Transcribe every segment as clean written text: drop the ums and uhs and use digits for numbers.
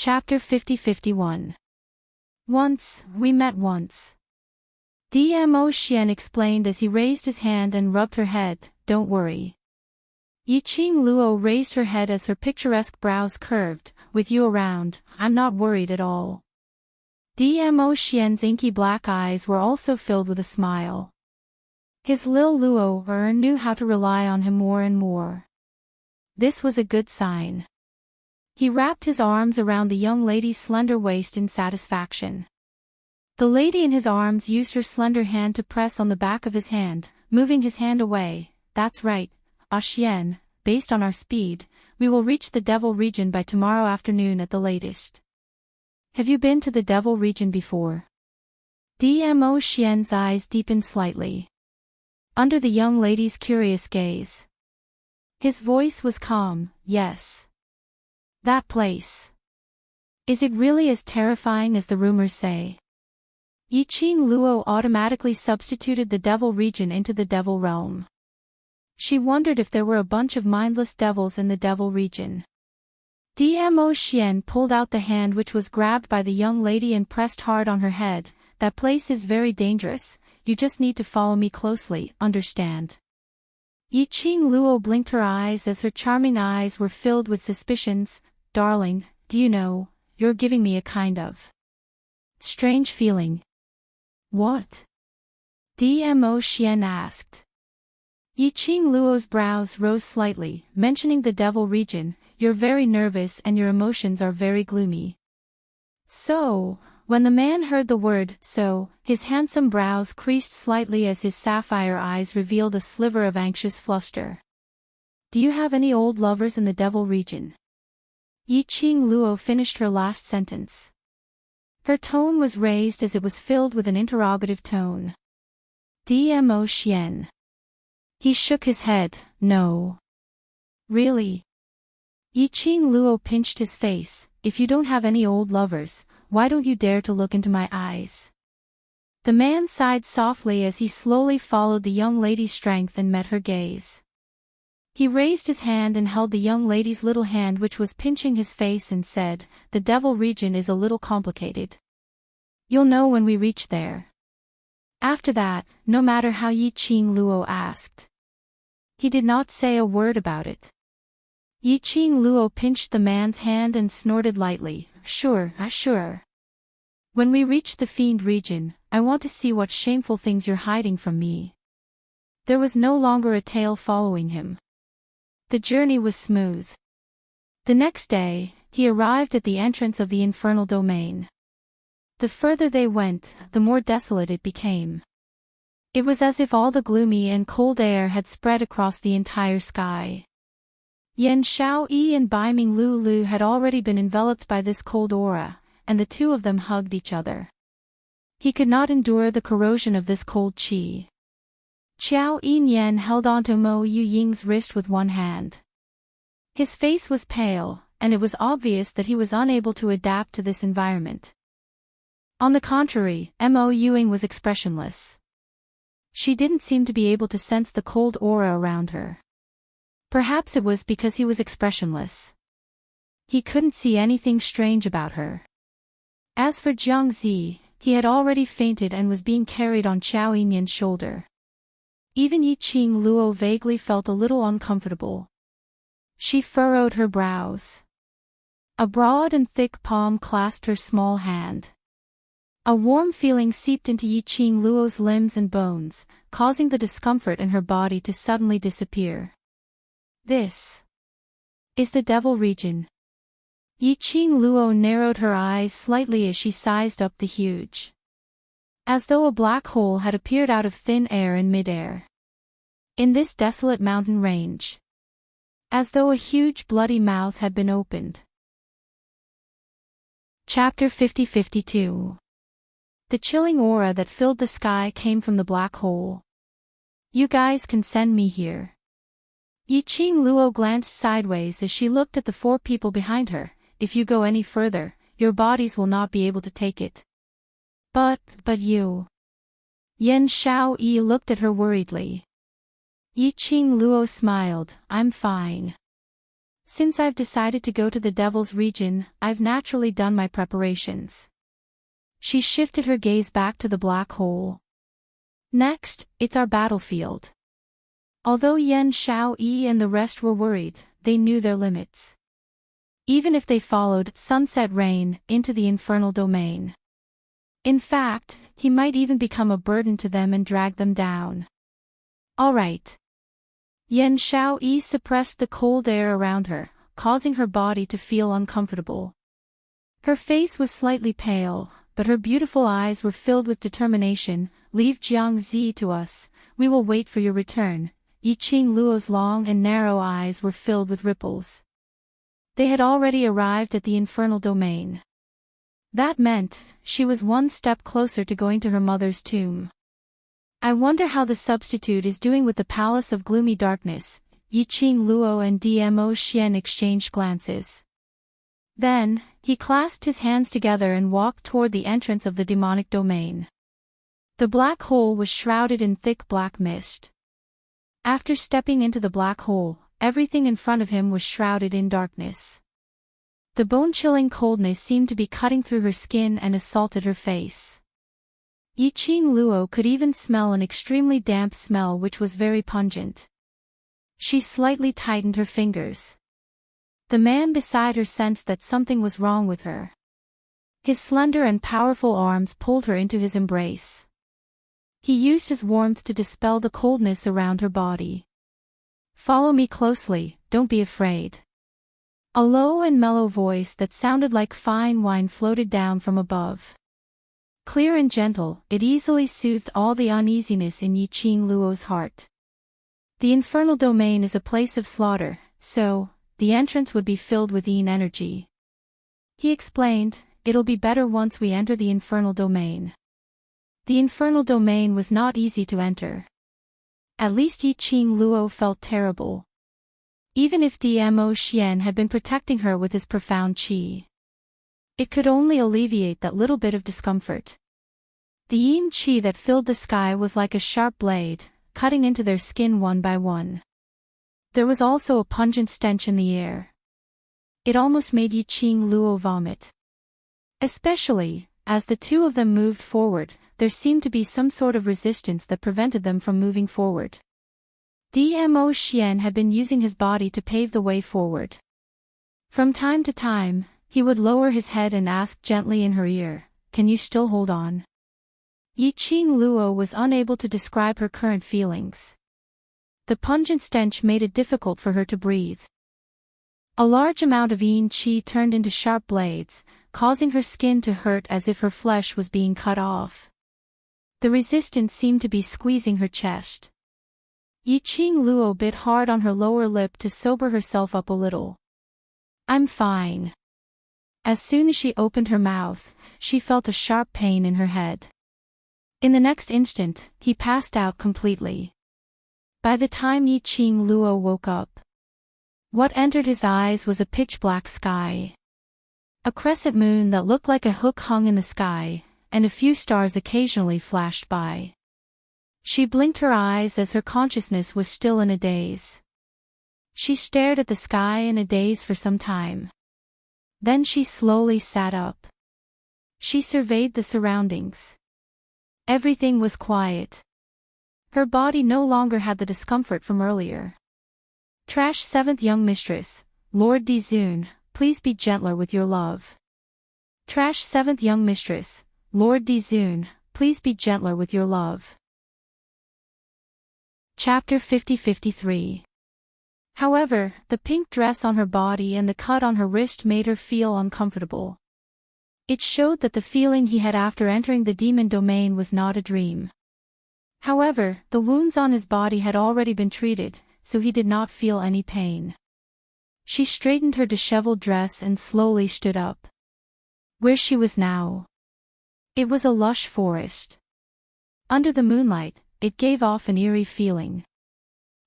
Chapter 50-51. Once, we met once. Dmo Xian explained as he raised his hand and rubbed her head. Don't worry. Yiqing Luo raised her head as her picturesque brows curved. With you around, I'm not worried at all. Dmo Xian's inky black eyes were also filled with a smile. His Lil Luo knew how to rely on him more and more. This was a good sign. He wrapped his arms around the young lady's slender waist in satisfaction. The lady in his arms used her slender hand to press on the back of his hand, moving his hand away. That's right, Xian, based on our speed, we will reach the Devil region by tomorrow afternoon at the latest. Have you been to the Devil region before? Dmo Xian's eyes deepened slightly. Under the young lady's curious gaze. His voice was calm. Yes. That place. Is it really as terrifying as the rumors say? Yiqing Luo automatically substituted the Devil region into the Devil realm. She wondered if there were a bunch of mindless devils in the Devil region. Dmo Xian pulled out the hand which was grabbed by the young lady and pressed hard on her head. That place is very dangerous, you just need to follow me closely, understand? Yiqing Luo blinked her eyes as her charming eyes were filled with suspicions. Darling, do you know, you're giving me a kind of strange feeling. What? Dmo Xian asked. Yiqing Luo's brows rose slightly, mentioning the Devil region. You're very nervous and your emotions are very gloomy. So, when the man heard the word so, his handsome brows creased slightly as his sapphire eyes revealed a sliver of anxious fluster. Do you have any old lovers in the Devil region? Yiqing Luo finished her last sentence. Her tone was raised as it was filled with an interrogative tone. Dmo Xian. He shook his head. No. Really? Yiqing Luo pinched his face. If you don't have any old lovers, why don't you dare to look into my eyes? The man sighed softly as he slowly followed the young lady's strength and met her gaze. He raised his hand and held the young lady's little hand which was pinching his face and said, the Devil region is a little complicated. You'll know when we reach there. After that, no matter how Yiqing Luo asked, he did not say a word about it. Yiqing Luo pinched the man's hand and snorted lightly. Sure. When we reach the Fiend region, I want to see what shameful things you're hiding from me. There was no longer a tail following him. The journey was smooth. The next day, he arrived at the entrance of the infernal domain. The further they went, the more desolate it became. It was as if all the gloomy and cold air had spread across the entire sky. Yan Xiaoyi and Baiming Lulu had already been enveloped by this cold aura, and the two of them hugged each other. He could not endure the corrosion of this cold qi. Qiao Yinyan held onto Mo Yuying's wrist with one hand. His face was pale, and it was obvious that he was unable to adapt to this environment. On the contrary, Mo Yuying was expressionless. She didn't seem to be able to sense the cold aura around her. Perhaps it was because he was expressionless. He couldn't see anything strange about her. As for Jiang Zi, he had already fainted and was being carried on Qiao Yinyan's shoulder. Even Yiqing Luo vaguely felt a little uncomfortable. She furrowed her brows. A broad and thick palm clasped her small hand. A warm feeling seeped into Yiqing Luo's limbs and bones, causing the discomfort in her body to suddenly disappear. This is the Devil region. Yiqing Luo narrowed her eyes slightly as she sized up the huge. As though a black hole had appeared out of thin air in midair. In this desolate mountain range. As though a huge bloody mouth had been opened. Chapter 50-52. The chilling aura that filled the sky came from the black hole. You guys can send me here. Yiqing Luo glanced sideways as she looked at the four people behind her. If you go any further, your bodies will not be able to take it. But you. Yan Xiaoyi looked at her worriedly. Yiqing Luo smiled. I'm fine. Since I've decided to go to the Devil's region, I've naturally done my preparations. She shifted her gaze back to the black hole. Next, it's our battlefield. Although Yan Xiaoyi and the rest were worried, they knew their limits. Even if they followed Sunset Rain into the infernal domain. In fact, he might even become a burden to them and drag them down. All right. Yan Xiaoyi suppressed the cold air around her, causing her body to feel uncomfortable. Her face was slightly pale, but her beautiful eyes were filled with determination. Leave Jiangzi to us, we will wait for your return. Yiqing Luo's long and narrow eyes were filled with ripples. They had already arrived at the infernal domain. That meant, she was one step closer to going to her mother's tomb. I wonder how the substitute is doing with the Palace of Gloomy Darkness. Yiqing Luo and Dmo Xian exchanged glances. Then, he clasped his hands together and walked toward the entrance of the demonic domain. The black hole was shrouded in thick black mist. After stepping into the black hole, everything in front of him was shrouded in darkness. The bone-chilling coldness seemed to be cutting through her skin and assaulted her face. Yiqing Luo could even smell an extremely damp smell which was very pungent. She slightly tightened her fingers. The man beside her sensed that something was wrong with her. His slender and powerful arms pulled her into his embrace. He used his warmth to dispel the coldness around her body. Follow me closely, don't be afraid. A low and mellow voice that sounded like fine wine floated down from above. Clear and gentle, it easily soothed all the uneasiness in Yiqing Luo's heart. The infernal domain is a place of slaughter, so, the entrance would be filled with Yin energy. He explained, it'll be better once we enter the infernal domain. The infernal domain was not easy to enter. At least Yiqing Luo felt terrible. Even if Dmo Xian had been protecting her with his profound qi. It could only alleviate that little bit of discomfort. The yin qi that filled the sky was like a sharp blade, cutting into their skin one by one. There was also a pungent stench in the air. It almost made Yiqing Luo vomit. Especially, as the two of them moved forward, there seemed to be some sort of resistance that prevented them from moving forward. Dmo Xian had been using his body to pave the way forward. From time to time, he would lower his head and ask gently in her ear, "Can you still hold on?" Yiqing Luo was unable to describe her current feelings. The pungent stench made it difficult for her to breathe. A large amount of yin qi turned into sharp blades, causing her skin to hurt as if her flesh was being cut off. The resistance seemed to be squeezing her chest. Yiqing Luo bit hard on her lower lip to sober herself up a little. "I'm fine." As soon as she opened her mouth, she felt a sharp pain in her head. In the next instant, he passed out completely. By the time Yiqing Luo woke up, what entered his eyes was a pitch-black sky. A crescent moon that looked like a hook hung in the sky, and a few stars occasionally flashed by. She blinked her eyes as her consciousness was still in a daze. She stared at the sky in a daze for some time. Then she slowly sat up. She surveyed the surroundings. Everything was quiet. Her body no longer had the discomfort from earlier. Trash 7th Young Mistress, Lord Dizun, please be gentler with your love. Trash 7th Young Mistress, Lord Dizun, please be gentler with your love. Chapter 50-53. However, the pink dress on her body and the cut on her wrist made her feel uncomfortable. It showed that the feeling he had after entering the demon domain was not a dream. However, the wounds on his body had already been treated, so he did not feel any pain. She straightened her disheveled dress and slowly stood up. Where she was now? It was a lush forest. Under the moonlight, it gave off an eerie feeling.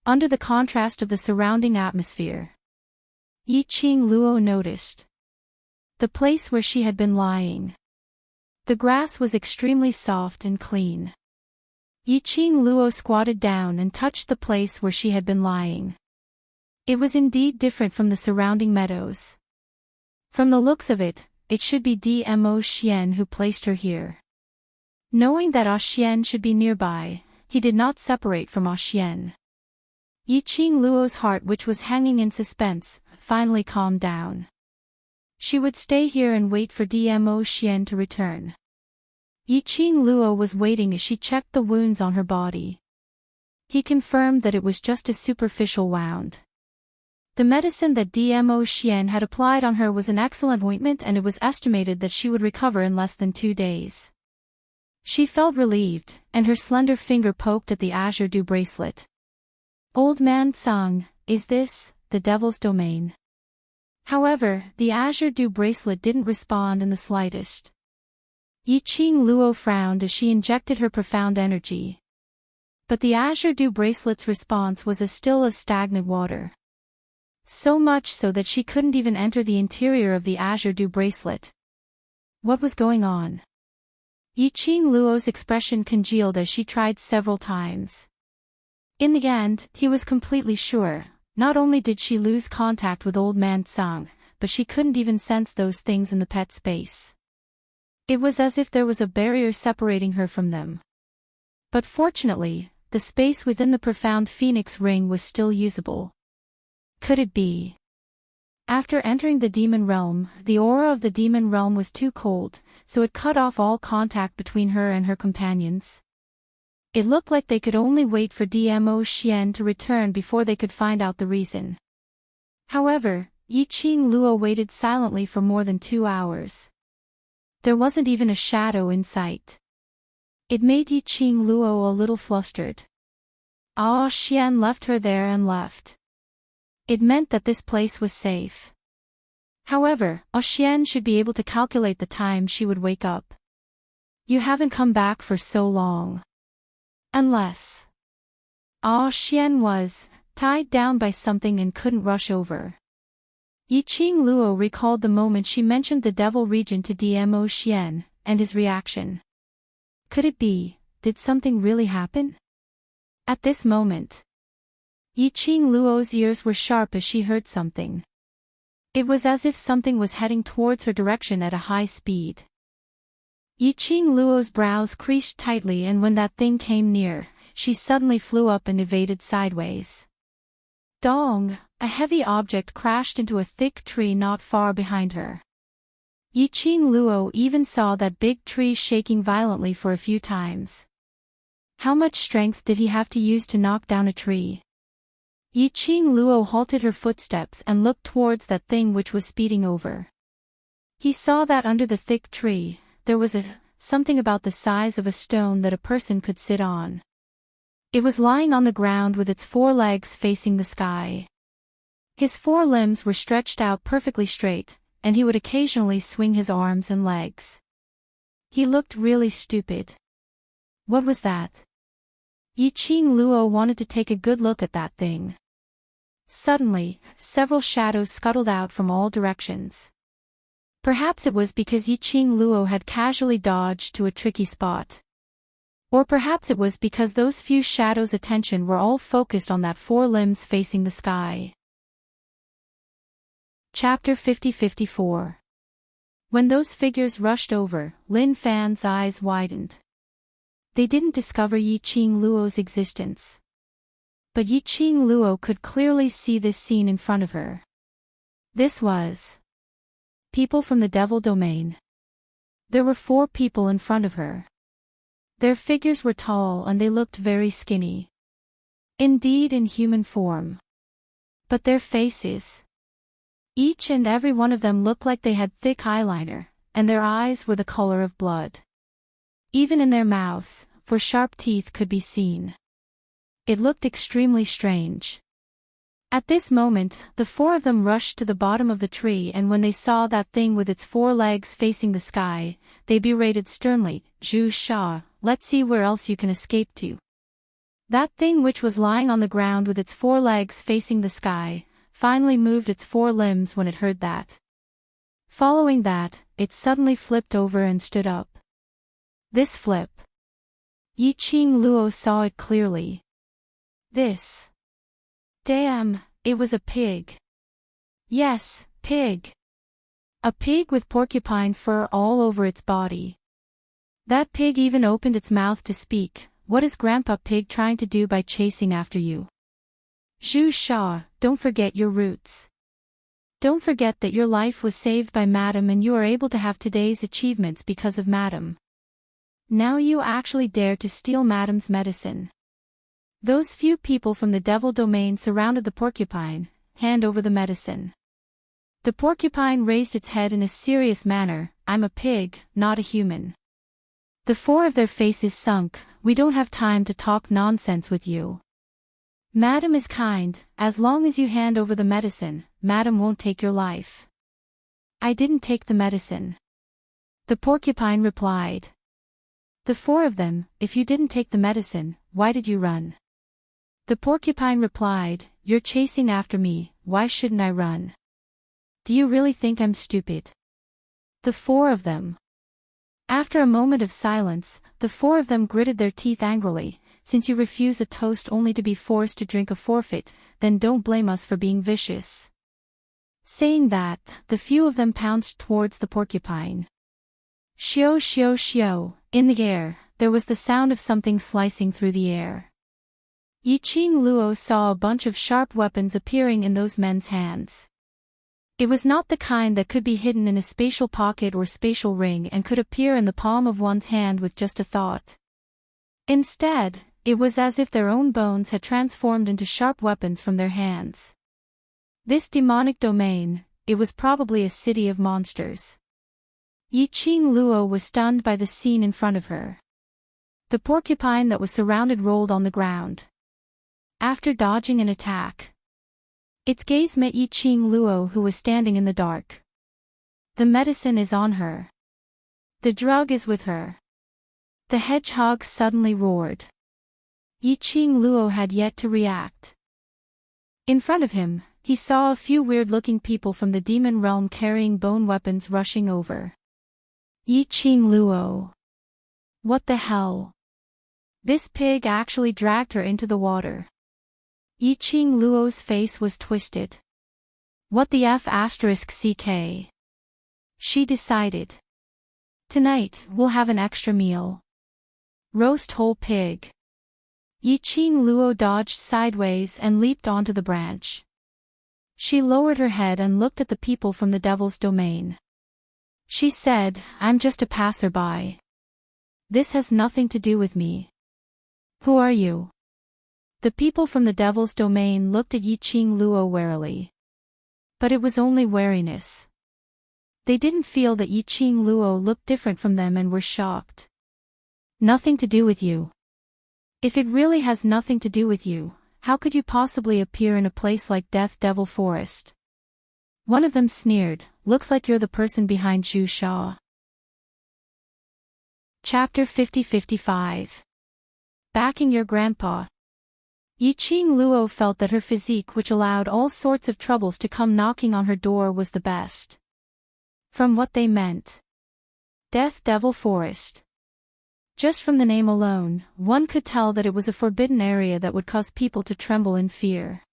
Under the contrast of the surrounding atmosphere, Yiqing Luo noticed the place where she had been lying. The grass was extremely soft and clean. Yiqing Luo squatted down and touched the place where she had been lying. It was indeed different from the surrounding meadows. From the looks of it, it should be Dmo Xian who placed her here. Knowing that Xian should be nearby, he did not separate from Xian. Yiqing Luo's heart, which was hanging in suspense, finally calmed down. She would stay here and wait for Dmo Xian to return. Yiqing Luo was waiting as she checked the wounds on her body. He confirmed that it was just a superficial wound. The medicine that Dmo Xian had applied on her was an excellent ointment, and it was estimated that she would recover in less than 2 days. She felt relieved, and her slender finger poked at the azure dew bracelet. Old man Tsang, is this the devil's domain? However, the azure dew bracelet didn't respond in the slightest. Yiqing Luo frowned as she injected her profound energy. But the azure dew bracelet's response was as still as stagnant water. So much so that she couldn't even enter the interior of the azure dew bracelet. What was going on? Yiqing Luo's expression congealed as she tried several times. In the end, he was completely sure. Not only did she lose contact with old man Tsang, but she couldn't even sense those things in the pet space. It was as if there was a barrier separating her from them. But fortunately, the space within the profound phoenix ring was still usable. Could it be? After entering the demon realm, the aura of the demon realm was too cold, so it cut off all contact between her and her companions. It looked like they could only wait for Dmo Xian to return before they could find out the reason. However, Yiqing Luo waited silently for more than 2 hours. There wasn't even a shadow in sight. It made Yiqing Luo a little flustered. Xian left her there and left. It meant that this place was safe. However, Xian should be able to calculate the time she would wake up. You haven't come back for so long. Unless Xian was tied down by something and couldn't rush over. Yiqing Luo recalled the moment she mentioned the devil region to Dmo Xian, and his reaction. Could it be, did something really happen? At this moment, Yiqing Luo's ears were sharp as she heard something. It was as if something was heading towards her direction at a high speed. Yiqing Luo's brows creased tightly, and when that thing came near, she suddenly flew up and evaded sideways. Dong! A heavy object crashed into a thick tree not far behind her. Yiqing Luo even saw that big tree shaking violently for a few times. How much strength did he have to use to knock down a tree? Yiqing Luo halted her footsteps and looked towards that thing which was speeding over. He saw that under the thick tree, there was something about the size of a stone that a person could sit on. It was lying on the ground with its 4 legs facing the sky. His 4 limbs were stretched out perfectly straight, and he would occasionally swing his arms and legs. He looked really stupid. What was that? Yiqing Luo wanted to take a good look at that thing. Suddenly, several shadows scuttled out from all directions. Perhaps it was because Yiqing Luo had casually dodged to a tricky spot. Or perhaps it was because those few shadows' attention were all focused on that 4 limbs facing the sky. Chapter 50-54. When those figures rushed over, Lin Fan's eyes widened. They didn't discover Yiqing Luo's existence. But Yiqing Luo could clearly see this scene in front of her. This was people from the devil domain. There were 4 people in front of her. Their figures were tall and they looked very skinny. Indeed, in human form. But their faces. Each and every one of them looked like they had thick eyeliner, and their eyes were the color of blood. Even in their mouths, for sharp teeth could be seen. It looked extremely strange. At this moment, the 4 of them rushed to the bottom of the tree, and when they saw that thing with its 4 legs facing the sky, they berated sternly, "Zhu Sha, let's see where else you can escape to." That thing, which was lying on the ground with its 4 legs facing the sky, finally moved its 4 limbs when it heard that. Following that, it suddenly flipped over and stood up. This flip. Yiqing Luo saw it clearly. This. Damn, It was a pig. Yes, pig. A pig with porcupine fur all over its body. That pig even opened its mouth to speak. What is Grandpa Pig trying to do by chasing after you? Zhu Sha, don't forget your roots. Don't forget that your life was saved by Madam and you are able to have today's achievements because of Madam. Now you actually dare to steal Madam's medicine. Those few people from the devil domain surrounded the porcupine. Hand over the medicine. The porcupine raised its head in a serious manner. I'm a pig, not a human. The four of their faces sunk. We don't have time to talk nonsense with you. Madam is kind. As long as you hand over the medicine, Madam won't take your life. I didn't take the medicine. The porcupine replied. The four of them, if you didn't take the medicine, why did you run? The porcupine replied, you're chasing after me, why shouldn't I run? Do you really think I'm stupid? The four of them. After a moment of silence, the four of them gritted their teeth angrily. Since you refuse a toast only to be forced to drink a forfeit, then don't blame us for being vicious. Saying that, the few of them pounced towards the porcupine. Shio shio shio, in the air, there was the sound of something slicing through the air. Yi Ching Luo saw a bunch of sharp weapons appearing in those men's hands. It was not the kind that could be hidden in a spatial pocket or spatial ring and could appear in the palm of one's hand with just a thought. Instead, it was as if their own bones had transformed into sharp weapons from their hands. This demonic domain, it was probably a city of monsters. Yi Ching Luo was stunned by the scene in front of her. The porcupine that was surrounded rolled on the ground. After dodging an attack, its gaze met Yi Ching Luo, who was standing in the dark. The medicine is on her. The drug is with her. The hedgehog suddenly roared. Yi Ching Luo had yet to react. In front of him, he saw a few weird-looking people from the demon realm carrying bone weapons rushing over. Yi Ching Luo. What the hell? This pig actually dragged her into the water. Yi Ching Luo's face was twisted. What the f***ck? She decided. Tonight, we'll have an extra meal. Roast whole pig. Yi Ching Luo dodged sideways and leaped onto the branch. She lowered her head and looked at the people from the devil's domain. She said, I'm just a passerby. This has nothing to do with me. Who are you? The people from the devil's domain looked at Yi Ching Luo warily. But it was only wariness. They didn't feel that Yi Ching Luo looked different from them and were shocked. Nothing to do with you. If it really has nothing to do with you, how could you possibly appear in a place like Death Devil Forest? One of them sneered, looks like you're the person behind Zhu Sha. Chapter 50-55. Backing your grandpa. Yi Ching Luo felt that her physique, which allowed all sorts of troubles to come knocking on her door, was the best. From what they meant. Death Devil Forest. Just from the name alone, one could tell that it was a forbidden area that would cause people to tremble in fear.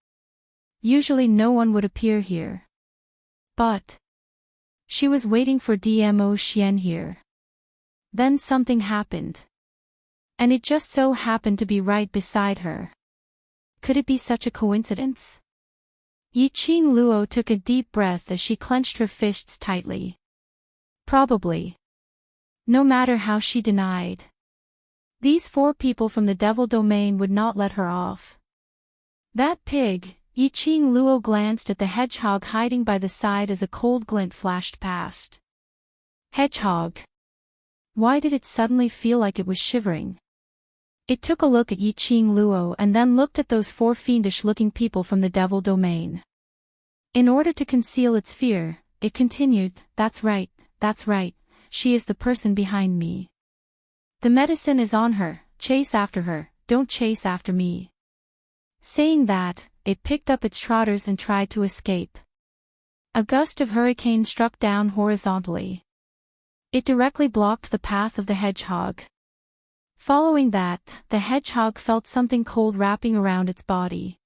Usually no one would appear here. But she was waiting for Dmo Xian here. Then something happened. And it just so happened to be right beside her. Could it be such a coincidence? Yi Ching Luo took a deep breath as she clenched her fists tightly. Probably. No matter how she denied. These four people from the devil domain would not let her off. That pig. Yi Ching Luo glanced at the hedgehog hiding by the side as a cold glint flashed past. Hedgehog. Why did it suddenly feel like it was shivering? It took a look at Yi Ching Luo and then looked at those four fiendish-looking people from the devil domain. In order to conceal its fear, it continued, that's right, she is the person behind me. The medicine is on her, chase after her, don't chase after me. Saying that, it picked up its trotters and tried to escape. A gust of hurricane struck down horizontally. It directly blocked the path of the hedgehog. Following that, the hedgehog felt something cold wrapping around its body.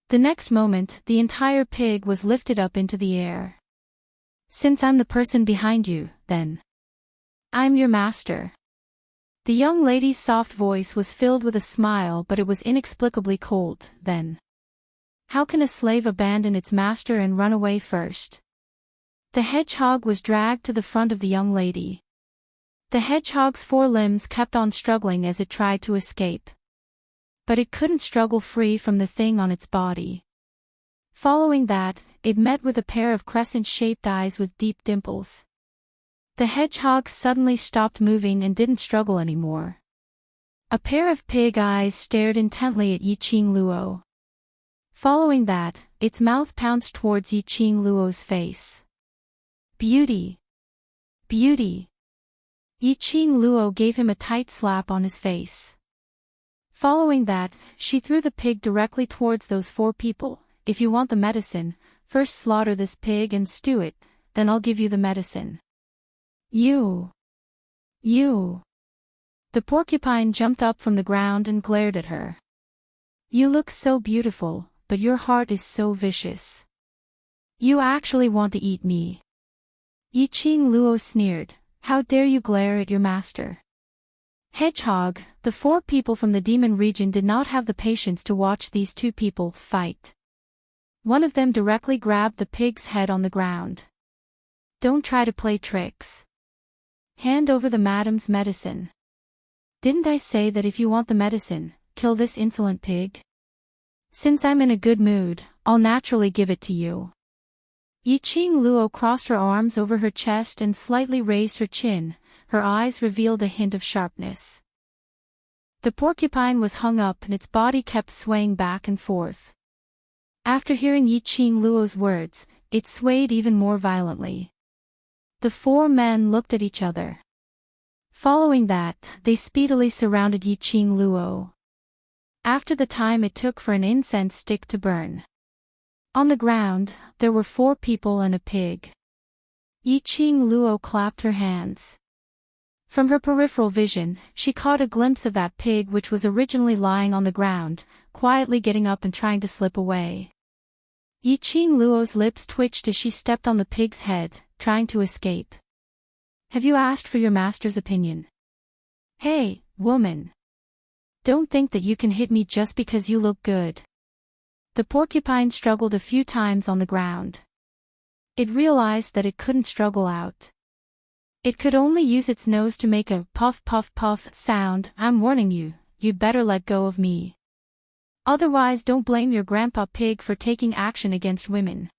The next moment, the entire pig was lifted up into the air. Since I'm the person behind you, then I'm your master. The young lady's soft voice was filled with a smile, but it was inexplicably cold. Then how can a slave abandon its master and run away first? The hedgehog was dragged to the front of the young lady. The hedgehog's four limbs kept on struggling as it tried to escape. But it couldn't struggle free from the thing on its body. Following that, it met with a pair of crescent-shaped eyes with deep dimples. The hedgehog suddenly stopped moving and didn't struggle anymore. A pair of pig eyes stared intently at Yi-Ching Luo. Following that, its mouth pounced towards Yi-Ching Luo's face. Beauty! Beauty! Yi-Ching Luo gave him a tight slap on his face. Following that, she threw the pig directly towards those four people. If you want the medicine, first slaughter this pig and stew it, then I'll give you the medicine. You! The porcupine jumped up from the ground and glared at her. You look so beautiful, but your heart is so vicious. You actually want to eat me. Yi-Ching Luo sneered, how dare you glare at your master? Hedgehog, the four people from the demon region did not have the patience to watch these two people fight. One of them directly grabbed the pig's head on the ground. Don't try to play tricks. Hand over the madam's medicine. Didn't I say that if you want the medicine, kill this insolent pig? Since I'm in a good mood, I'll naturally give it to you. Yi-Ching Luo crossed her arms over her chest and slightly raised her chin. Her eyes revealed a hint of sharpness. The porcupine was hung up and its body kept swaying back and forth. After hearing Yi-Ching Luo's words, it swayed even more violently. The four men looked at each other. Following that, they speedily surrounded Yi-Ching Luo. After the time it took for an incense stick to burn. On the ground, there were four people and a pig. Yi-Ching Luo clapped her hands. From her peripheral vision, she caught a glimpse of that pig which was originally lying on the ground, quietly getting up and trying to slip away. Yi-Ching Luo's lips twitched as she stepped on the pig's head, trying to escape. Have you asked for your master's opinion? Hey, woman! Don't think that you can hit me just because you look good. The porcupine struggled a few times on the ground. It realized that it couldn't struggle out. It could only use its nose to make a puff puff puff sound. I'm warning you, you'd better let go of me. Otherwise don't blame your grandpa pig for taking action against women.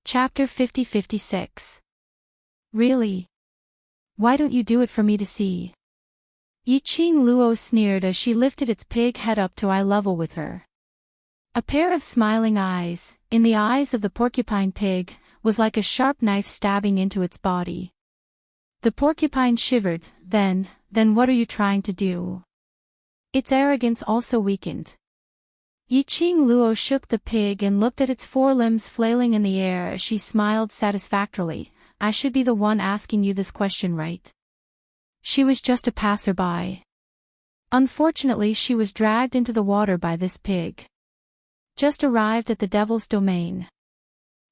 Chapter 50-56. Really? Why don't you do it for me to see? Yi-Ching Luo sneered as she lifted its pig head up to eye level with her. A pair of smiling eyes, in the eyes of the porcupine pig, was like a sharp knife stabbing into its body. The porcupine shivered. Then what are you trying to do? Its arrogance also weakened. Yi-Ching Luo shook the pig and looked at its four limbs flailing in the air as she smiled satisfactorily. I should be the one asking you this question, right? She was just a passerby. Unfortunately, she was dragged into the water by this pig. Just arrived at the devil's domain.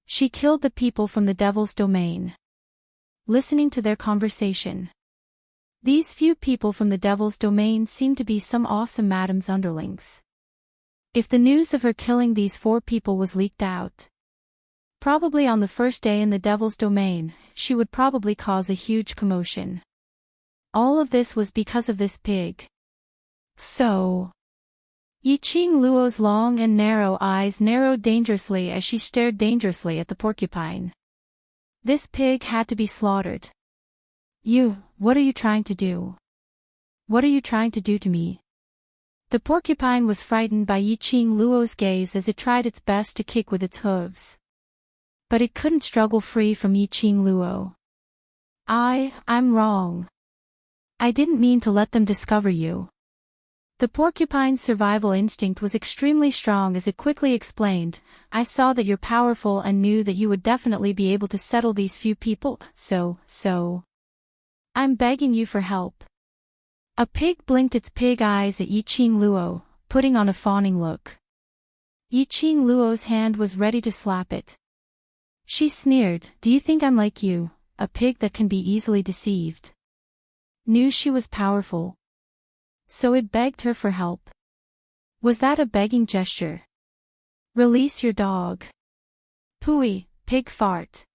She killed the people from the devil's domain. Listening to their conversation. These few people from the devil's domain seemed to be some awesome madam's underlings. If the news of her killing these four people was leaked out, probably on the first day in the devil's domain, she would probably cause a huge commotion. All of this was because of this pig. So, Yi-Ching Luo's long and narrow eyes narrowed dangerously as she stared dangerously at the porcupine. This pig had to be slaughtered. What are you trying to do? What are you trying to do to me? The porcupine was frightened by Yi-Ching Luo's gaze as it tried its best to kick with its hooves. But it couldn't struggle free from Yi-Ching Luo. I'm wrong. I didn't mean to let them discover you. The porcupine's survival instinct was extremely strong as it quickly explained, I saw that you're powerful and knew that you would definitely be able to settle these few people, so. I'm begging you for help. A pig blinked its pig eyes at Yi-Ching Luo, putting on a fawning look. Yi Qing Luo's hand was ready to slap it. She sneered, "Do you think I'm like you, a pig that can be easily deceived?" Knew she was powerful. So it begged her for help. Was that a begging gesture? "Release your dog." "Pooey, pig fart."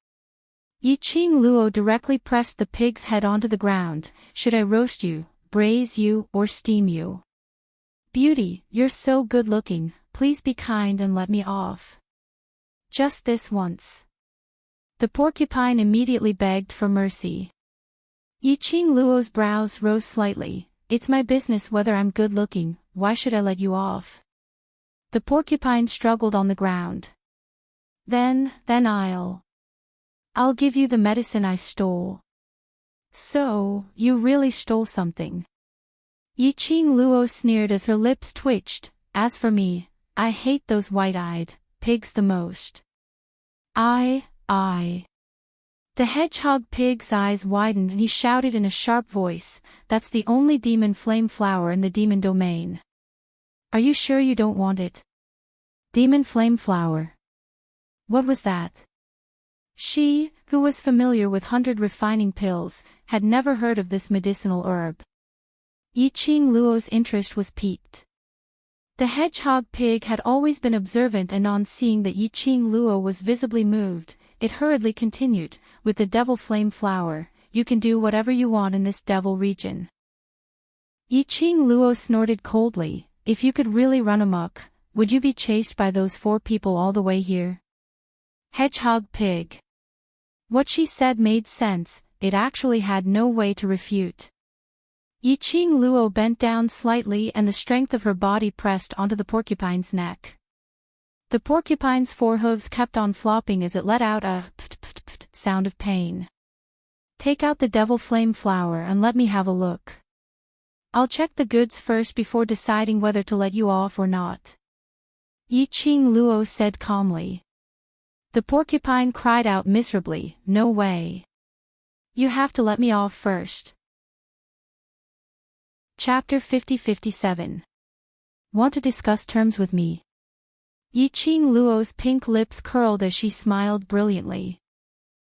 Yi Qing Luo directly pressed the pig's head onto the ground. "Should I roast you, braise you, or steam you?" "Beauty, you're so good-looking, please be kind and let me off. Just this once." The porcupine immediately begged for mercy. Yi Qing Luo's brows rose slightly. "It's my business whether I'm good-looking, why should I let you off?" The porcupine struggled on the ground. Then I'll give you the medicine I stole." "So, you really stole something?" Yi Qing Luo sneered as her lips twitched. "As for me, I hate those white-eyed pigs the most." I. The hedgehog pig's eyes widened and he shouted in a sharp voice, "That's the only demon flame flower in the demon domain. Are you sure you don't want it?" Demon flame flower. What was that? She, who was familiar with 100 refining pills, had never heard of this medicinal herb. Yi Qing Luo's interest was piqued. The hedgehog pig had always been observant, and on seeing that Yi Qing Luo was visibly moved, it hurriedly continued, "With the devil flame flower, you can do whatever you want in this devil region." Yi Qing Luo snorted coldly, "If you could really run amok, would you be chased by those 4 people all the way here?" Hedgehog pig. What she said made sense, it actually had no way to refute. Yi Qing Luo bent down slightly and the strength of her body pressed onto the porcupine's neck. The porcupine's forehooves kept on flopping as it let out a pft sound of pain. "Take out the devil flame flower and let me have a look. I'll check the goods first before deciding whether to let you off or not," Yi Qing Luo said calmly. The porcupine cried out miserably, "No way. You have to let me off first." Chapter 50-57. Want to discuss terms with me? Yi Qing Luo's pink lips curled as she smiled brilliantly.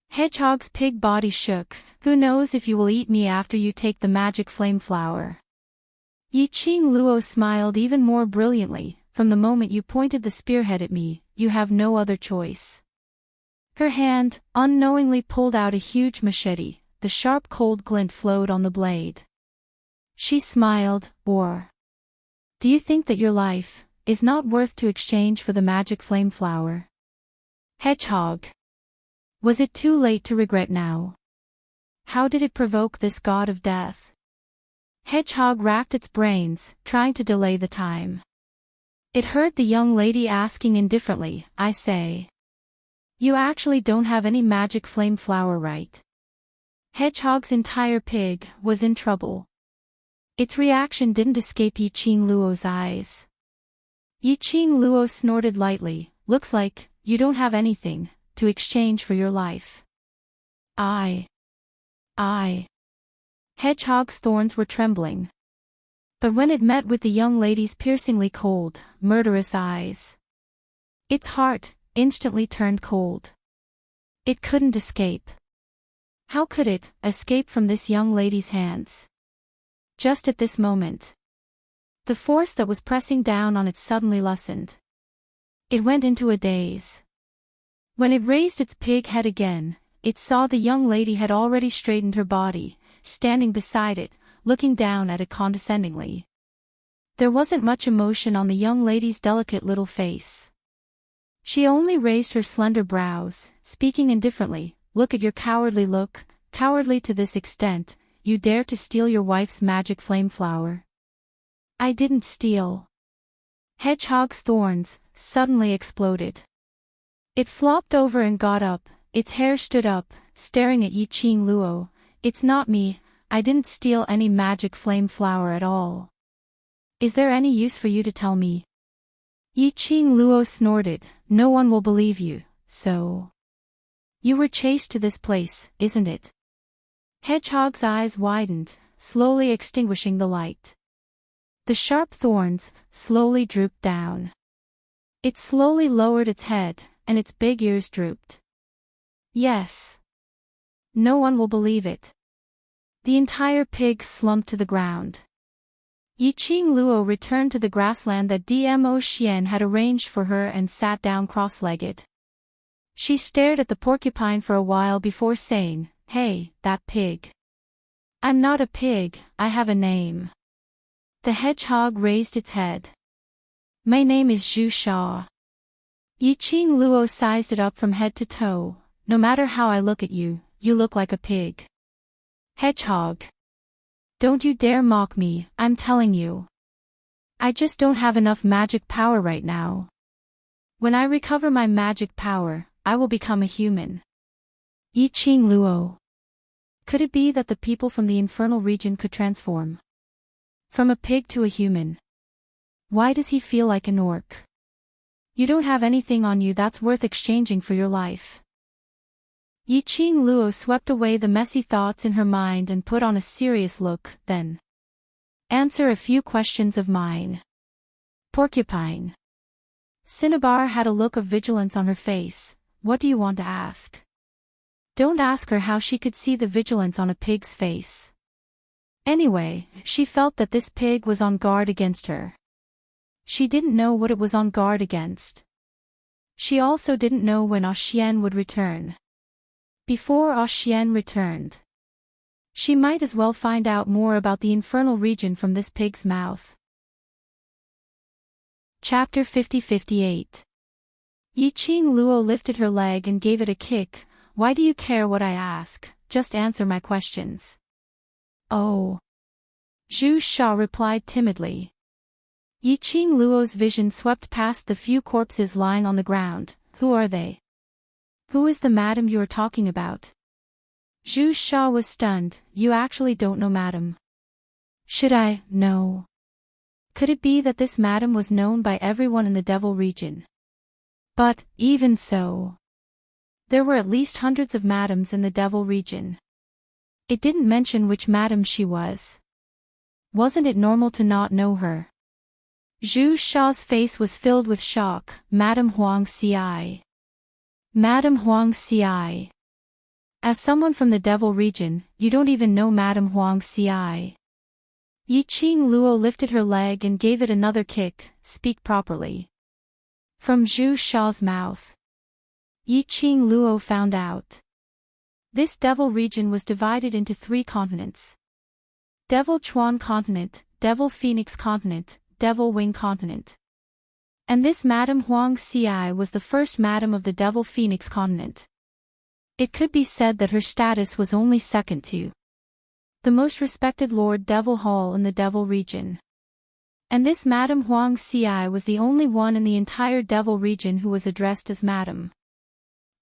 Hedgehog's pig body shook. "Who knows if you will eat me after you take the magic flame flower?" Yi Qing Luo smiled even more brilliantly. "From the moment you pointed the spearhead at me, you have no other choice." Her hand, unknowingly pulled out a huge machete. The sharp cold glint flowed on the blade. She smiled. "Or do you think that your life is not worth to exchange for the magic flame flower?" Hedgehog. Was it too late to regret now? How did it provoke this god of death? Hedgehog racked its brains, trying to delay the time. It heard the young lady asking indifferently, "I say, you actually don't have any magic flame flower, right?" Hedgehog's entire pig was in trouble. Its reaction didn't escape Yi Qing Luo's eyes. Yi Qing Luo snorted lightly. "Looks like you don't have anything to exchange for your life." I. Hedgehog's thorns were trembling. But when it met with the young lady's piercingly cold, murderous eyes, its heart instantly turned cold. It couldn't escape. How could it escape from this young lady's hands? Just at this moment, the force that was pressing down on it suddenly lessened. It went into a daze. When it raised its pig head again, it saw the young lady had already straightened her body, standing beside it, looking down at it condescendingly. There wasn't much emotion on the young lady's delicate little face. She only raised her slender brows, speaking indifferently. "Look at your cowardly look, cowardly to this extent, you dare to steal your wife's magic flame flower." "I didn't steal." Hedgehog's thorns suddenly exploded. It flopped over and got up, its hair stood up, staring at Yi Qing Luo. "It's not me, I didn't steal any magic flame flower at all. Is there any use for you to tell me?" Yi Qing Luo snorted. "No one will believe you, so you were chased to this place, isn't it?" Hedgehog's eyes widened, slowly extinguishing the light. The sharp thorns slowly drooped down. It slowly lowered its head, and its big ears drooped. Yes. No one will believe it. The entire pig slumped to the ground. Yiqing Luo returned to the grassland that Dmo Xian had arranged for her and sat down cross-legged. She stared at the porcupine for a while before saying, "Hey, that pig. I'm not a pig, I have a name." The hedgehog raised its head. "My name is Zhu Sha." Yiqing Luo sized it up from head to toe. "No matter how I look at you, you look like a pig." "Hedgehog. Don't you dare mock me, I'm telling you. I just don't have enough magic power right now. When I recover my magic power, I will become a human." Yiqing Luo. Could it be that the people from the infernal region could transform from a pig to a human? Why does he feel like an orc? You don't have anything on you that's worth exchanging for your life. Yiqing Luo swept away the messy thoughts in her mind and put on a serious look, then. "Answer a few questions of mine." Porcupine. Cinnabar had a look of vigilance on her face. "What do you want to ask?" Don't ask her how she could see the vigilance on a pig's face. Anyway, she felt that this pig was on guard against her. She didn't know what it was on guard against. She also didn't know when Xian would return. Before Xian returned, she might as well find out more about the infernal region from this pig's mouth. Chapter 50-58. Yiqing Luo lifted her leg and gave it a kick. "Why do you care what I ask? Just answer my questions." "Oh." Zhu Sha replied timidly. Yiqing Luo's vision swept past the few corpses lying on the ground. "Who are they? Who is the madam you are talking about?" Zhu Sha was stunned. "You actually don't know madam?" "Should I know?" Could it be that this madam was known by everyone in the devil region? But, even so, there were at least hundreds of madams in the devil region. It didn't mention which madam she was. Wasn't it normal to not know her? Zhu Sha's face was filled with shock. "Madam Huang Ci. Madam Huang Ci. As someone from the devil region, you don't even know Madam Huang Ci." Yiqing Luo lifted her leg and gave it another kick. "Speak properly." From Zhu Sha's mouth. Yiqing Luo found out. This devil region was divided into 3 continents. Devil Chuan Continent, Devil Phoenix Continent, Devil Wing Continent. And this Madam Huang Ci was the first madam of the Devil Phoenix Continent. It could be said that her status was only second to the most respected Lord Devil Hall in the Devil region. And this Madam Huang Ci was the only one in the entire Devil region who was addressed as Madam.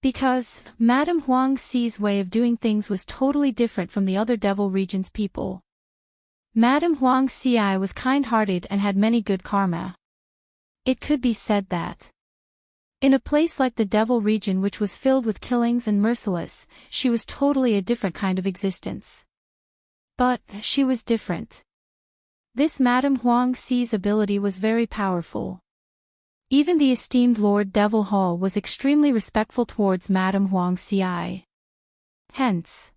Because, Madam Huang Ci's way of doing things was totally different from the other Devil region's people. Madam Huang Ci was kind-hearted and had many good karma. It could be said that in a place like the Devil region, which was filled with killings and merciless, she was totally a different kind of existence. But, she was different. This Madam Huang Ci's ability was very powerful. Even the esteemed Lord Devil Hall was extremely respectful towards Madam Huang Ci. Hence,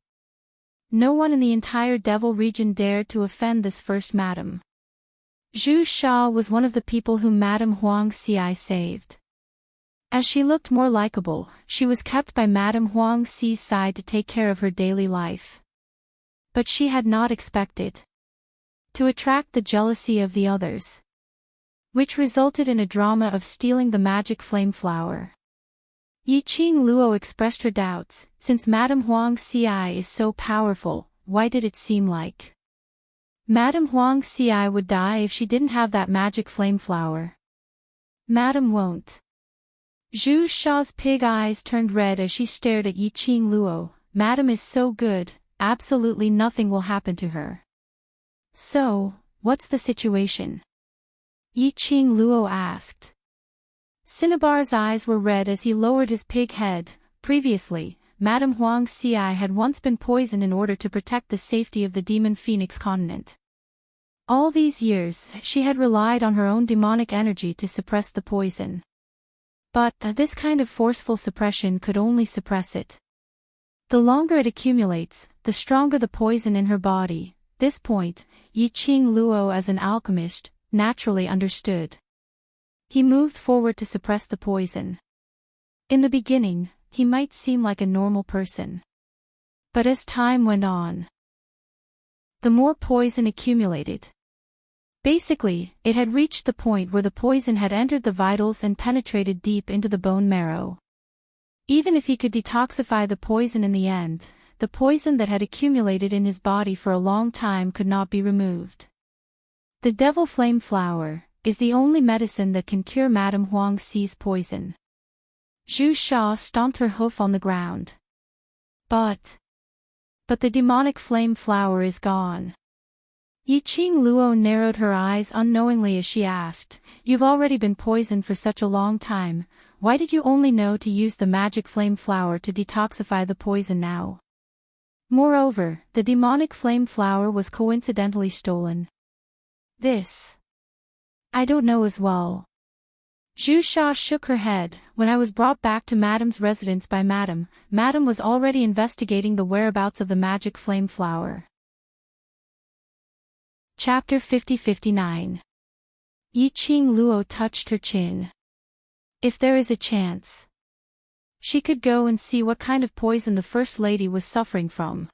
no one in the entire Devil region dared to offend this first madam. Zhu Sha was one of the people whom Madam Huang Ci saved. As she looked more likable, she was kept by Madam Huang Ci's side to take care of her daily life. But she had not expected to attract the jealousy of the others, which resulted in a drama of stealing the magic flame flower. Yiqing Luo expressed her doubts. Since Madam Huang Ci is so powerful, why did it seem like Madam Huang Ci would die if she didn't have that magic flame flower? Madam won't. Zhu Sha's pig eyes turned red as she stared at Yiqing Luo. Madam is so good, absolutely nothing will happen to her. So, what's the situation? Yiqing Luo asked. Cinnabar's eyes were red as he lowered his pig head. Previously, Madam Huang Ci had once been poisoned in order to protect the safety of the Demon Phoenix continent. All these years, she had relied on her own demonic energy to suppress the poison. But this kind of forceful suppression could only suppress it. The longer it accumulates, the stronger the poison in her body. This point, Yi-Ching Luo as an alchemist, naturally understood. He moved forward to suppress the poison. In the beginning, he might seem like a normal person. But as time went on, the more poison accumulated. Basically, it had reached the point where the poison had entered the vitals and penetrated deep into the bone marrow. Even if he could detoxify the poison in the end, the poison that had accumulated in his body for a long time could not be removed. The devil flame flower is the only medicine that can cure Madame Huang Xi's poison. Zhu Sha stomped her hoof on the ground. But the demonic flame flower is gone. Yi-Ching Luo narrowed her eyes unknowingly as she asked, "You've already been poisoned for such a long time, why did you only know to use the magic flame flower to detoxify the poison now?" Moreover, the demonic flame flower was coincidentally stolen. This I don't know as well. Zhu Sha shook her head. When I was brought back to Madame's residence by Madame was already investigating the whereabouts of the magic flame flower. Chapter 50-59. Yi-Ching Luo touched her chin. If there is a chance, she could go and see what kind of poison the First Lady was suffering from.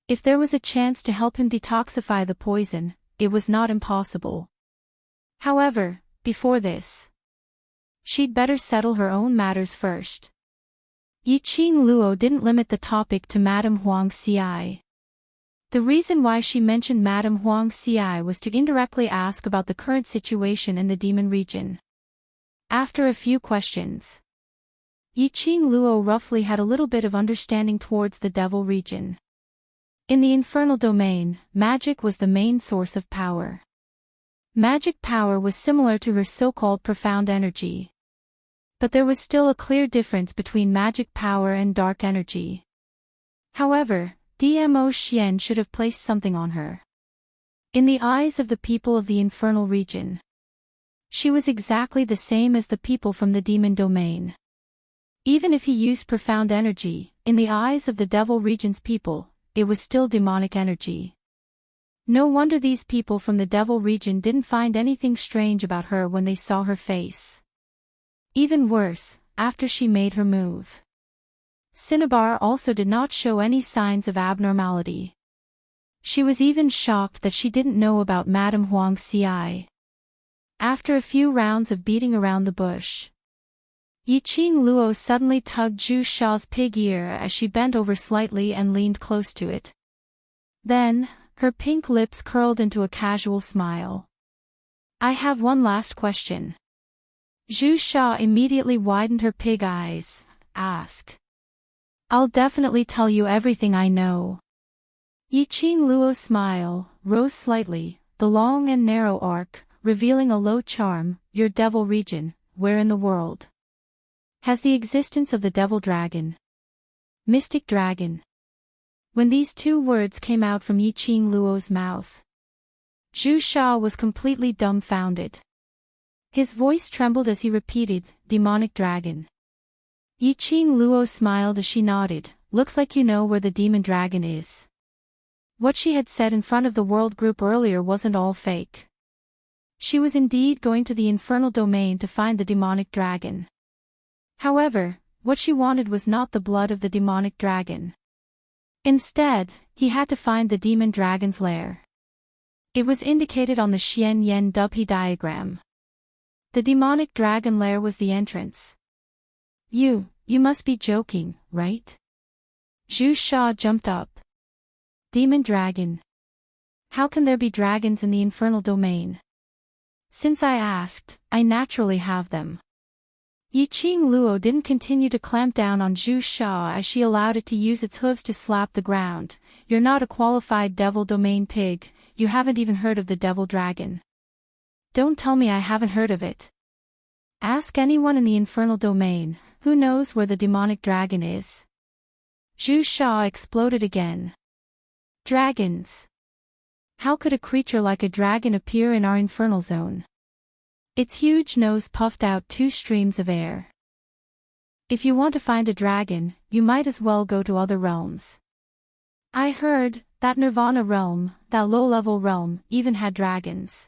If there was a chance to help him detoxify the poison, it was not impossible. However, before this, she'd better settle her own matters first. Yi-Ching Luo didn't limit the topic to Madame Huang Xi. The reason why she mentioned Madame Huang Xi was to indirectly ask about the current situation in the demon region. After a few questions, Yi-Ching Luo roughly had a little bit of understanding towards the devil region. In the infernal domain, magic was the main source of power. Magic power was similar to her so-called profound energy. But there was still a clear difference between magic power and dark energy. However, Dmo Xian should have placed something on her. In the eyes of the people of the infernal region, she was exactly the same as the people from the demon domain. Even if he used profound energy, in the eyes of the devil region's people, it was still demonic energy. No wonder these people from the devil region didn't find anything strange about her when they saw her face. Even worse, after she made her move, Cinnabar also did not show any signs of abnormality. She was even shocked that she didn't know about Madame Huang Xi. After a few rounds of beating around the bush, Yi-Ching Luo suddenly tugged Zhu Sha's pig ear as she bent over slightly and leaned close to it. Then, her pink lips curled into a casual smile. "I have one last question." Zhu Sha immediately widened her pig eyes. "Ask." "I'll definitely tell you everything I know." Yi-Ching Luo's smile rose slightly, the long and narrow arc, revealing a low charm. "Your devil region, where in the world has the existence of the devil dragon? Mystic dragon?" When these two words came out from Yi-Ching Luo's mouth, Zhu Sha was completely dumbfounded. His voice trembled as he repeated, "Demonic dragon." Yi-Ching Luo smiled as she nodded. "Looks like you know where the demon dragon is." What she had said in front of the world group earlier wasn't all fake. She was indeed going to the infernal domain to find the demonic dragon. However, what she wanted was not the blood of the demonic dragon. Instead, he had to find the demon dragon's lair. It was indicated on the Xian Yen Dubhe diagram. The demonic dragon lair was the entrance. You must be joking, right?" Zhu Sha jumped up. "Demon dragon? How can there be dragons in the infernal domain? Since I asked, I naturally have them." Yi-Ching Luo didn't continue to clamp down on Zhu Sha as she allowed it to use its hooves to slap the ground. "You're not a qualified devil domain pig, you haven't even heard of the devil dragon." "Don't tell me I haven't heard of it. Ask anyone in the infernal domain, who knows where the demonic dragon is?" Zhu Sha exploded again. "Dragons? How could a creature like a dragon appear in our infernal zone? Its huge nose puffed out 2 streams of air. If you want to find a dragon, you might as well go to other realms. I heard that Nirvana realm, that low-level realm, even had dragons.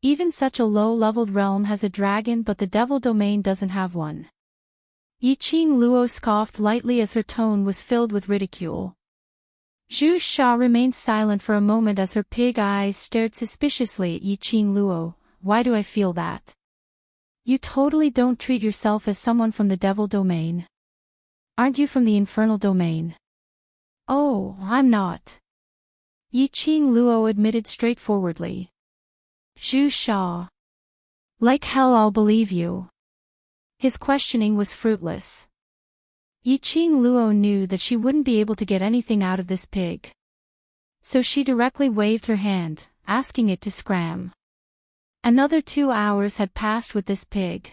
Even such a low-leveled realm has a dragon, but the devil domain doesn't have one. Yiqing Luo scoffed lightly as her tone was filled with ridicule. Zhu Sha remained silent for a moment as her pig eyes stared suspiciously at Yiqing Luo. Why do I feel that? You totally don't treat yourself as someone from the devil domain. Aren't you from the infernal domain? Oh, I'm not. Yiqing Luo admitted straightforwardly. Zhu Sha. Like hell I'll believe you. His questioning was fruitless. Yiqing Luo knew that she wouldn't be able to get anything out of this pig. So she directly waved her hand, asking it to scram. Another 2 hours had passed with this pig.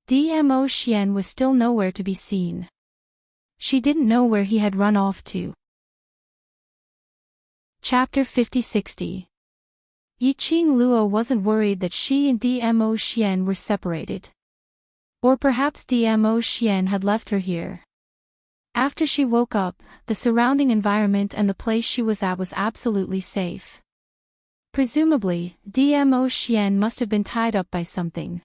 Dmo Xian was still nowhere to be seen. She didn't know where he had run off to. Chapter 50-60. Yiqing Luo wasn't worried that she and Dmo Xian were separated. Or perhaps Dmo Xian had left her here. After she woke up, the surrounding environment and the place she was at was absolutely safe. Presumably, Dmo Xian must have been tied up by something.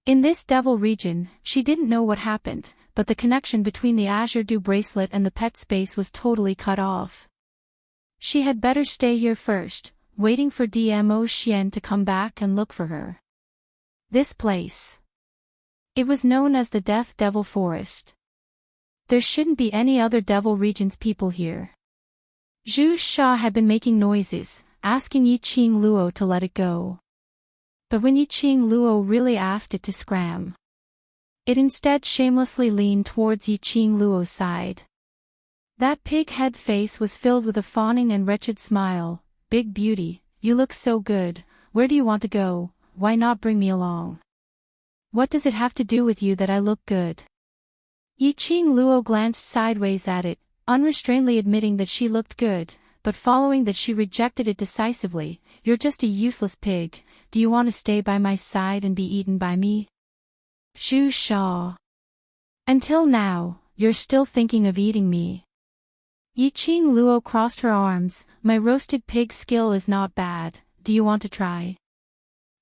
In this devil region, she didn't know what happened, but the connection between the Azure Dew bracelet and the pet space was totally cut off. She had better stay here first, waiting for Dmo Xian to come back and look for her. This place. It was known as the Death Devil Forest. There shouldn't be any other devil region's people here. Zhu Sha had been making noises, asking Yiqing Luo to let it go. But when Yiqing Luo really asked it to scram, it instead shamelessly leaned towards Yiqing Luo's side. That pig head face was filled with a fawning and wretched smile. Big beauty, you look so good, where do you want to go? Why not bring me along? What does it have to do with you that I look good? Yiqing Luo glanced sideways at it, unrestrainedly admitting that she looked good, but following that she rejected it decisively. You're just a useless pig. Do you want to stay by my side and be eaten by me? Zhu Sha. Until now, you're still thinking of eating me. Yiqing Luo crossed her arms. My roasted pig skill is not bad. Do you want to try?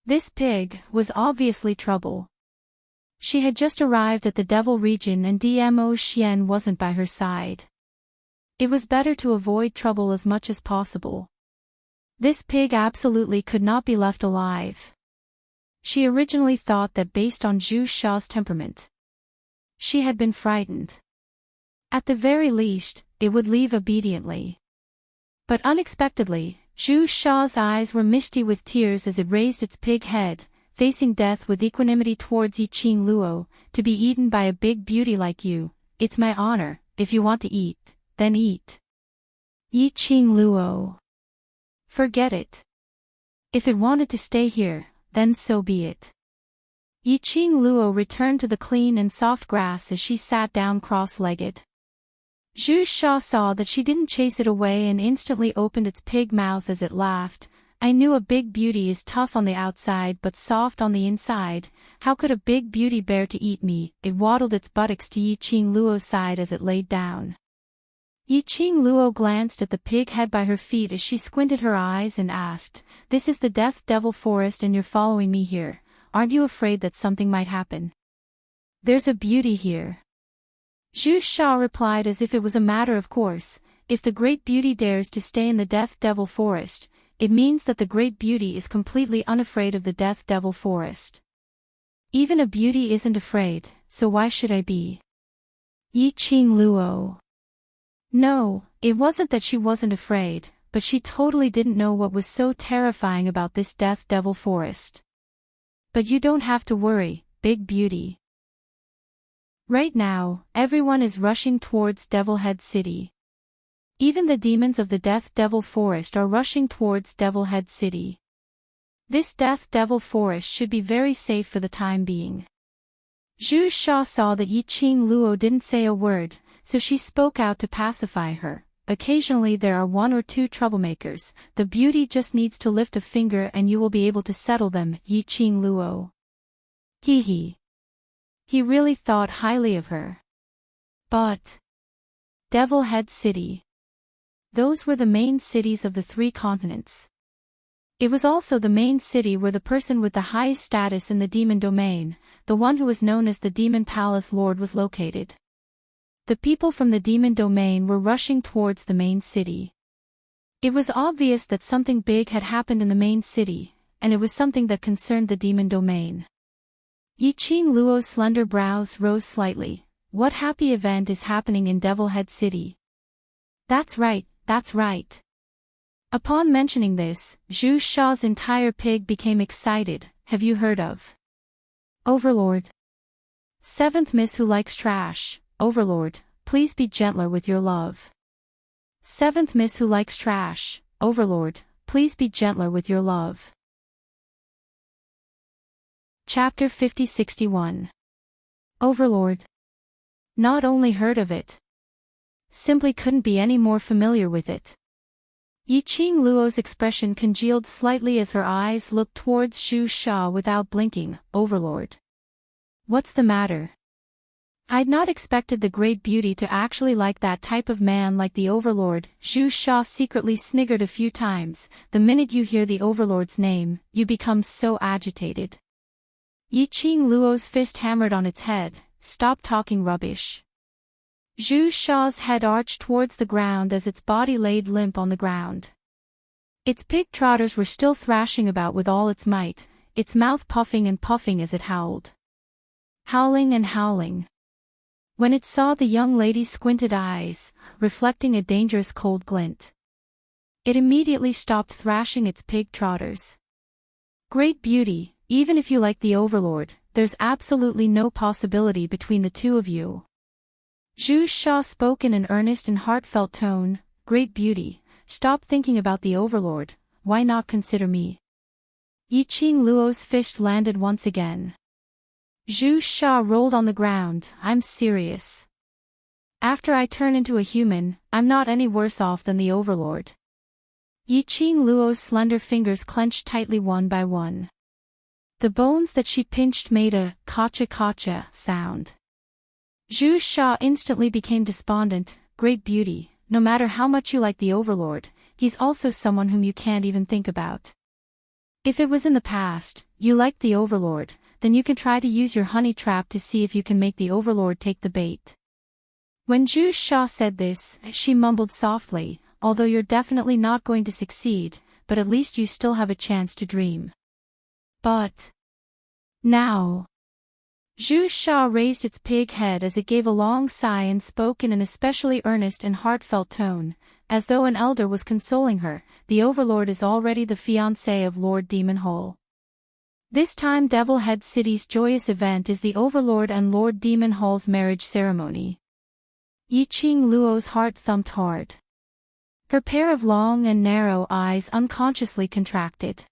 This pig was obviously trouble. She had just arrived at the devil region and Dmo Xian wasn't by her side. It was better to avoid trouble as much as possible. This pig absolutely could not be left alive. She originally thought that based on Zhu Sha's temperament, she had been frightened. At the very least, it would leave obediently. But unexpectedly, Zhu Sha's eyes were misty with tears as it raised its pig head, facing death with equanimity towards Yiqing Luo. To be eaten by a big beauty like you, it's my honor. If you want to eat, then eat. Yiqing Luo. Forget it. If it wanted to stay here, then so be it. Yiqing Luo returned to the clean and soft grass as she sat down cross-legged. Zhu Sha saw that she didn't chase it away and instantly opened its pig mouth as it laughed. I knew a big beauty is tough on the outside but soft on the inside. How could a big beauty bear to eat me? It waddled its buttocks to Yiqing Luo's side as it laid down. Yiqing Luo glanced at the pig head by her feet as she squinted her eyes and asked, "This is the Death Devil Forest and you're following me here. Aren't you afraid that something might happen? There's a beauty here." Zhu Sha replied as if it was a matter of course. If the great beauty dares to stay in the Death Devil Forest, it means that the great beauty is completely unafraid of the Death Devil Forest. Even a beauty isn't afraid, so why should I be? Yiqing Luo. No, it wasn't that she wasn't afraid, but she totally didn't know what was so terrifying about this Death Devil Forest. But you don't have to worry, big beauty. Right now, everyone is rushing towards Devil Head City. Even the demons of the Death Devil Forest are rushing towards Devil Head City. This Death Devil Forest should be very safe for the time being. Zhu Sha saw that Yiqing Luo didn't say a word, so she spoke out to pacify her. occasionally there are one or two troublemakers, the beauty just needs to lift a finger and you will be able to settle them, Yi Qing Luo. He really thought highly of her. But Devil Head City. Those were the main cities of the 3 continents. It was also the main city where the person with the highest status in the demon domain, the one who was known as the Demon Palace Lord, was located. The people from the demon domain were rushing towards the main city. It was obvious that something big had happened in the main city, and it was something that concerned the demon domain. Yi Qing Luo's slender brows rose slightly. What happy event is happening in Devil Head City? That's right, that's right. Upon mentioning this, Zhu Sha's entire pig became excited. Have you heard of Overlord? 7th Miss who likes trash. Overlord, please be gentler with your love. 7th Miss who likes trash. Overlord, please be gentler with your love. Chapter 5061. Overlord. Not only heard of it. Simply couldn't be any more familiar with it. Yi Qing Luo's expression congealed slightly as her eyes looked towards Zhu Sha without blinking. Overlord. What's the matter? I'd not expected the great beauty to actually like that type of man like the Overlord. Zhu Sha secretly sniggered a few times. The minute you hear the Overlord's name, you become so agitated. Yi Qing Luo's fist hammered on its head. Stop talking rubbish. Zhu Sha's head arched towards the ground as its body laid limp on the ground. Its pig trotters were still thrashing about with all its might, its mouth puffing and puffing as it howled. Howling and howling. When it saw the young lady's squinted eyes, reflecting a dangerous cold glint, it immediately stopped thrashing its pig trotters. Great beauty, even if you like the Overlord, there's absolutely no possibility between the two of you. Zhu Sha spoke in an earnest and heartfelt tone. Great beauty, stop thinking about the Overlord, why not consider me? Yi Qing Luo's fist landed once again. Zhu Sha rolled on the ground. I'm serious. After I turn into a human, I'm not any worse off than the Overlord. Yi Qing Luo's slender fingers clenched tightly one by one. The bones that she pinched made a kacha-kacha sound. Zhu Sha instantly became despondent. Great beauty, no matter how much you like the Overlord, he's also someone whom you can't even think about. If it was in the past, you liked the Overlord, then you can try to use your honey trap to see if you can make the Overlord take the bait. When Zhu Sha said this, she mumbled softly, although you're definitely not going to succeed, but at least you still have a chance to dream. But now. Zhu Sha raised its pig head as it gave a long sigh and spoke in an especially earnest and heartfelt tone, as though an elder was consoling her. The Overlord is already the fiancé of Lord Demon Hole. This time Devil Head City's joyous event is the Overlord and Lord Demon Hole's marriage ceremony. Yi Qing Luo's heart thumped hard. Her pair of long and narrow eyes unconsciously contracted.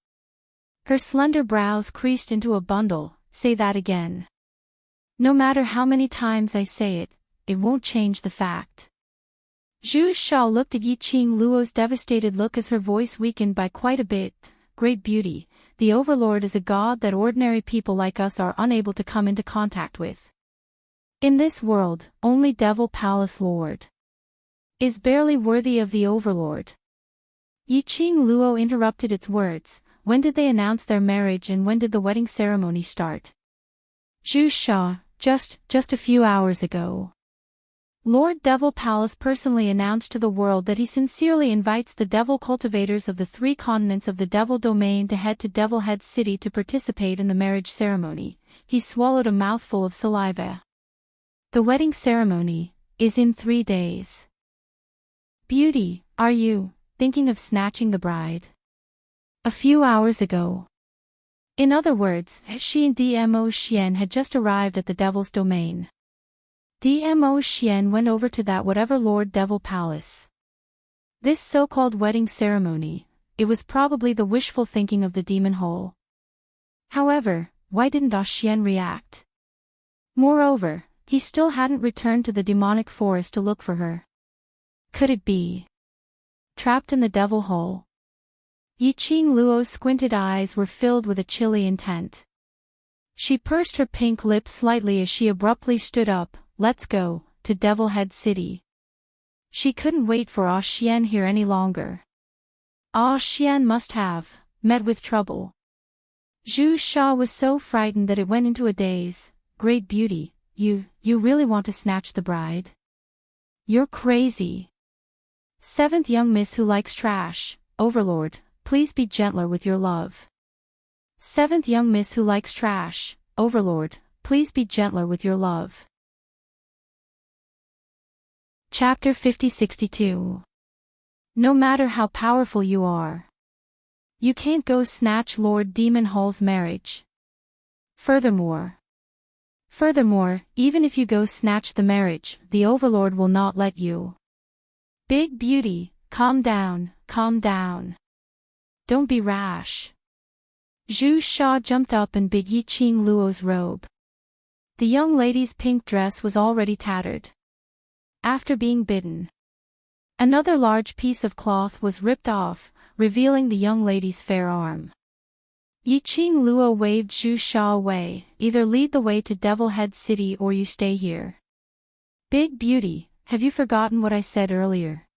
Her slender brows creased into a bundle. Say that again. No matter how many times I say it, it won't change the fact. Zhu Sha looked at Yi Qing Luo's devastated look as her voice weakened by quite a bit. Great beauty, the Overlord is a god that ordinary people like us are unable to come into contact with. In this world, only Devil Palace Lord is barely worthy of the Overlord. Yi Qing Luo interrupted its words. When did they announce their marriage and when did the wedding ceremony start? Zhu Sha, just a few hours ago. Lord Devil Palace personally announced to the world that he sincerely invites the devil cultivators of the 3 continents of the devil domain to head to Devil Head City to participate in the marriage ceremony. He swallowed a mouthful of saliva. The wedding ceremony is in 3 days. Beauty, are you thinking of snatching the bride? A few hours ago. In other words, she and Dmo Xian had just arrived at the devil's domain. Dmo Xian went over to that whatever Lord Devil Palace. This so-called wedding ceremony, it was probably the wishful thinking of the demon hole. However, why didn't Xian react? Moreover, he still hadn't returned to the demonic forest to look for her. Could it be? Trapped in the devil hole? Yiqing Luo's squinted eyes were filled with a chilly intent. She pursed her pink lips slightly as she abruptly stood up. Let's go, to Devil Head City. She couldn't wait for Ah Xian here any longer. Ah Xian must have met with trouble. Zhu Sha was so frightened that it went into a daze. Great beauty, you really want to snatch the bride? You're crazy. Seventh young miss who likes trash, Overlord, please be gentler with your love. Seventh young miss who likes trash, Overlord, please be gentler with your love. Chapter 5062. No matter how powerful you are, you can't go snatch Lord Demon Hall's marriage. Furthermore, even if you go snatch the marriage, the Overlord will not let you. Big Beauty, calm down, calm down. Don't be rash. Zhu Sha jumped up and bit Yiqing Luo's robe. The young lady's pink dress was already tattered. After being bitten, another large piece of cloth was ripped off, revealing the young lady's fair arm. Yiqing Luo waved Zhu Sha away. Either lead the way to Devil Head City or you stay here. Big Beauty, have you forgotten what I said earlier?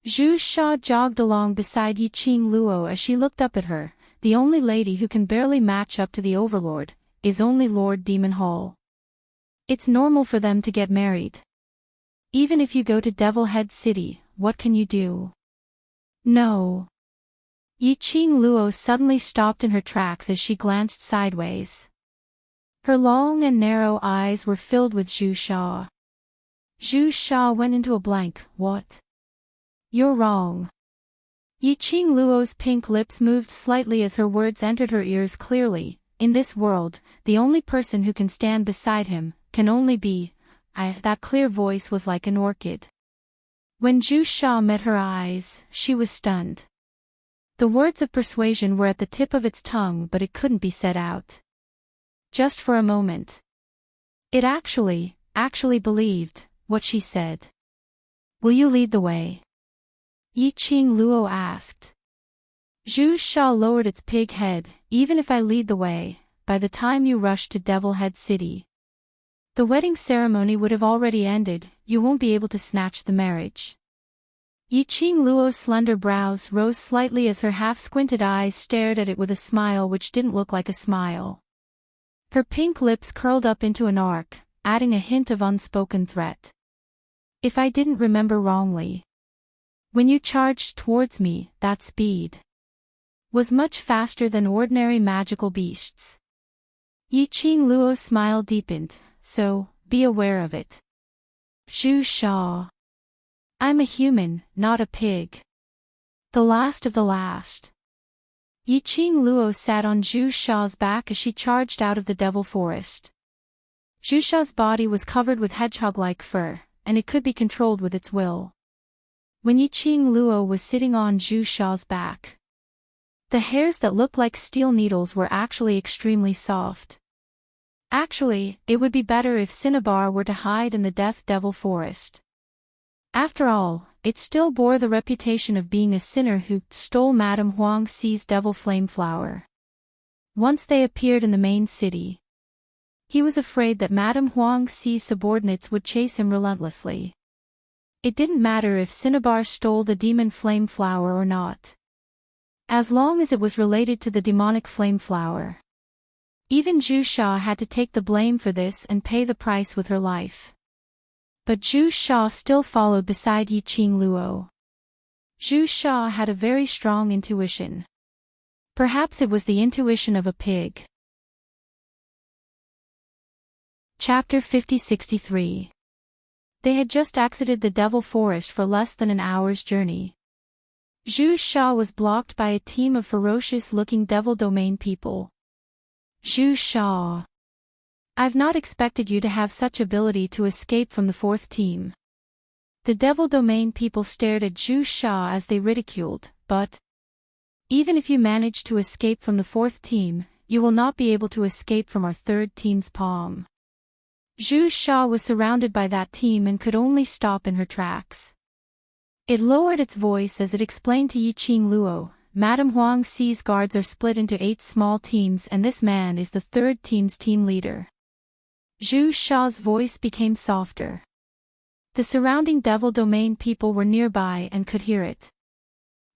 Zhu Sha jogged along beside Yiqing Luo as she looked up at her. The only lady who can barely match up to the Overlord is only Lord Demon Hall. It's normal for them to get married. Even if you go to Devil Head City, what can you do? No. Yiqing Luo suddenly stopped in her tracks as she glanced sideways. Her long and narrow eyes were filled with Zhu Sha. Zhu Sha went into a blank. What? You're wrong. Yiqing Luo's pink lips moved slightly as her words entered her ears clearly. In this world, the only person who can stand beside him can only be I. That clear voice was like an orchid. When Zhu Sha met her eyes, she was stunned. The words of persuasion were at the tip of its tongue, but it couldn't be said out. Just for a moment, it actually believed what she said. Will you lead the way? Yiqing Luo asked. Zhu Sha lowered its pig head. Even if I lead the way, by the time you rush to Devil Head City, the wedding ceremony would have already ended. You won't be able to snatch the marriage. Yiqing Luo's slender brows rose slightly as her half-squinted eyes stared at it with a smile which didn't look like a smile. Her pink lips curled up into an arc, adding a hint of unspoken threat. If I didn't remember wrongly, when you charged towards me, that speed was much faster than ordinary magical beasts. Yiqing Luo's smile deepened. So, be aware of it. Zhu Sha. I'm a human, not a pig. The last of the last. Yiqing Luo sat on Zhu Sha's back as she charged out of the devil forest. Zhu Sha's body was covered with hedgehog-like fur, and it could be controlled with its will. When Yiqing Luo was sitting on Zhu Sha's back, the hairs that looked like steel needles were actually extremely soft. Actually, it would be better if Cinnabar were to hide in the Death Devil Forest. After all, it still bore the reputation of being a sinner who stole Madame Huang Xi's devil flame flower. Once they appeared in the main city, he was afraid that Madame Huang Xi's subordinates would chase him relentlessly. It didn't matter if Cinnabar stole the demon flame flower or not, as long as it was related to the demonic flame flower. Even Zhu Sha had to take the blame for this and pay the price with her life. But Zhu Sha still followed beside Yiqing Luo. Zhu Sha had a very strong intuition. Perhaps it was the intuition of a pig. Chapter 5063. They had just exited the Devil Forest for less than an hour's journey. Zhu Sha was blocked by a team of ferocious-looking Devil Domain people. Zhu Sha. I've not expected you to have such ability to escape from the fourth team. The Devil Domain people stared at Zhu Sha as they ridiculed, but even if you manage to escape from the fourth team, you will not be able to escape from our third team's palm. Zhu Sha was surrounded by that team and could only stop in her tracks. It lowered its voice as it explained to Yiqing Luo, Madame Huang Xi's guards are split into 8 small teams and this man is the 3rd team's team leader. Zhu Sha's voice became softer. The surrounding devil domain people were nearby and could hear it.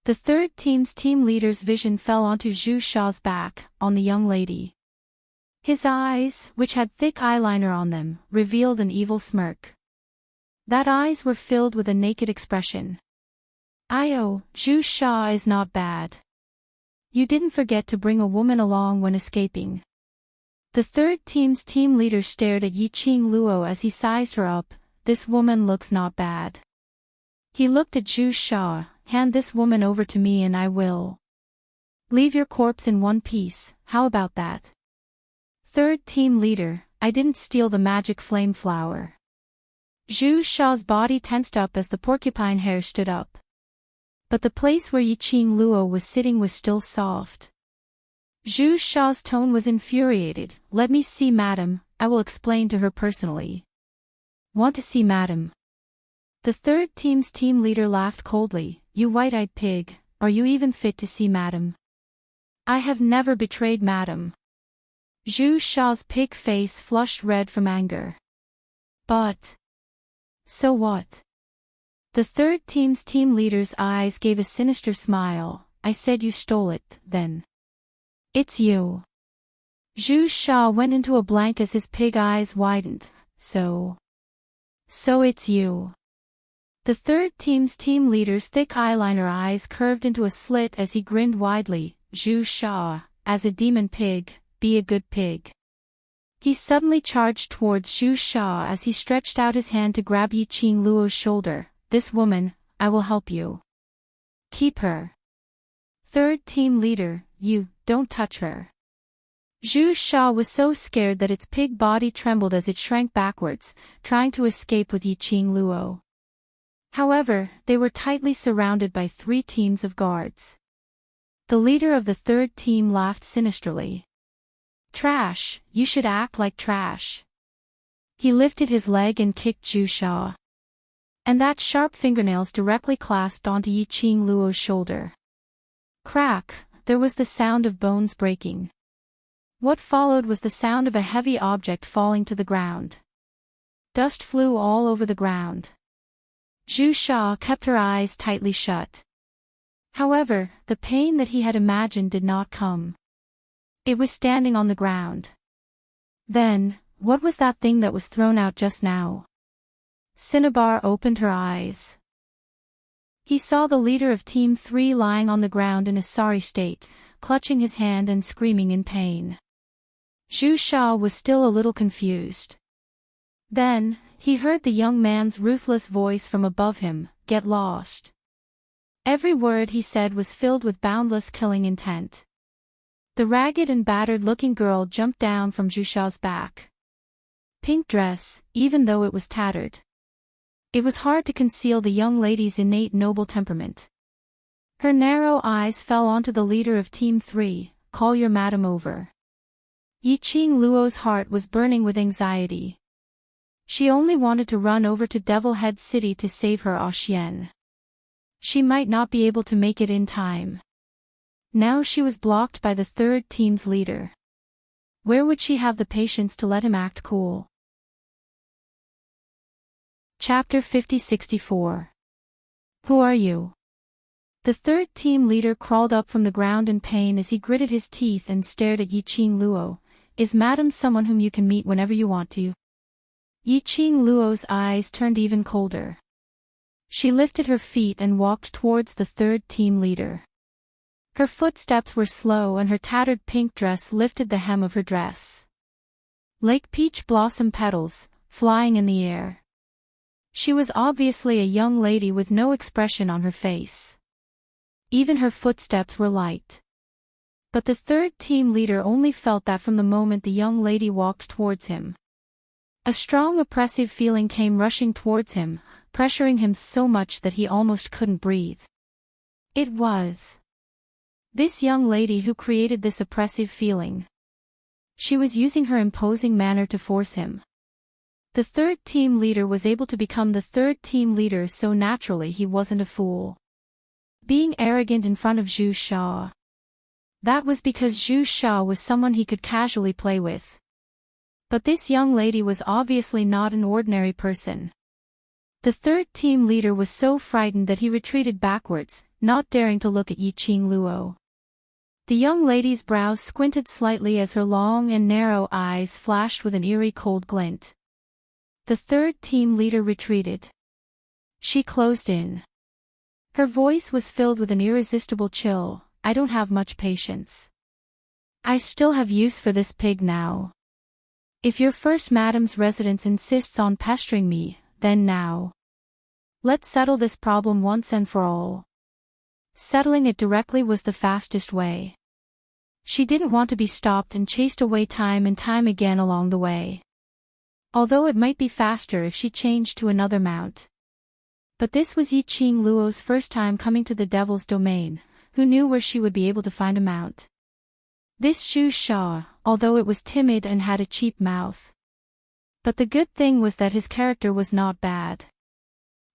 The 3rd team's team leader's vision fell onto Zhu Sha's back, on the young lady. His eyes, which had thick eyeliner on them, revealed an evil smirk. That eyes were filled with a naked expression. Zhu Sha is not bad. You didn't forget to bring a woman along when escaping. The 3rd team's team leader stared at Yiqing Luo as he sized her up. This woman looks not bad. He looked at Zhu Sha, hand this woman over to me and I will leave your corpse in one piece, how about that? 3rd team leader, I didn't steal the magic flame flower. Zhu Sha's body tensed up as the porcupine hair stood up. But the place where Yiqing Luo was sitting was still soft. Zhu Sha's tone was infuriated. Let me see madam, I will explain to her personally. Want to see madam? The 3rd team's team leader laughed coldly. You white-eyed pig, are you even fit to see madam? I have never betrayed madam. Zhu Sha's pig face flushed red from anger. But so what? The 3rd team's team leader's eyes gave a sinister smile. I said you stole it, then. It's you. Zhu Sha went into a blank as his pig eyes widened. So it's you. The 3rd team's team leader's thick eyeliner eyes curved into a slit as he grinned widely. Zhu Sha, as a demon pig, be a good pig. He suddenly charged towards Zhu Sha as he stretched out his hand to grab Yiqing Luo's shoulder. This woman, I will help you. Keep her. 3rd team leader, you, don't touch her. Zhu Sha was so scared that its pig body trembled as it shrank backwards, trying to escape with Yiqing Luo. However, they were tightly surrounded by 3 teams of guards. The leader of the 3rd team laughed sinisterly. Trash, you should act like trash. He lifted his leg and kicked Zhu Sha. And that sharp fingernails directly clasped onto Yiqing Luo's shoulder. Crack, there was the sound of bones breaking. What followed was the sound of a heavy object falling to the ground. Dust flew all over the ground. Zhu Sha kept her eyes tightly shut. However, the pain that he had imagined did not come. It was standing on the ground. Then, what was that thing that was thrown out just now? Cinnabar opened her eyes. He saw the leader of Team 3 lying on the ground in a sorry state, clutching his hand and screaming in pain. Zhu Sha was still a little confused. Then, he heard the young man's ruthless voice from above him, "Get lost." Every word he said was filled with boundless killing intent. The ragged and battered-looking girl jumped down from Zhu Sha's back. Pink dress, even though it was tattered. It was hard to conceal the young lady's innate noble temperament. Her narrow eyes fell onto the leader of Team 3, "Call your madam over." Yiqing Luo's heart was burning with anxiety. She only wanted to run over to Devil Head City to save her Xian. She might not be able to make it in time. Now she was blocked by the 3rd team's leader. Where would she have the patience to let him act cool? Chapter 50-64. Who are you? The 3rd team leader crawled up from the ground in pain as he gritted his teeth and stared at Yiqing Luo. Is madam someone whom you can meet whenever you want to? Yiqing Luo's eyes turned even colder. She lifted her feet and walked towards the 3rd team leader. Her footsteps were slow and her tattered pink dress lifted the hem of her dress. Like peach blossom petals, flying in the air. She was obviously a young lady with no expression on her face. Even her footsteps were light. But the 3rd team leader only felt that from the moment the young lady walked towards him. A strong oppressive feeling came rushing towards him, pressuring him so much that he almost couldn't breathe. It was this young lady who created this oppressive feeling. She was using her imposing manner to force him. The third team leader was able to become the third team leader so naturally he wasn't a fool. Being arrogant in front of Zhu Sha. That was because Zhu Sha was someone he could casually play with. But this young lady was obviously not an ordinary person. The third team leader was so frightened that he retreated backwards, not daring to look at Yiqing Luo. The young lady's brows squinted slightly as her long and narrow eyes flashed with an eerie cold glint. The third team leader retreated. She closed in. Her voice was filled with an irresistible chill. I don't have much patience. I still have use for this pig now. If your first madam's residence insists on pestering me, then now. Let's settle this problem once and for all. Settling it directly was the fastest way. She didn't want to be stopped and chased away time and time again along the way. Although it might be faster if she changed to another mount. But this was Yiqing Luo's first time coming to the devil's domain. Who knew where she would be able to find a mount? This Zhu Sha, although it was timid and had a cheap mouth. But the good thing was that his character was not bad.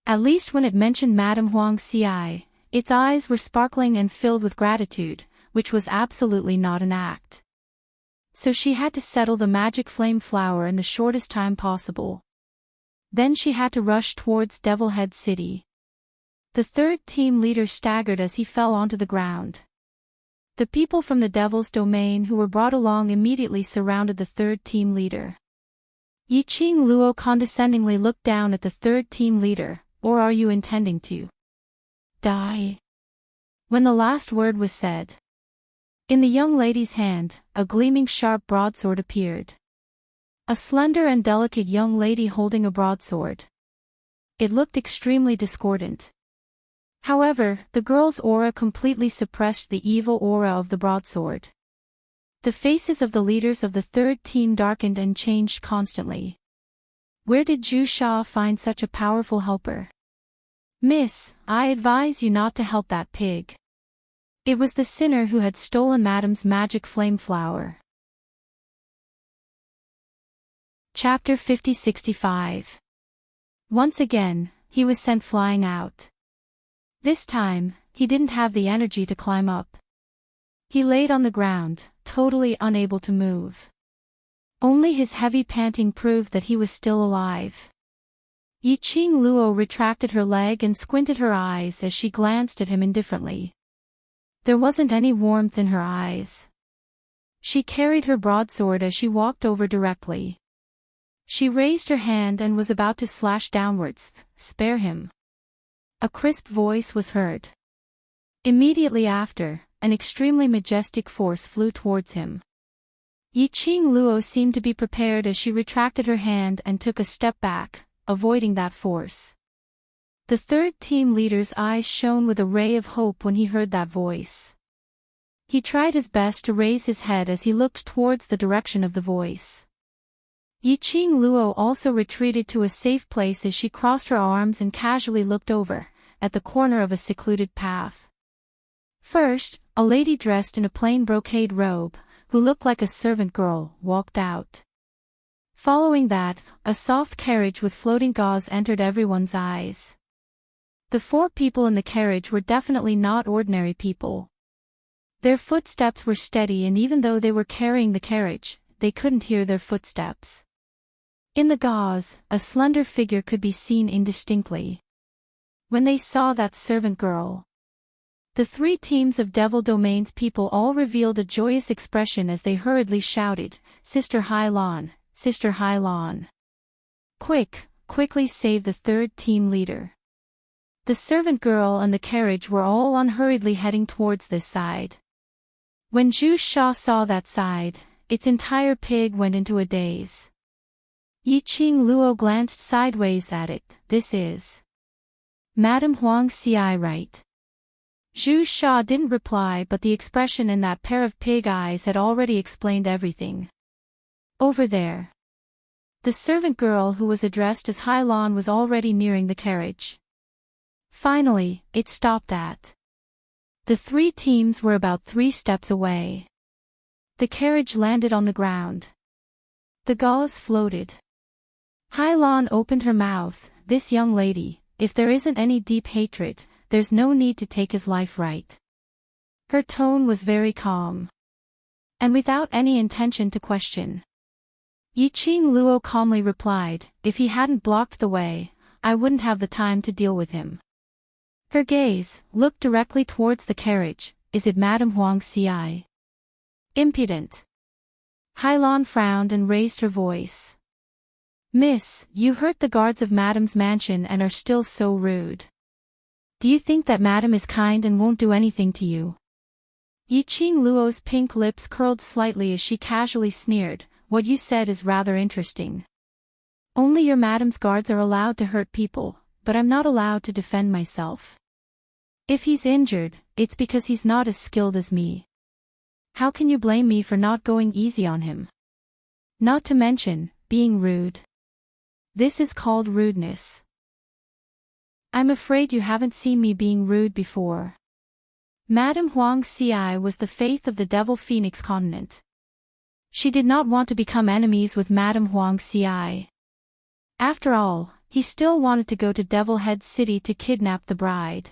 At least when it mentioned Madame Huang Xi, its eyes were sparkling and filled with gratitude, which was absolutely not an act. So she had to settle the magic flame flower in the shortest time possible. Then she had to rush towards Devil Head City. The third team leader staggered as he fell onto the ground. The people from the devil's domain who were brought along immediately surrounded the third team leader. Yiqing Luo condescendingly looked down at the third team leader. Or are you intending to die? When the last word was said. In the young lady's hand, a gleaming sharp broadsword appeared. A slender and delicate young lady holding a broadsword. It looked extremely discordant. However, the girl's aura completely suppressed the evil aura of the broadsword. The faces of the leaders of the third team darkened and changed constantly. Where did Zhu Sha find such a powerful helper? Miss, I advise you not to help that pig. It was the sinner who had stolen Madame's magic flame flower. Chapter 50-65. Once again, he was sent flying out. This time, he didn't have the energy to climb up. He laid on the ground, totally unable to move. Only his heavy panting proved that he was still alive. Yiqing Luo retracted her leg and squinted her eyes as she glanced at him indifferently. There wasn't any warmth in her eyes. She carried her broadsword as she walked over directly. She raised her hand and was about to slash downwards. Spare him. A crisp voice was heard. Immediately after, an extremely majestic force flew towards him. Yiqing Luo seemed to be prepared as she retracted her hand and took a step back, avoiding that force. The third team leader's eyes shone with a ray of hope when he heard that voice. He tried his best to raise his head as he looked towards the direction of the voice. Yiqing Luo also retreated to a safe place as she crossed her arms and casually looked over, at the corner of a secluded path. First, a lady dressed in a plain brocade robe, who looked like a servant girl, walked out. Following that, a soft carriage with floating gauze entered everyone's eyes. The four people in the carriage were definitely not ordinary people. Their footsteps were steady, and even though they were carrying the carriage, they couldn't hear their footsteps. In the gauze, a slender figure could be seen indistinctly. When they saw that servant girl, the three teams of Devil Domain's people all revealed a joyous expression as they hurriedly shouted, "Sister Hai Lan, Sister Hai Lan. Quickly save the third team leader." The servant girl and the carriage were all unhurriedly heading towards this side. When Zhu Sha saw that side, its entire pig went into a daze. Yiqing Luo glanced sideways at it. This is Madame Huang Xi, right? Zhu Sha didn't reply, but the expression in that pair of pig eyes had already explained everything. Over there. The servant girl who was addressed as Hai Lan was already nearing the carriage. Finally, it stopped at. The three teams were about 3 steps away. The carriage landed on the ground. The gauze floated. Hai Lan opened her mouth. This young lady, if there isn't any deep hatred, there's no need to take his life right. Her tone was very calm. And without any intention to question. Yiqing Luo calmly replied, if he hadn't blocked the way, I wouldn't have the time to deal with him. Her gaze looked directly towards the carriage. Is it Madame Huang Xi? Impudent. Hai Lan frowned and raised her voice. Miss, you hurt the guards of Madame's mansion and are still so rude. Do you think that Madame is kind and won't do anything to you? Yiqing Luo's pink lips curled slightly as she casually sneered, what you said is rather interesting. Only your Madame's guards are allowed to hurt people, but I'm not allowed to defend myself. If he's injured, it's because he's not as skilled as me. How can you blame me for not going easy on him? Not to mention, being rude. This is called rudeness. I'm afraid you haven't seen me being rude before. Madame Huang Xi was the faith of the Devil Phoenix continent. She did not want to become enemies with Madame Huang Xi. After all, he still wanted to go to Devil Head City to kidnap the bride.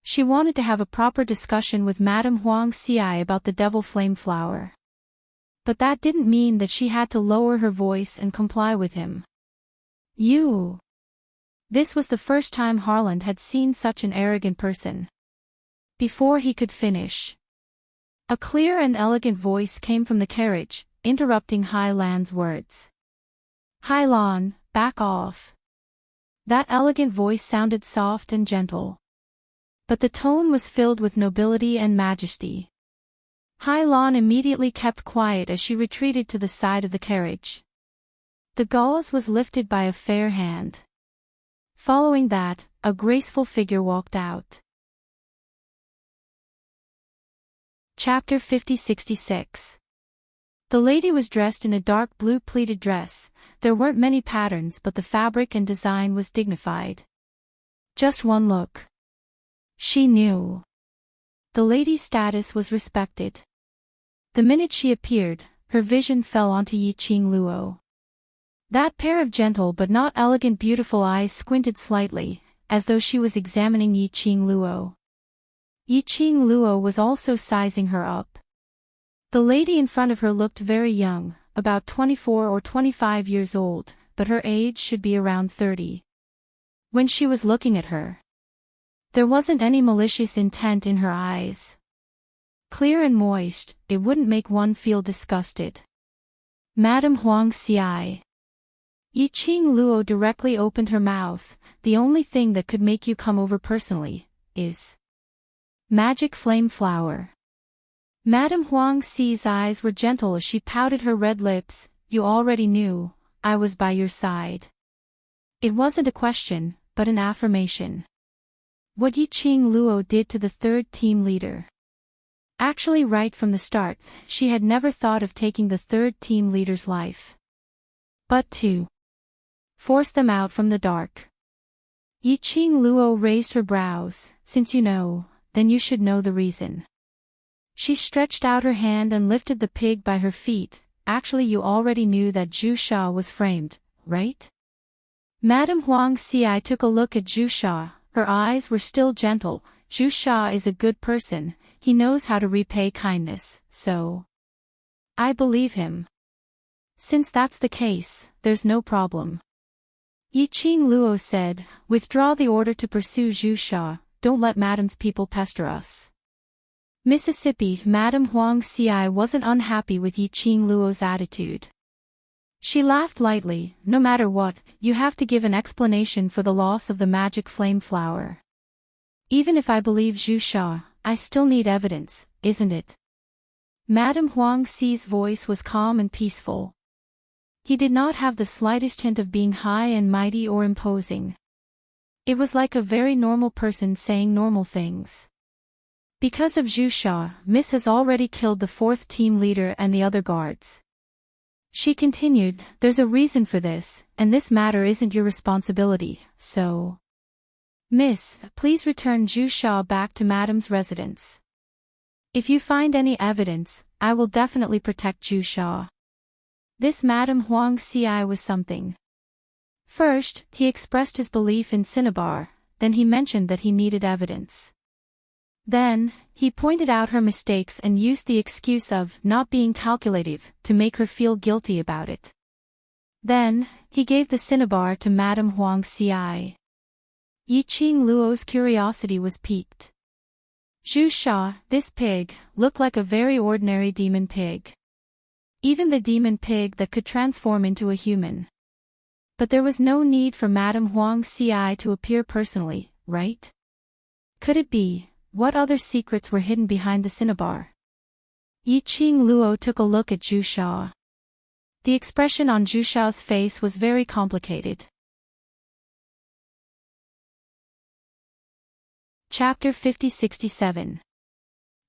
She wanted to have a proper discussion with Madame Huang Xi about the Devil Flame Flower. But that didn't mean that she had to lower her voice and comply with him. You. This was the first time Harland had seen such an arrogant person. Before he could finish, a clear and elegant voice came from the carriage, interrupting Hai Lan's words. Hai Lan, back off. That elegant voice sounded soft and gentle. But the tone was filled with nobility and majesty. Hai Lan immediately kept quiet as she retreated to the side of the carriage. The gauze was lifted by a fair hand. Following that, a graceful figure walked out. Chapter 50-66. The lady was dressed in a dark blue pleated dress. There weren't many patterns, but the fabric and design was dignified. Just one look. She knew. The lady's status was respected. The minute she appeared, her vision fell onto Yiqing Luo. That pair of gentle but not elegant beautiful eyes squinted slightly, as though she was examining Yiqing Luo. Yiqing Luo was also sizing her up. The lady in front of her looked very young, about 24 or 25 years old, but her age should be around 30. When she was looking at her, there wasn't any malicious intent in her eyes. Clear and moist, it wouldn't make one feel disgusted. Madame Huang Xi. Yiqing Luo directly opened her mouth. The only thing that could make you come over personally is magic flame flower. Madame Huang Xi's eyes were gentle as she pouted her red lips. You already knew, I was by your side. It wasn't a question, but an affirmation. What Yiqing Luo did to the third team leader. Actually, right from the start, she had never thought of taking the third team leader's life. But to force them out from the dark. Yiqing Luo raised her brows. Since you know, then you should know the reason. She stretched out her hand and lifted the pig by her feet. Actually, you already knew that Zhu Sha was framed, right? Madame Huang Xi took a look at Zhu Sha. Her eyes were still gentle. Zhu Sha is a good person. He knows how to repay kindness, so I believe him. Since that's the case, there's no problem. Yiqing Luo said, withdraw the order to pursue Zhu Sha. Don't let Madame's people pester us. Mississippi. Madame Huang Xi wasn't unhappy with Yiqing Luo's attitude. She laughed lightly. No matter what, you have to give an explanation for the loss of the magic flame flower. Even if I believe Zhu Sha, I still need evidence, isn't it? Madame Huang Xi's voice was calm and peaceful. He did not have the slightest hint of being high and mighty or imposing. It was like a very normal person saying normal things. Because of Zhu Sha, Miss has already killed the fourth team leader and the other guards. She continued, there's a reason for this, and this matter isn't your responsibility, so Miss, please return Zhu Sha back to Madame's residence. If you find any evidence, I will definitely protect Zhu Sha. This Madame Huang Xi was something. First, he expressed his belief in Cinnabar, then he mentioned that he needed evidence. Then, he pointed out her mistakes and used the excuse of not being calculative to make her feel guilty about it. Then, he gave the cinnabar to Madame Huang Xi. Yiqing Luo's curiosity was piqued. Zhu Sha, this pig, looked like a very ordinary demon pig. Even the demon pig that could transform into a human. But there was no need for Madame Huang Xi to appear personally, right? Could it be? What other secrets were hidden behind the cinnabar? Yiqing Luo took a look at Zhu Sha. The expression on Zhu Sha's face was very complicated. Chapter 50-67.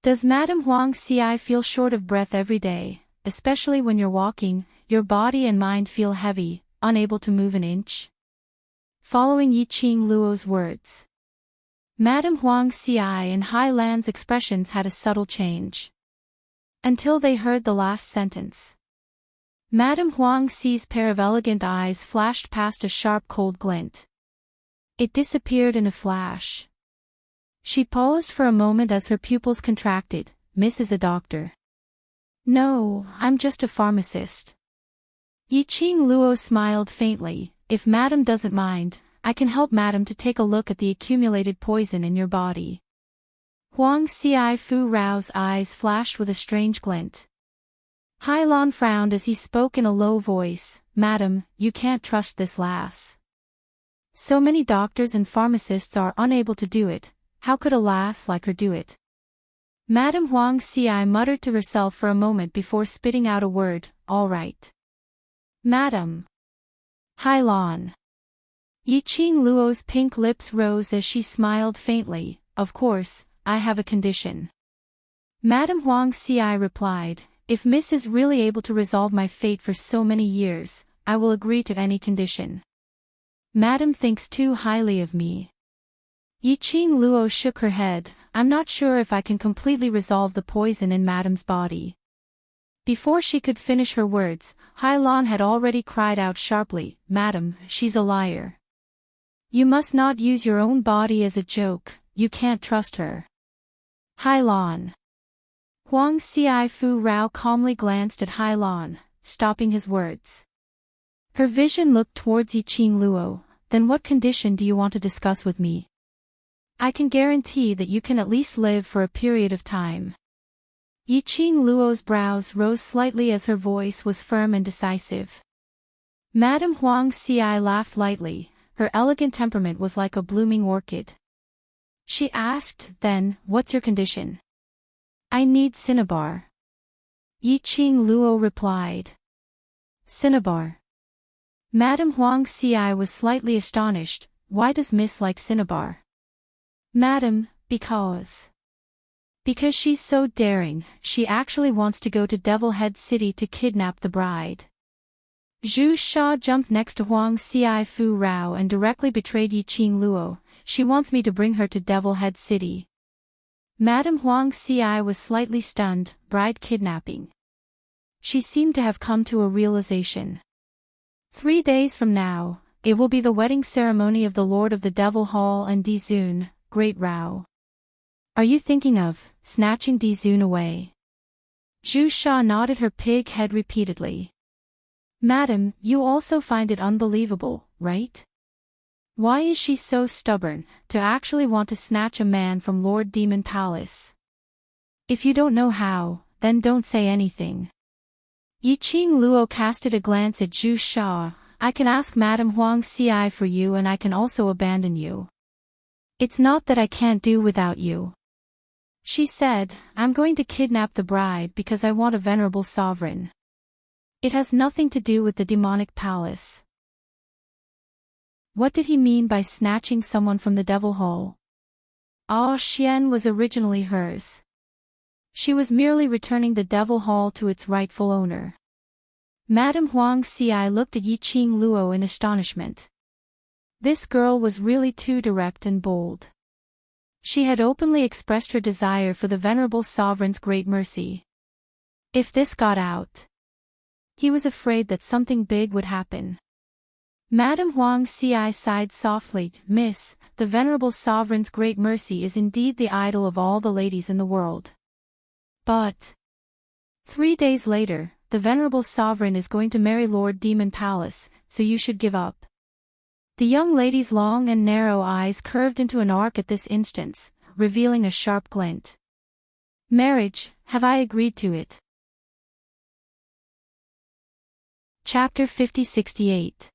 Does Madame Huang Xi feel short of breath every day, especially when you're walking, your body and mind feel heavy, unable to move an inch? Following Yiqing Luo's words, Madame Huang Xi and Hai Lan's expressions had a subtle change. Until they heard the last sentence. Madame Huang Xi's pair of elegant eyes flashed past a sharp cold glint. It disappeared in a flash. She paused for a moment as her pupils contracted. "Miss is a doctor." "No, I'm just a pharmacist." Yiqing Luo smiled faintly. "If Madame doesn't mind, I can help Madame to take a look at the accumulated poison in your body." Huang Xi Fu Rao's eyes flashed with a strange glint. Hai Lan frowned as he spoke in a low voice. "Madam, you can't trust this lass. So many doctors and pharmacists are unable to do it, how could a lass like her do it?" Madame Huang Xi muttered to herself for a moment before spitting out a word. "All right. Madam. Hai Lan." Yiqing Luo's pink lips rose as she smiled faintly. "Of course, I have a condition." Madame Huang Xi replied, "If Miss is really able to resolve my fate for so many years, I will agree to any condition." "Madame thinks too highly of me." Yiqing Luo shook her head. "I'm not sure if I can completely resolve the poison in Madame's body." Before she could finish her words, Hai Lan had already cried out sharply, "Madame, she's a liar. You must not use your own body as a joke, you can't trust her." Hai Lan. Huang Xi Fu Rao calmly glanced at Hai Lan, stopping his words. Her vision looked towards Yiqing Luo. "Then what condition do you want to discuss with me? I can guarantee that you can at least live for a period of time." Yiqing Luo's brows rose slightly as her voice was firm and decisive. Madame Huang Xi laughed lightly. Her elegant temperament was like a blooming orchid. She asked, "Then, what's your condition?" "I need cinnabar." Yiqing Luo replied. "Cinnabar." Madame Huang Xi was slightly astonished. "Why does Miss like cinnabar?" "Madame, because she's so daring, she actually wants to go to Devil Head City to kidnap the bride." Zhu Sha jumped next to Huang Xi Fu Rao and directly betrayed Yiqing Luo. "She wants me to bring her to Devil Head City." Madame Huang Xi was slightly stunned. Bride kidnapping. She seemed to have come to a realization. 3 days from now, it will be the wedding ceremony of the Lord of the Devil Hall and Dizun, Great Rao. Are you thinking of snatching Dizun away? Zhu Sha nodded her pig head repeatedly. "Madam, you also find it unbelievable, right? Why is she so stubborn, to actually want to snatch a man from Lord Demon Palace? If you don't know how, then don't say anything." Yiqing Luo casted a glance at Zhu Sha. "I can ask Madame Huang Xi for you and I can also abandon you. It's not that I can't do without you." She said, "I'm going to kidnap the bride because I want a venerable sovereign. It has nothing to do with the demonic palace." What did he mean by snatching someone from the Devil Hall? Ah Xian was originally hers. She was merely returning the Devil Hall to its rightful owner. Madame Huang Xi looked at Yiqing Luo in astonishment. This girl was really too direct and bold. She had openly expressed her desire for the venerable sovereign's great mercy. If this got out, he was afraid that something big would happen. Madame Huang Xi sighed softly. Miss, the venerable sovereign's great mercy is indeed the idol of all the ladies in the world. But 3 days later, the venerable sovereign is going to marry Lord Demon Palace, so you should give up. The young lady's long and narrow eyes curved into an arc at this instant, revealing a sharp glint. Marriage, have I agreed to it? Chapter 5068.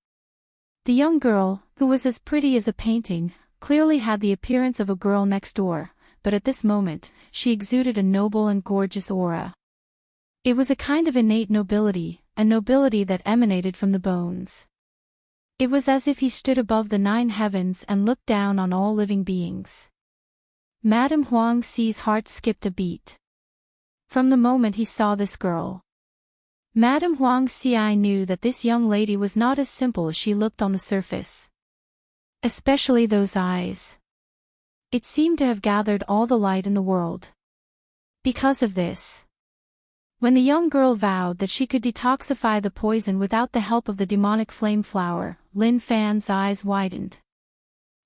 The young girl, who was as pretty as a painting, clearly had the appearance of a girl next door, but at this moment, she exuded a noble and gorgeous aura. It was a kind of innate nobility, a nobility that emanated from the bones. It was as if he stood above the 9 heavens and looked down on all living beings. Madame Huang Xi's heart skipped a beat. From the moment he saw this girl, Madame Huang Xi knew that this young lady was not as simple as she looked on the surface. Especially those eyes. It seemed to have gathered all the light in the world. Because of this, when the young girl vowed that she could detoxify the poison without the help of the demonic flame flower, Lin Fan's eyes widened.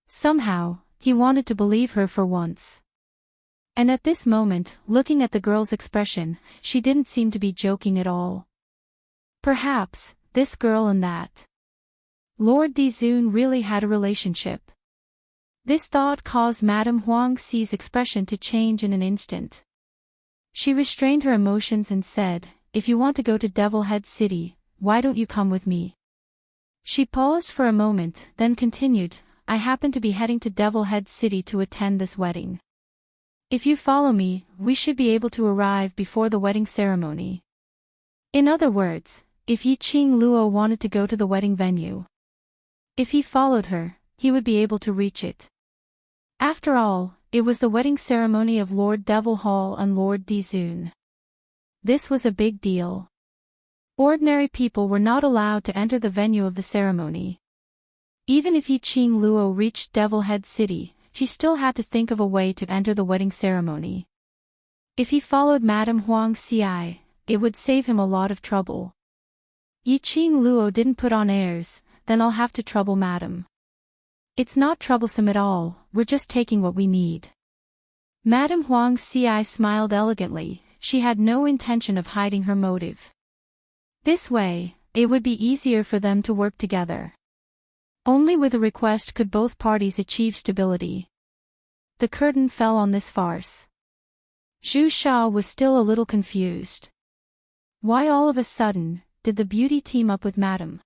Somehow, he wanted to believe her for once. And at this moment, looking at the girl's expression, she didn't seem to be joking at all. Perhaps, this girl and that Lord Dizun really had a relationship. This thought caused Madame Huang Xi's expression to change in an instant. She restrained her emotions and said, "If you want to go to Devil Head City, why don't you come with me?" She paused for a moment, then continued, "I happen to be heading to Devil Head City to attend this wedding. If you follow me, we should be able to arrive before the wedding ceremony." In other words, if Yi Qing Luo wanted to go to the wedding venue, if he followed her, he would be able to reach it. After all, it was the wedding ceremony of Lord Devil Hall and Lord Dizun. This was a big deal. Ordinary people were not allowed to enter the venue of the ceremony. Even if Yi Qing Luo reached Devil Head City, she still had to think of a way to enter the wedding ceremony. If he followed Madame Huang Xi, it would save him a lot of trouble. Yi Qing Luo didn't put on airs, "Then I'll have to trouble Madame." "It's not troublesome at all, we're just taking what we need." Madame Huang Xi smiled elegantly, she had no intention of hiding her motive. This way, it would be easier for them to work together. Only with a request could both parties achieve stability. The curtain fell on this farce. Zhu Sha was still a little confused. Why all of a sudden did the beauty team up with Madame?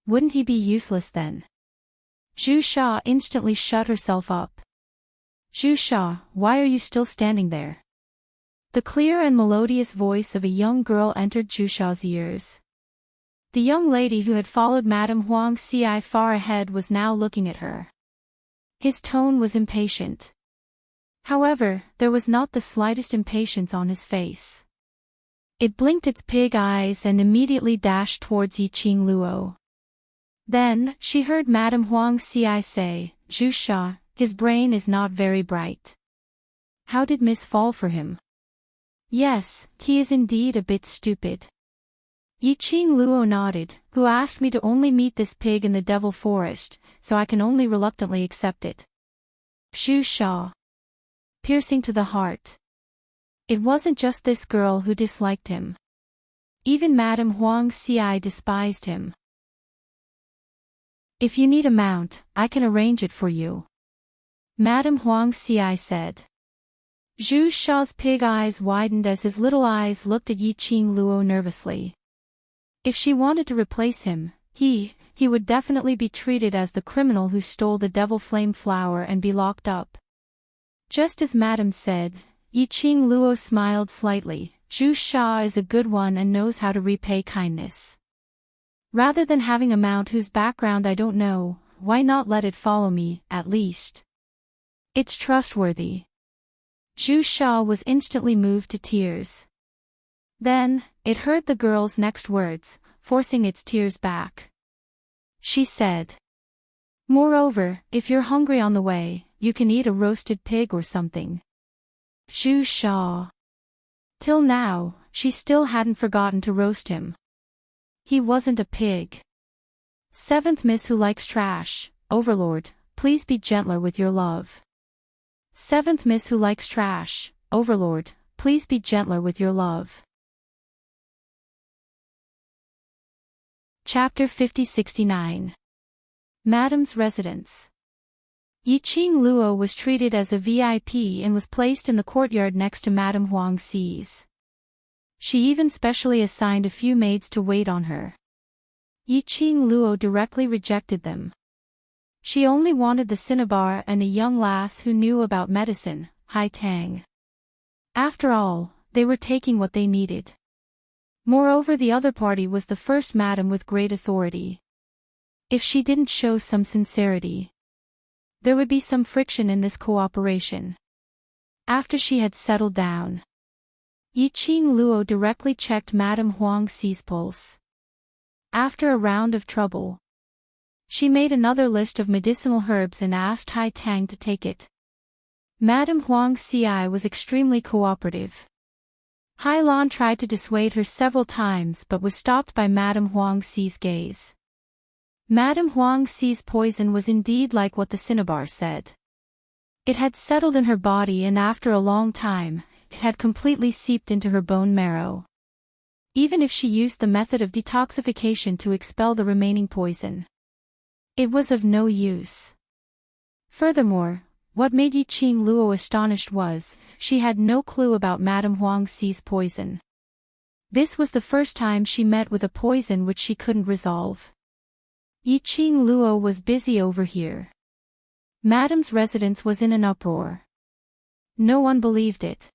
Wouldn't he be useless then? Zhu Sha instantly shut herself up. "Zhu Sha, why are you still standing there?" The clear and melodious voice of a young girl entered Zhu Sha's ears. The young lady who had followed Madame Huang Xi far ahead was now looking at her. His tone was impatient. However, there was not the slightest impatience on his face. It blinked its pig eyes and immediately dashed towards Yi Qing Luo. Then, she heard Madame Huang Xi say, "Zhu Sha, his brain is not very bright. How did Miss fall for him?" "Yes, he is indeed a bit stupid." Yi Qing Luo nodded, "Who asked me to only meet this pig in the devil forest, so I can only reluctantly accept it." Zhu Sha. Piercing to the heart. It wasn't just this girl who disliked him. Even Madame Huang Xi despised him. "If you need a mount, I can arrange it for you," Madame Huang Xi said. Zhu Sha's pig eyes widened as his little eyes looked at Yi Qing Luo nervously. If she wanted to replace him, he would definitely be treated as the criminal who stole the devil flame flower and be locked up. Just as Madame said, Yi Qing Luo smiled slightly, "Zhu Sha is a good one and knows how to repay kindness. Rather than having a mount whose background I don't know, why not let it follow me, at least? It's trustworthy." Zhu Sha was instantly moved to tears. Then, it heard the girl's next words, forcing its tears back. She said, "Moreover, if you're hungry on the way, you can eat a roasted pig or something." Zhu Sha. Till now, she still hadn't forgotten to roast him. He wasn't a pig. Seventh Miss Who Likes Trash, Overlord, please be gentler with your love. Seventh Miss Who Likes Trash, Overlord, please be gentler with your love. Chapter 5069. Madame's Residence. Yiqing Luo was treated as a VIP and was placed in the courtyard next to Madame Huang Xi's. She even specially assigned a few maids to wait on her. Yiqing Luo directly rejected them. She only wanted the cinnabar and a young lass who knew about medicine, Hai Tang. After all, they were taking what they needed. Moreover, the other party was the first madam with great authority. If she didn't show some sincerity, there would be some friction in this cooperation. After she had settled down, Yiqing Luo directly checked Madame Huang Xi's pulse. After a round of trouble, she made another list of medicinal herbs and asked Hai Tang to take it. Madame Huang Xi was extremely cooperative. Hai Lan tried to dissuade her several times but was stopped by Madame Huang Xi's gaze. Madame Huang Xi's poison was indeed like what the cinnabar said. It had settled in her body and after a long time, it had completely seeped into her bone marrow. Even if she used the method of detoxification to expel the remaining poison, it was of no use. Furthermore, what made Yiqing Luo astonished was, she had no clue about Madame Huang Xi's poison. This was the first time she met with a poison which she couldn't resolve. Yiqing Luo was busy over here. Madame's residence was in an uproar. No one believed it.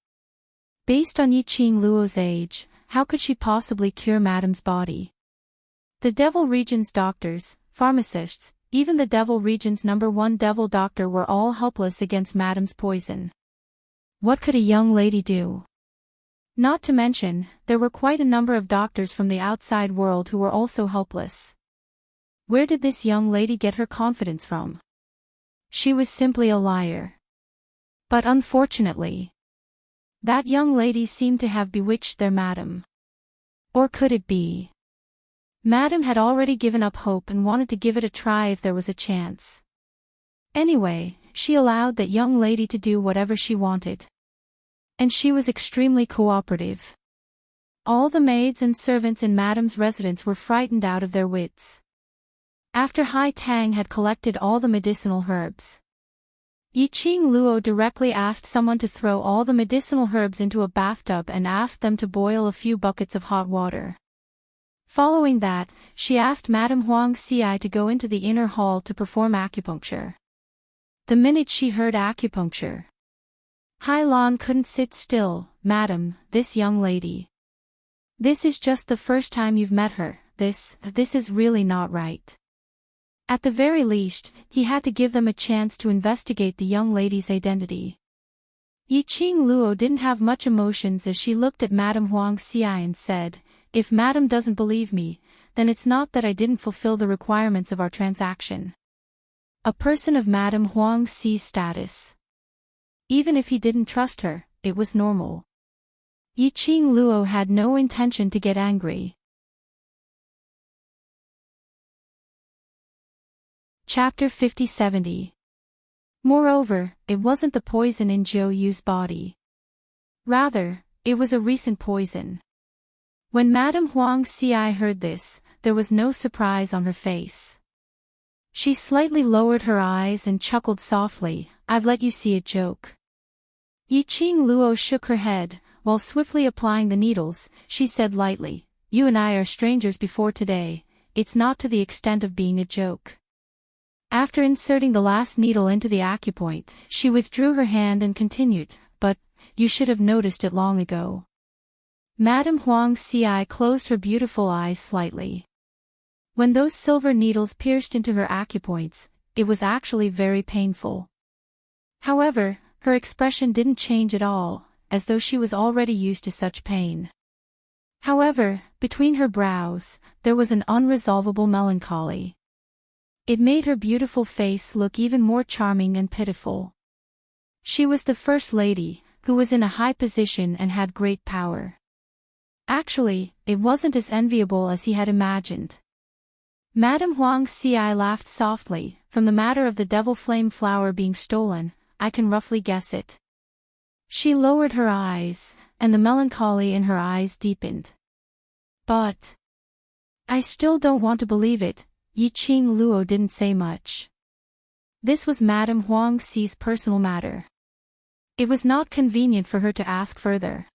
Based on Yiqing Luo's age, how could she possibly cure Madame's body? The Devil Region's doctors, pharmacists, even the Devil Region's #1 devil doctor were all helpless against Madame's poison. What could a young lady do? Not to mention, there were quite a number of doctors from the outside world who were also helpless. Where did this young lady get her confidence from? She was simply a liar. But unfortunately, that young lady seemed to have bewitched their madam. Or could it be? Madame had already given up hope and wanted to give it a try if there was a chance. Anyway, she allowed that young lady to do whatever she wanted. And she was extremely cooperative. All the maids and servants in Madame's residence were frightened out of their wits. After Hai Tang had collected all the medicinal herbs, Yiqing Luo directly asked someone to throw all the medicinal herbs into a bathtub and asked them to boil a few buckets of hot water. Following that, she asked Madame Huang Xi to go into the inner hall to perform acupuncture. The minute she heard acupuncture, Hai Lan couldn't sit still. Madam, this young lady. This is just the first time you've met her, this is really not right. At the very least, he had to give them a chance to investigate the young lady's identity. Yiqing Luo didn't have much emotions as she looked at Madame Huang Xi and said, "If Madame doesn't believe me, then it's not that I didn't fulfill the requirements of our transaction." A person of Madame Huang Xi's status. Even if he didn't trust her, it was normal. Yiqing Luo had no intention to get angry. Chapter 5070. Moreover, it wasn't the poison in Zhou Yu's body. Rather, it was a recent poison. When Madame Huang Xi heard this, there was no surprise on her face. She slightly lowered her eyes and chuckled softly, "I've let you see a joke." Yiqing Luo shook her head, while swiftly applying the needles, she said lightly, "You and I are strangers before today, it's not to the extent of being a joke." After inserting the last needle into the acupoint, she withdrew her hand and continued, "But, you should have noticed it long ago." Madame Huang Xi closed her beautiful eyes slightly. When those silver needles pierced into her acupoints, it was actually very painful. However, her expression didn't change at all, as though she was already used to such pain. However, between her brows, there was an unresolvable melancholy. It made her beautiful face look even more charming and pitiful. She was the first lady, who was in a high position and had great power. Actually, it wasn't as enviable as he had imagined. Madame Huang Xi laughed softly. From the matter of the devil flame flower being stolen, I can roughly guess it. She lowered her eyes, and the melancholy in her eyes deepened. But I still don't want to believe it. Yiqing Luo didn't say much. This was Madame Huang Xi's personal matter. It was not convenient for her to ask further.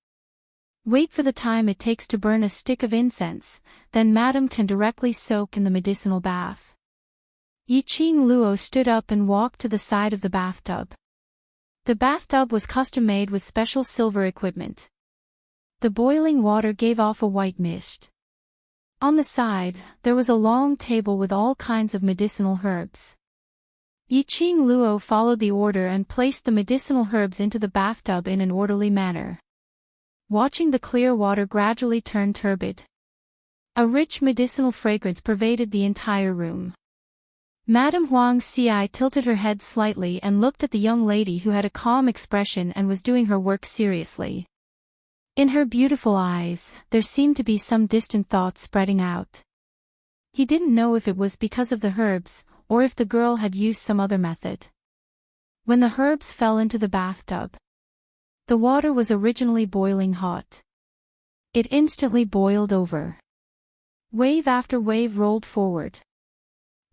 Wait for the time it takes to burn a stick of incense, then Madame can directly soak in the medicinal bath. Yiqing Luo stood up and walked to the side of the bathtub. The bathtub was custom-made with special silver equipment. The boiling water gave off a white mist. On the side, there was a long table with all kinds of medicinal herbs. Yiqing Luo followed the order and placed the medicinal herbs into the bathtub in an orderly manner. Watching the clear water gradually turn turbid. A rich medicinal fragrance pervaded the entire room. Madame Huang Xi tilted her head slightly and looked at the young lady who had a calm expression and was doing her work seriously. In her beautiful eyes, there seemed to be some distant thoughts spreading out. He didn't know if it was because of the herbs, or if the girl had used some other method. When the herbs fell into the bathtub, the water was originally boiling hot. It instantly boiled over. Wave after wave rolled forward.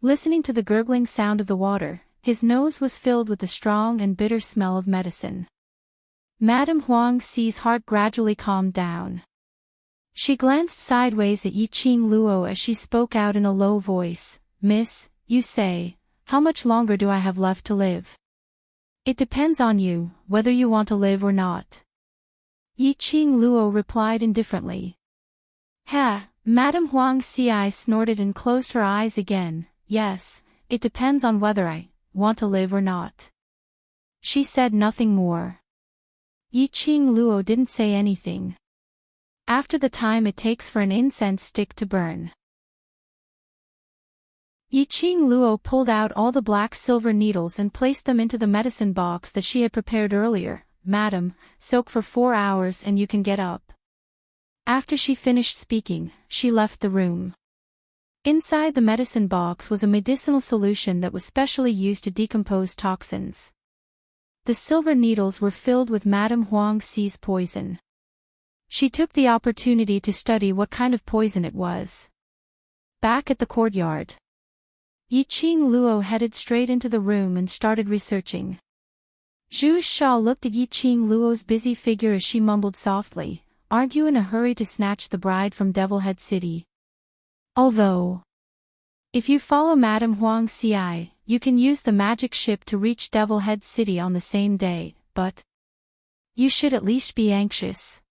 Listening to the gurgling sound of the water, his nose was filled with the strong and bitter smell of medicine. Madame Huang Xi's heart gradually calmed down. She glanced sideways at Yiqing Luo as she spoke out in a low voice. "Miss, you say, how much longer do I have left to live? It depends on you, whether you want to live or not." Yiqing Luo replied indifferently. "Ha!" Madame Huang Xi snorted and closed her eyes again. "Yes, it depends on whether I want to live or not." She said nothing more. Yiqing Luo didn't say anything. After the time it takes for an incense stick to burn. Yiqing Luo pulled out all the black silver needles and placed them into the medicine box that she had prepared earlier. "Madam, soak for 4 hours and you can get up." After she finished speaking, she left the room. Inside the medicine box was a medicinal solution that was specially used to decompose toxins. The silver needles were filled with Madame Huang Xi's poison. She took the opportunity to study what kind of poison it was. Back at the courtyard, Yiqing Luo headed straight into the room and started researching. Zhu Sha looked at Yiqing Luo's busy figure as she mumbled softly, "Aren't you in a hurry to snatch the bride from Devil Head City? Although, if you follow Madame Huang Xi, you can use the magic ship to reach Devil Head City on the same day, but you should at least be anxious."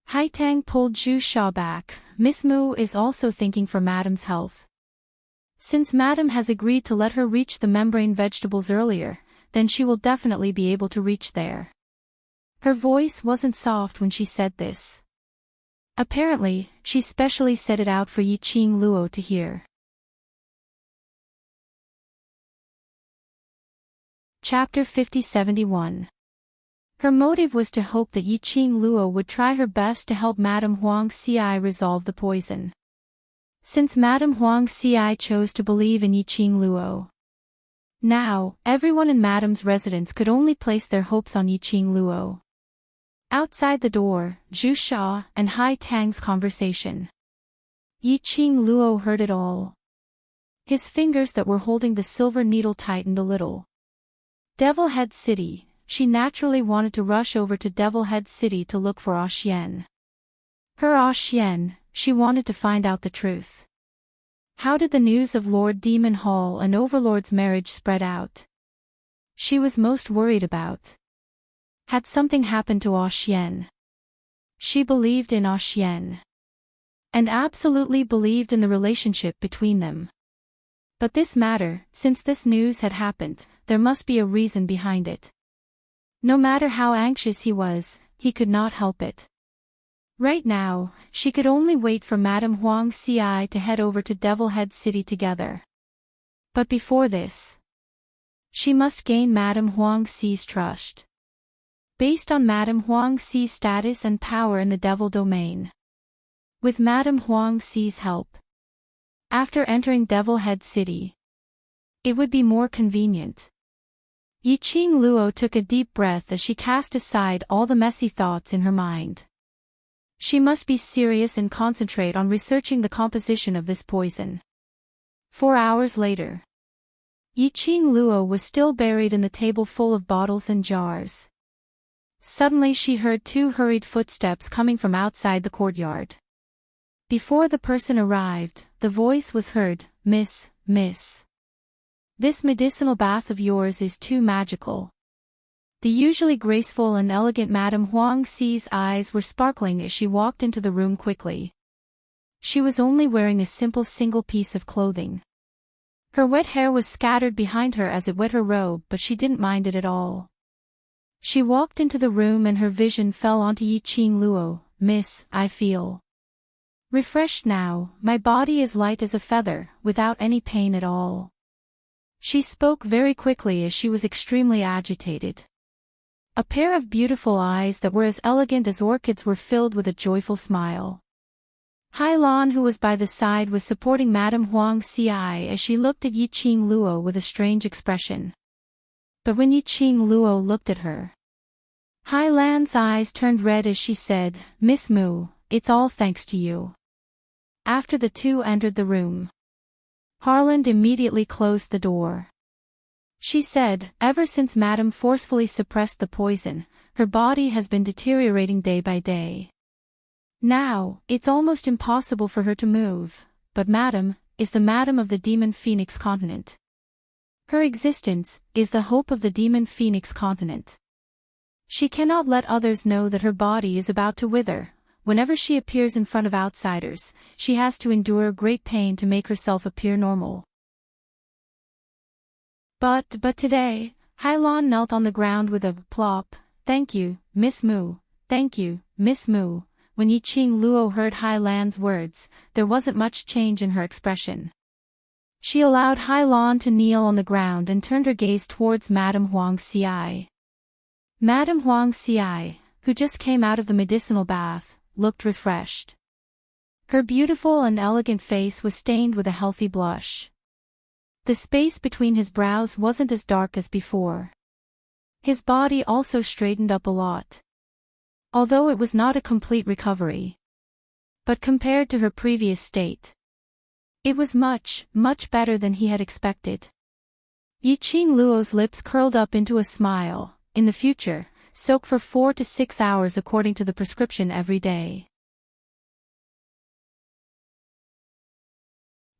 Haitang pulled Zhu Sha back. "Miss Mu is also thinking for Madame's health. Since Madame has agreed to let her reach the membrane vegetables earlier, then she will definitely be able to reach there." Her voice wasn't soft when she said this. Apparently, she specially said it out for Yiqing Luo to hear. Chapter 5071. Her motive was to hope that Yiqing Luo would try her best to help Madame Huang Xi resolve the poison. Since Madame Huang Xi chose to believe in Yiqing Luo, now, everyone in Madame's residence could only place their hopes on Yiqing Luo. Outside the door, Zhu Sha and Hai Tang's conversation. Yiqing Luo heard it all. His fingers that were holding the silver needle tightened a little. Devil Head City. She naturally wanted to rush over to Devil Head City to look for Ah Xian. Her Ah Xian, she wanted to find out the truth. How did the news of Lord Demon Hall and Overlord's marriage spread out? She was most worried about. Had something happened to Ah Xian? She believed in Ah Xian. And absolutely believed in the relationship between them. But this matter, since this news had happened, there must be a reason behind it. No matter how anxious he was, he could not help it. Right now, she could only wait for Madame Huang Xi to head over to Devil Head City together. But before this, she must gain Madame Huang Xi's trust. Based on Madame Huang Xi's status and power in the devil domain. With Madame Huang Xi's help. after entering Devil Head City. It would be more convenient. Yiqing Luo took a deep breath as she cast aside all the messy thoughts in her mind. She must be serious and concentrate on researching the composition of this poison. 4 hours later. Yiqing Luo was still buried in the table full of bottles and jars. Suddenly she heard 2 hurried footsteps coming from outside the courtyard. Before the person arrived, the voice was heard, "Miss. This medicinal bath of yours is too magical." The usually graceful and elegant Madame Huang Xi's eyes were sparkling as she walked into the room quickly. She was only wearing a simple single piece of clothing. Her wet hair was scattered behind her as it wet her robe, but she didn't mind it at all. She walked into the room and her vision fell onto Yiqing Luo. "Miss, I feel refreshed now, my body is light as a feather, without any pain at all." She spoke very quickly as she was extremely agitated. A pair of beautiful eyes that were as elegant as orchids were filled with a joyful smile. Hai Lan, who was by the side, was supporting Madame Huang Xi as she looked at Yiqing Luo with a strange expression. But when Yiqing Luo looked at her, Hai Lan's eyes turned red as she said, "Miss Mu, it's all thanks to you." After the two entered the room, Harland immediately closed the door. She said, "Ever since Madame forcefully suppressed the poison, her body has been deteriorating day by day. Now, it's almost impossible for her to move, but Madame is the Madame of the Demon Phoenix continent. Her existence is the hope of the Demon Phoenix continent. She cannot let others know that her body is about to wither. Whenever she appears in front of outsiders, she has to endure great pain to make herself appear normal." But today, Hai Lan knelt on the ground with a plop. "Thank you, Miss Mu. Thank you, Miss Mu." When Yiqing Luo heard Hai Lan's words, there wasn't much change in her expression. She allowed Hai Lan to kneel on the ground and turned her gaze towards Madame Huang Xi. Madame Huang Xi, who just came out of the medicinal bath, looked refreshed. Her beautiful and elegant face was stained with a healthy blush. The space between his brows wasn't as dark as before. His body also straightened up a lot. Although it was not a complete recovery. But compared to her previous state, it was much better than he had expected. Yiqing Luo's lips curled up into a smile. In the future, soak for 4 to 6 hours according to the prescription every day.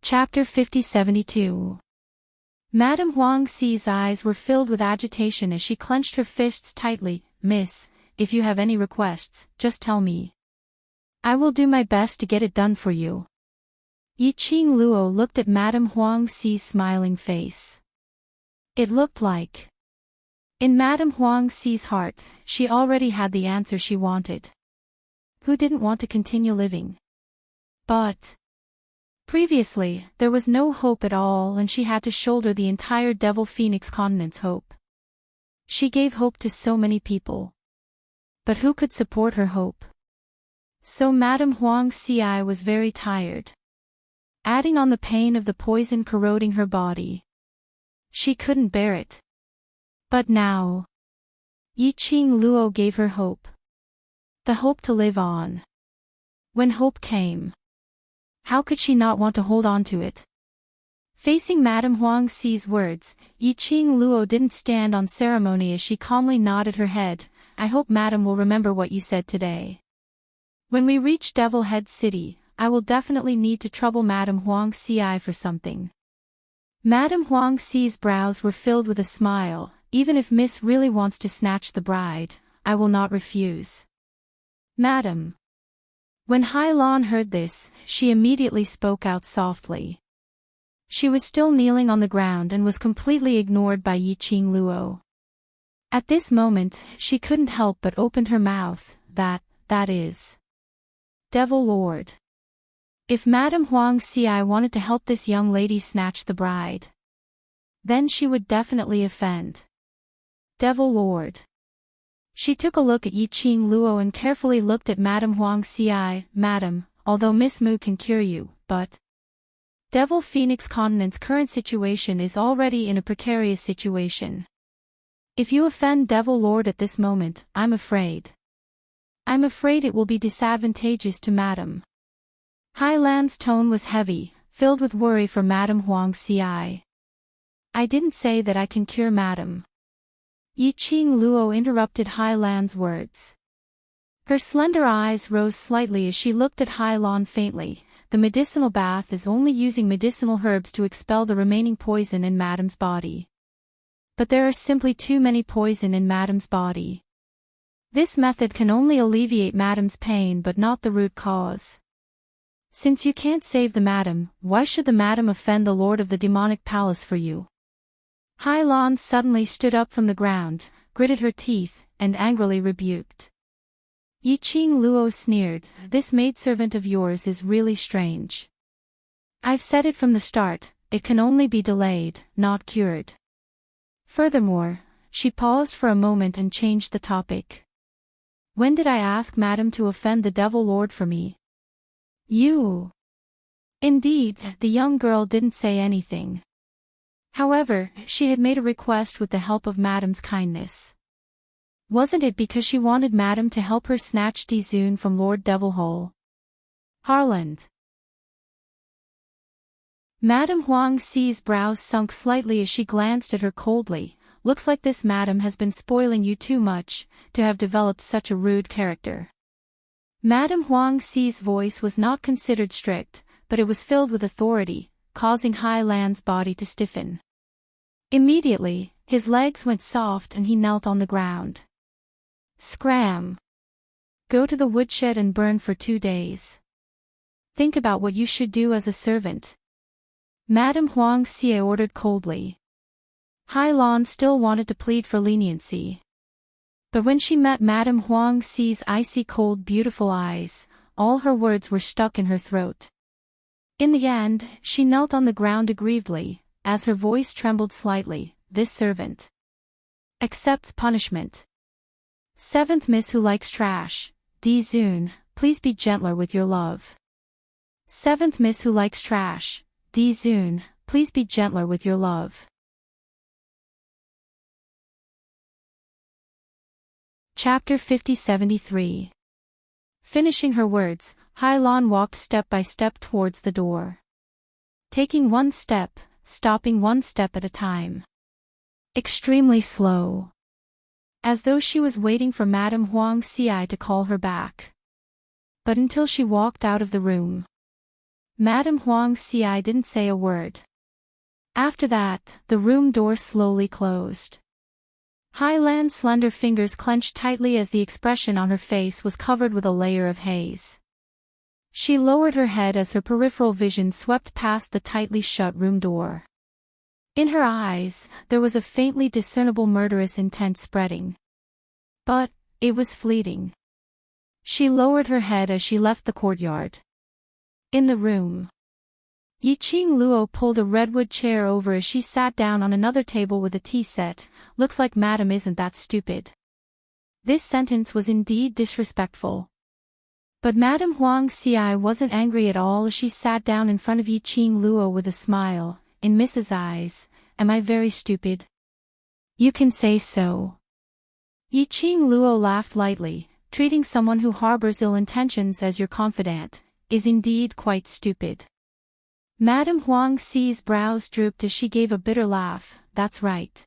Chapter 50-72. Madame Huang Xi's eyes were filled with agitation as she clenched her fists tightly. "Miss, if you have any requests, just tell me. I will do my best to get it done for you." Yiqing Luo looked at Madame Huang Xi's smiling face. It looked like, in Madame Huang Xi's heart, she already had the answer she wanted. Who didn't want to continue living? But previously, there was no hope at all and she had to shoulder the entire Devil Phoenix continent's hope. She gave hope to so many people. But who could support her hope? So Madame Huang Xi was very tired. Adding on the pain of the poison corroding her body, she couldn't bear it. But now, Yiqing Luo gave her hope. The hope to live on. When hope came, how could she not want to hold on to it? Facing Madame Huang Xi's words, Yiqing Luo didn't stand on ceremony as she calmly nodded her head. "I hope Madame will remember what you said today. When we reach Devil Head City, I will definitely need to trouble Madame Huang Xi for something." Madame Huang Xi's brows were filled with a smile. "Even if Miss really wants to snatch the bride, I will not refuse." "Madam." When Hai Lan heard this, she immediately spoke out softly. She was still kneeling on the ground and was completely ignored by Yiqing Luo. At this moment, she couldn't help but opened her mouth. That is. Devil Lord. If Madame Huang Xi wanted to help this young lady snatch the bride, then she would definitely offend. Devil Lord. She took a look at Yiqing Luo and carefully looked at Madame Huang Xi. "Madam, although Miss Mu can cure you, but Devil Phoenix Continent's current situation is already in a precarious situation. If you offend Devil Lord at this moment, I'm afraid it will be disadvantageous to Madam. Hai Lan's tone was heavy, filled with worry for Madam Huang Xi. I didn't say that I can cure Madam. Yi Qing Luo interrupted Hai Lan's words. Her slender eyes rose slightly as she looked at Hai Lan faintly. The medicinal bath is only using medicinal herbs to expel the remaining poison in Madam's body. But there are simply too many poison in Madam's body. This method can only alleviate Madam's pain but not the root cause. Since you can't save the Madam, why should the Madam offend the Lord of the demonic palace for you? Hai Lan suddenly stood up from the ground, gritted her teeth, and angrily rebuked. Yi Qing Luo sneered, this maidservant of yours is really strange. I've said it from the start, it can only be delayed, not cured. Furthermore, she paused for a moment and changed the topic. When did I ask Madam to offend the Devil Lord for me? You. Indeed, the young girl didn't say anything. However, she had made a request with the help of Madam's kindness. Wasn't it because she wanted Madam to help her snatch Dizun from Lord Devilhole? Harland. Madam Huang Xi's brows sunk slightly as she glanced at her coldly. Looks like this Madam has been spoiling you too much, to have developed such a rude character. Madam Huang Xi's voice was not considered strict, but it was filled with authority, causing Hai Lan's body to stiffen. Immediately, his legs went soft and he knelt on the ground. Scram! Go to the woodshed and burn for 2 days. Think about what you should do as a servant. Madam Huang Xie ordered coldly. Hai Lan still wanted to plead for leniency. But when she met Madam Huang Xi's icy cold beautiful eyes, all her words were stuck in her throat. In the end, she knelt on the ground aggrievedly, as her voice trembled slightly. This servant accepts punishment. 7th Miss Who Likes Trash, Dizun, please be gentler with your love. 7th Miss Who Likes Trash, Dizun, please be gentler with your love. Chapter 50-73. Finishing her words, Hai Lan walked step by step towards the door. Taking one step, stopping one step at a time. Extremely slow. As though she was waiting for Madam Huang Xi to call her back. But until she walked out of the room, Madam Huang Xi didn't say a word. After that, the room door slowly closed. Hai Lan's slender fingers clenched tightly as the expression on her face was covered with a layer of haze. She lowered her head as her peripheral vision swept past the tightly shut room door. In her eyes, there was a faintly discernible murderous intent spreading. But, it was fleeting. She lowered her head as she left the courtyard. In the room, Yi Qing Luo pulled a redwood chair over as she sat down on another table with a tea set. Looks like Madam isn't that stupid. This sentence was indeed disrespectful. But Madam Huang Xi wasn't angry at all as she sat down in front of Yi Qing Luo with a smile. In Mrs. Eyes, am I very stupid? You can say so. Yi Qing Luo laughed lightly. Treating someone who harbors ill intentions as your confidant is indeed quite stupid. Madam Huang Xi's brows drooped as she gave a bitter laugh. That's right.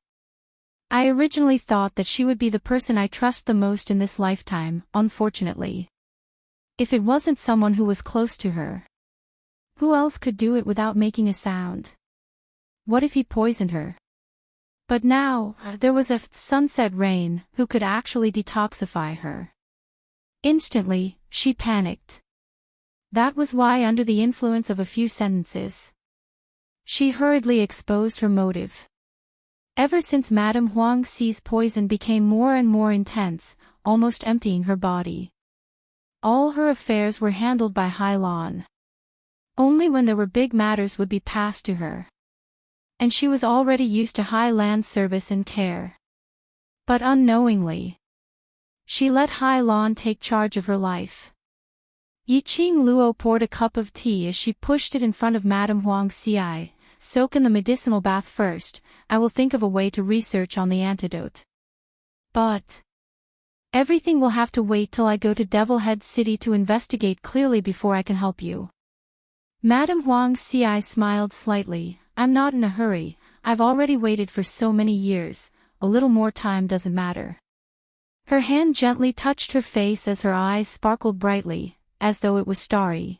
I originally thought that she would be the person I trust the most in this lifetime, unfortunately. If it wasn't someone who was close to her. Who else could do it without making a sound? What if he poisoned her? But now, there was a sunset rain who could actually detoxify her. Instantly, she panicked. That was why, under the influence of a few sentences, she hurriedly exposed her motive. Ever since Madam Huang Xi's poison became more and more intense, almost emptying her body, all her affairs were handled by Hai Lan. Only when there were big matters would be passed to her. And she was already used to Hai Lan's service and care. But unknowingly, she let Hai Lan take charge of her life. Yiqing Luo poured a cup of tea as she pushed it in front of Madame Huang Xi. Soak in the medicinal bath first, I will think of a way to research on the antidote. But everything will have to wait till I go to Devil Head City to investigate clearly before I can help you. Madame Huang Xi smiled slightly. I'm not in a hurry, I've already waited for so many years, a little more time doesn't matter. Her hand gently touched her face as her eyes sparkled brightly, as though it was starry.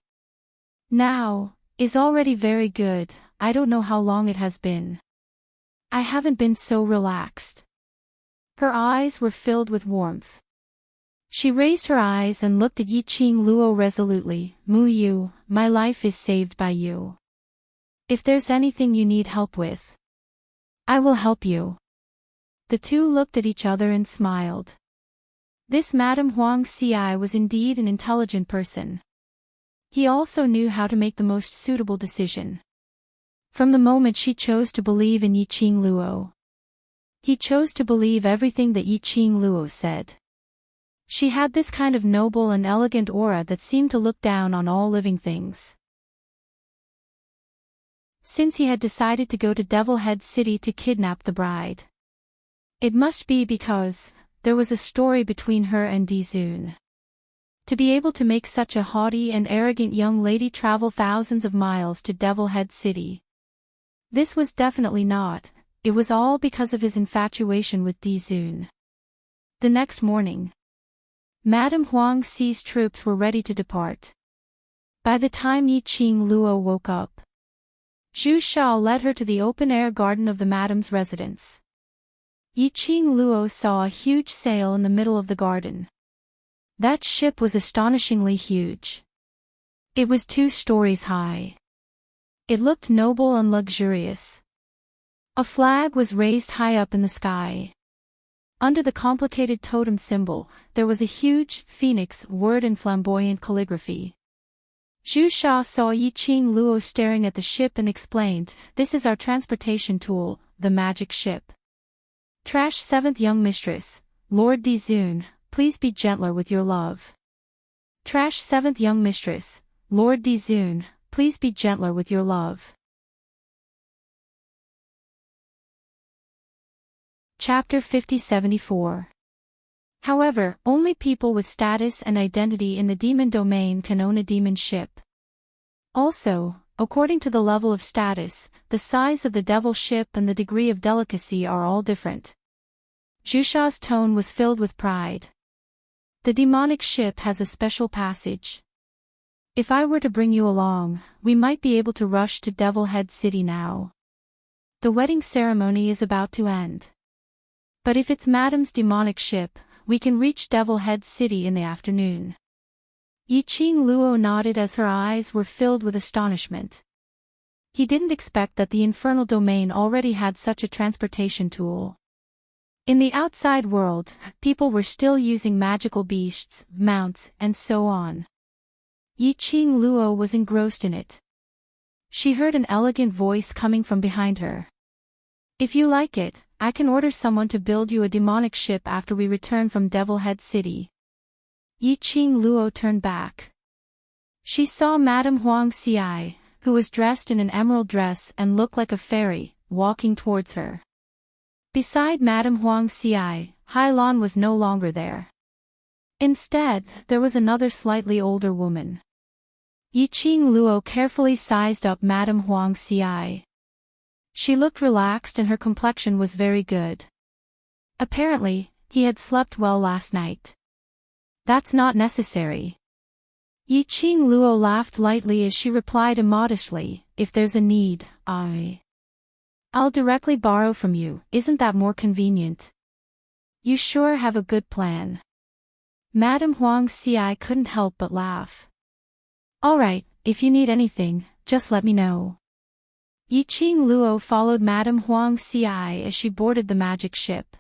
Now is already very good, I don't know how long it has been. I haven't been so relaxed. Her eyes were filled with warmth. She raised her eyes and looked at Yiqing Luo resolutely. Mu Yu, my life is saved by you. If there's anything you need help with, I will help you. The two looked at each other and smiled. This Madame Huang Xi was indeed an intelligent person. He also knew how to make the most suitable decision. From the moment she chose to believe in Yiqing Luo, he chose to believe everything that Yiqing Luo said. She had this kind of noble and elegant aura that seemed to look down on all living things. Since he had decided to go to Devil Head City to kidnap the bride, it must be because there was a story between her and Dizun. To be able to make such a haughty and arrogant young lady travel thousands of miles to Devil Head City. This was definitely not, it was all because of his infatuation with Dizun. The next morning, Madame Huang Xi's troops were ready to depart. By the time Yiqing Luo woke up, Zhu Shao led her to the open-air garden of the madame's residence. Yiqing Luo saw a huge sail in the middle of the garden. That ship was astonishingly huge. It was 2 stories high. It looked noble and luxurious. A flag was raised high up in the sky. Under the complicated totem symbol, there was a huge phoenix word in flamboyant calligraphy. Zhu Sha saw Yiqing Luo staring at the ship and explained, "This is our transportation tool, the magic ship. Trash 7th young mistress, Lord Dizun, please be gentler with your love. Trash 7th young mistress, Lord Dizun, please be gentler with your love." Chapter 5074. However, only people with status and identity in the demon domain can own a demon ship. Also, according to the level of status, the size of the devil ship and the degree of delicacy are all different. Zhu Sha's tone was filled with pride. The demonic ship has a special passage. If I were to bring you along, we might be able to rush to Devil Head City now. The wedding ceremony is about to end. But if it's Madame's demonic ship, we can reach Devil Head City in the afternoon. Yiqing Luo nodded as her eyes were filled with astonishment. He didn't expect that the infernal domain already had such a transportation tool. In the outside world, people were still using magical beasts, mounts, and so on. Yiqing Luo was engrossed in it. She heard an elegant voice coming from behind her. "If you like it, I can order someone to build you a demonic ship after we return from Devil Head City." Yiqing Luo turned back. She saw Madame Huang Xi, who was dressed in an emerald dress and looked like a fairy, walking towards her. Beside Madame Huang Xi, Hai Lan was no longer there. Instead, there was another slightly older woman. Yiqing Luo carefully sized up Madame Huang Xi. She looked relaxed and her complexion was very good. Apparently, he had slept well last night. "That's not necessary." Yiqing Luo laughed lightly as she replied immodestly, "If there's a need, I'll directly borrow from you, isn't that more convenient?" "You sure have a good plan." Madame Huang Xi couldn't help but laugh. "Alright, if you need anything, just let me know." Yiqing Luo followed Madame Huang Xi as she boarded the magic ship.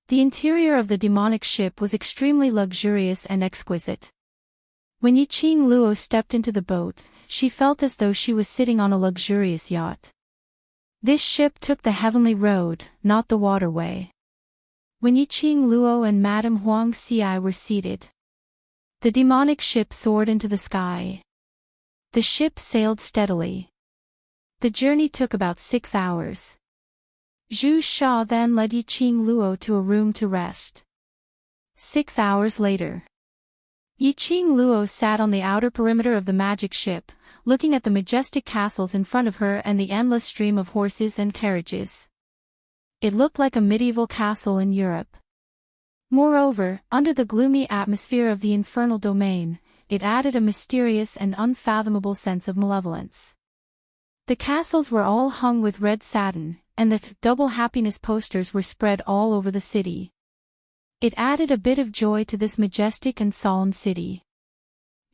The interior of the demonic ship was extremely luxurious and exquisite. When Yiqing Luo stepped into the boat, she felt as though she was sitting on a luxurious yacht. This ship took the heavenly road, not the waterway. When Yiqing Luo and Madame Huang Xi were seated, The demonic ship soared into the sky. The ship sailed steadily. The journey took about 6 hours. Zhu Sha then led Yiqing Luo to a room to rest. 6 hours later. Yiqing Luo sat on the outer perimeter of the magic ship, looking at the majestic castles in front of her and the endless stream of horses and carriages. It looked like a medieval castle in Europe. Moreover, under the gloomy atmosphere of the infernal domain, it added a mysterious and unfathomable sense of malevolence. The castles were all hung with red satin, and the double happiness posters were spread all over the city. It added a bit of joy to this majestic and solemn city.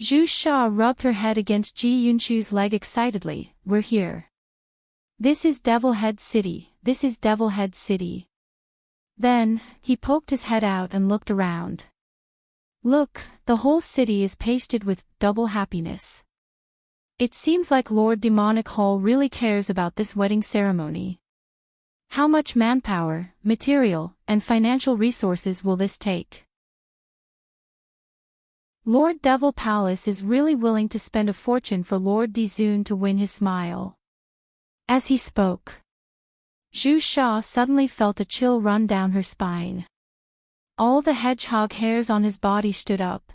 Zhu Sha rubbed her head against Ji Yunchu's leg excitedly. "We're here. This is Devil Head City, this is Devil Head City." Then, he poked his head out and looked around. "Look, the whole city is pasted with double happiness. It seems like Lord Demonic Hall really cares about this wedding ceremony. How much manpower, material, and financial resources will this take? Lord Devil Palace is really willing to spend a fortune for Lord Dizun to win his smile." As he spoke, Zhu Sha suddenly felt a chill run down her spine. All the hedgehog hairs on his body stood up.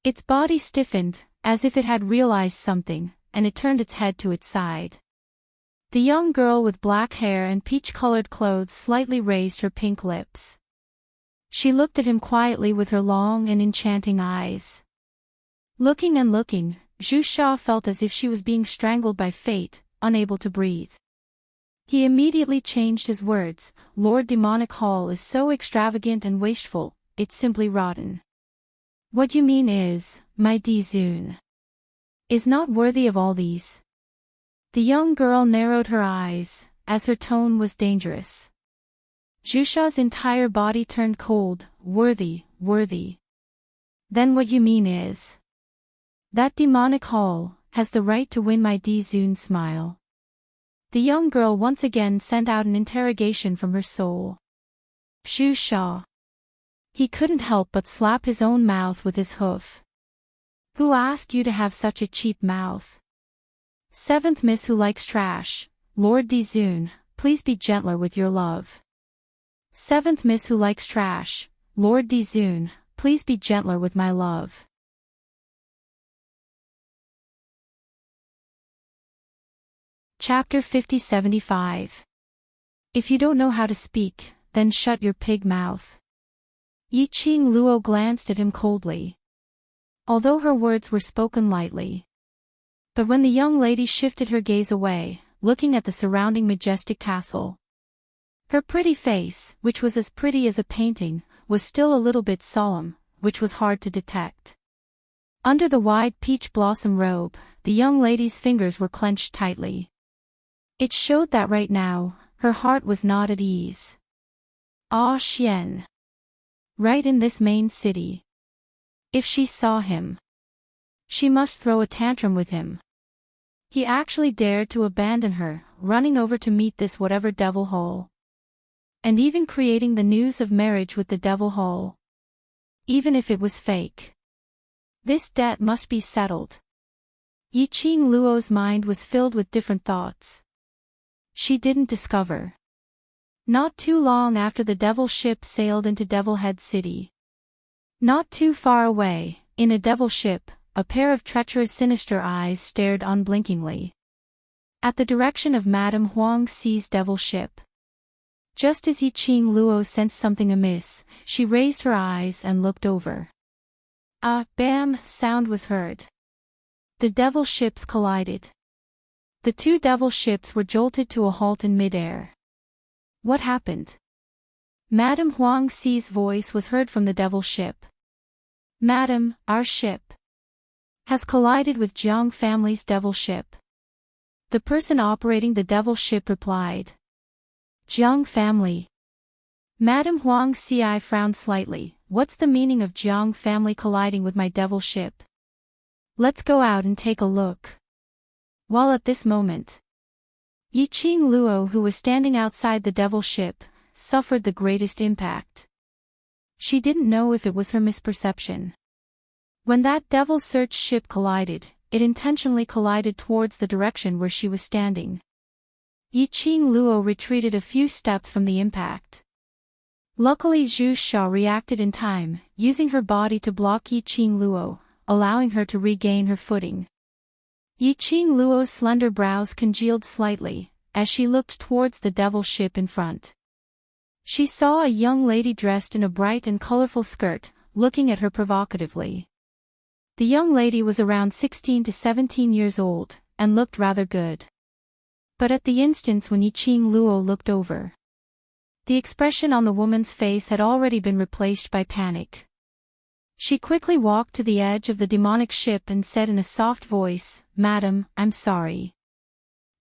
Its body stiffened, as if it had realized something, and it turned its head to its side. The young girl with black hair and peach-colored clothes slightly raised her pink lips. She looked at him quietly with her long and enchanting eyes. Looking and looking, Zhu Sha felt as if she was being strangled by fate, unable to breathe. He immediately changed his words. "Lord Demonic Hall is so extravagant and wasteful, it's simply rotten. What you mean is, my Dizun is not worthy of all these." The young girl narrowed her eyes, as her tone was dangerous. Zhu Sha's entire body turned cold. "Worthy, worthy. Then what you mean is, that Demonic Hall has the right to win my Dizun smile." The young girl once again sent out an interrogation from her soul. Zhu Sha. He couldn't help but slap his own mouth with his hoof. "Who asked you to have such a cheap mouth? Seventh Miss who likes trash, Lord Dizun, please be gentler with your love. Seventh Miss who likes trash, Lord Dizun, please be gentler with my love." Chapter 50-75. If you don't know how to speak, then shut your pig mouth. Yiqing Luo glanced at him coldly. Although her words were spoken lightly. But when the young lady shifted her gaze away, looking at the surrounding majestic castle, her pretty face, which was as pretty as a painting, was still a little bit solemn, which was hard to detect. Under the wide peach blossom robe, the young lady's fingers were clenched tightly. It showed that right now, her heart was not at ease. Ah Xian. Right in this main city. If she saw him, she must throw a tantrum with him. He actually dared to abandon her, running over to meet this whatever devil hole. And even creating the news of marriage with the devil hole. Even if it was fake. This debt must be settled. Yiqing Luo's mind was filled with different thoughts. She didn't discover. Not too long after the devil ship sailed into Devil Head City. Not too far away, in a devil ship, a pair of treacherous sinister eyes stared unblinkingly at the direction of Madame Huang Xi's devil ship. Just as Yiqing Luo sensed something amiss, she raised her eyes and looked over. A bam sound was heard. The devil ships collided. The two devil ships were jolted to a halt in midair. What happened? Madame Huang Xi's voice was heard from the devil ship. "Madam, our ship has collided with Jiang family's devil ship." The person operating the devil ship replied. "Jiang family." Madame Huang Xi frowned slightly. "What's the meaning of Jiang family colliding with my devil ship? Let's go out and take a look." While at this moment, Yiqing Luo, who was standing outside the devil ship, suffered the greatest impact. She didn't know if it was her misperception. When that devil-search ship collided, it intentionally collided towards the direction where she was standing. Yiqing Luo retreated a few steps from the impact. Luckily Zhu Sha reacted in time, using her body to block Yiqing Luo, allowing her to regain her footing. Yiqing Luo's slender brows congealed slightly, as she looked towards the devil ship in front. She saw a young lady dressed in a bright and colorful skirt, looking at her provocatively. The young lady was around 16 to 17 years old, and looked rather good. But at the instant when Yiqing Luo looked over, the expression on the woman's face had already been replaced by panic. She quickly walked to the edge of the demonic ship and said in a soft voice, "Madam, I'm sorry.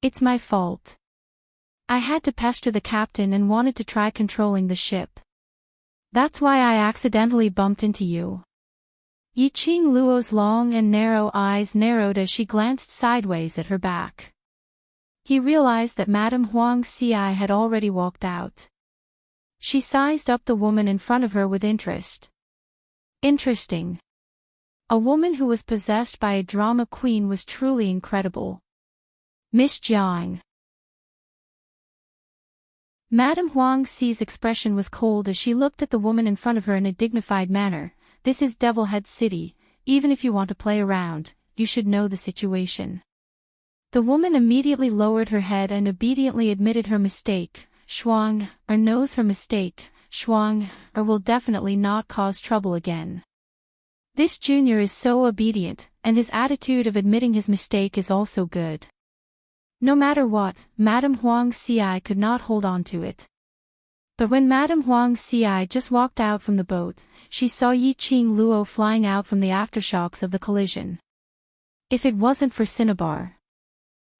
It's my fault. I had to pester the captain and wanted to try controlling the ship. That's why I accidentally bumped into you." Yiqing Luo's long and narrow eyes narrowed as she glanced sideways at her back. He realized that Madame Huang Xi had already walked out. She sized up the woman in front of her with interest. Interesting. A woman who was possessed by a drama queen was truly incredible. Miss Jiang. Madame Huang Xi's expression was cold as she looked at the woman in front of her in a dignified manner. "This is Devil Head City, even if you want to play around, you should know the situation." The woman immediately lowered her head and obediently admitted her mistake. "Shuang, or knows her mistake, Shuang, or will definitely not cause trouble again." This junior is so obedient, and his attitude of admitting his mistake is also good. No matter what, Madame Huang Xi could not hold on to it. But when Madame Huang Xi just walked out from the boat, she saw Yiqing Luo flying out from the aftershocks of the collision. If it wasn't for Cinnabar,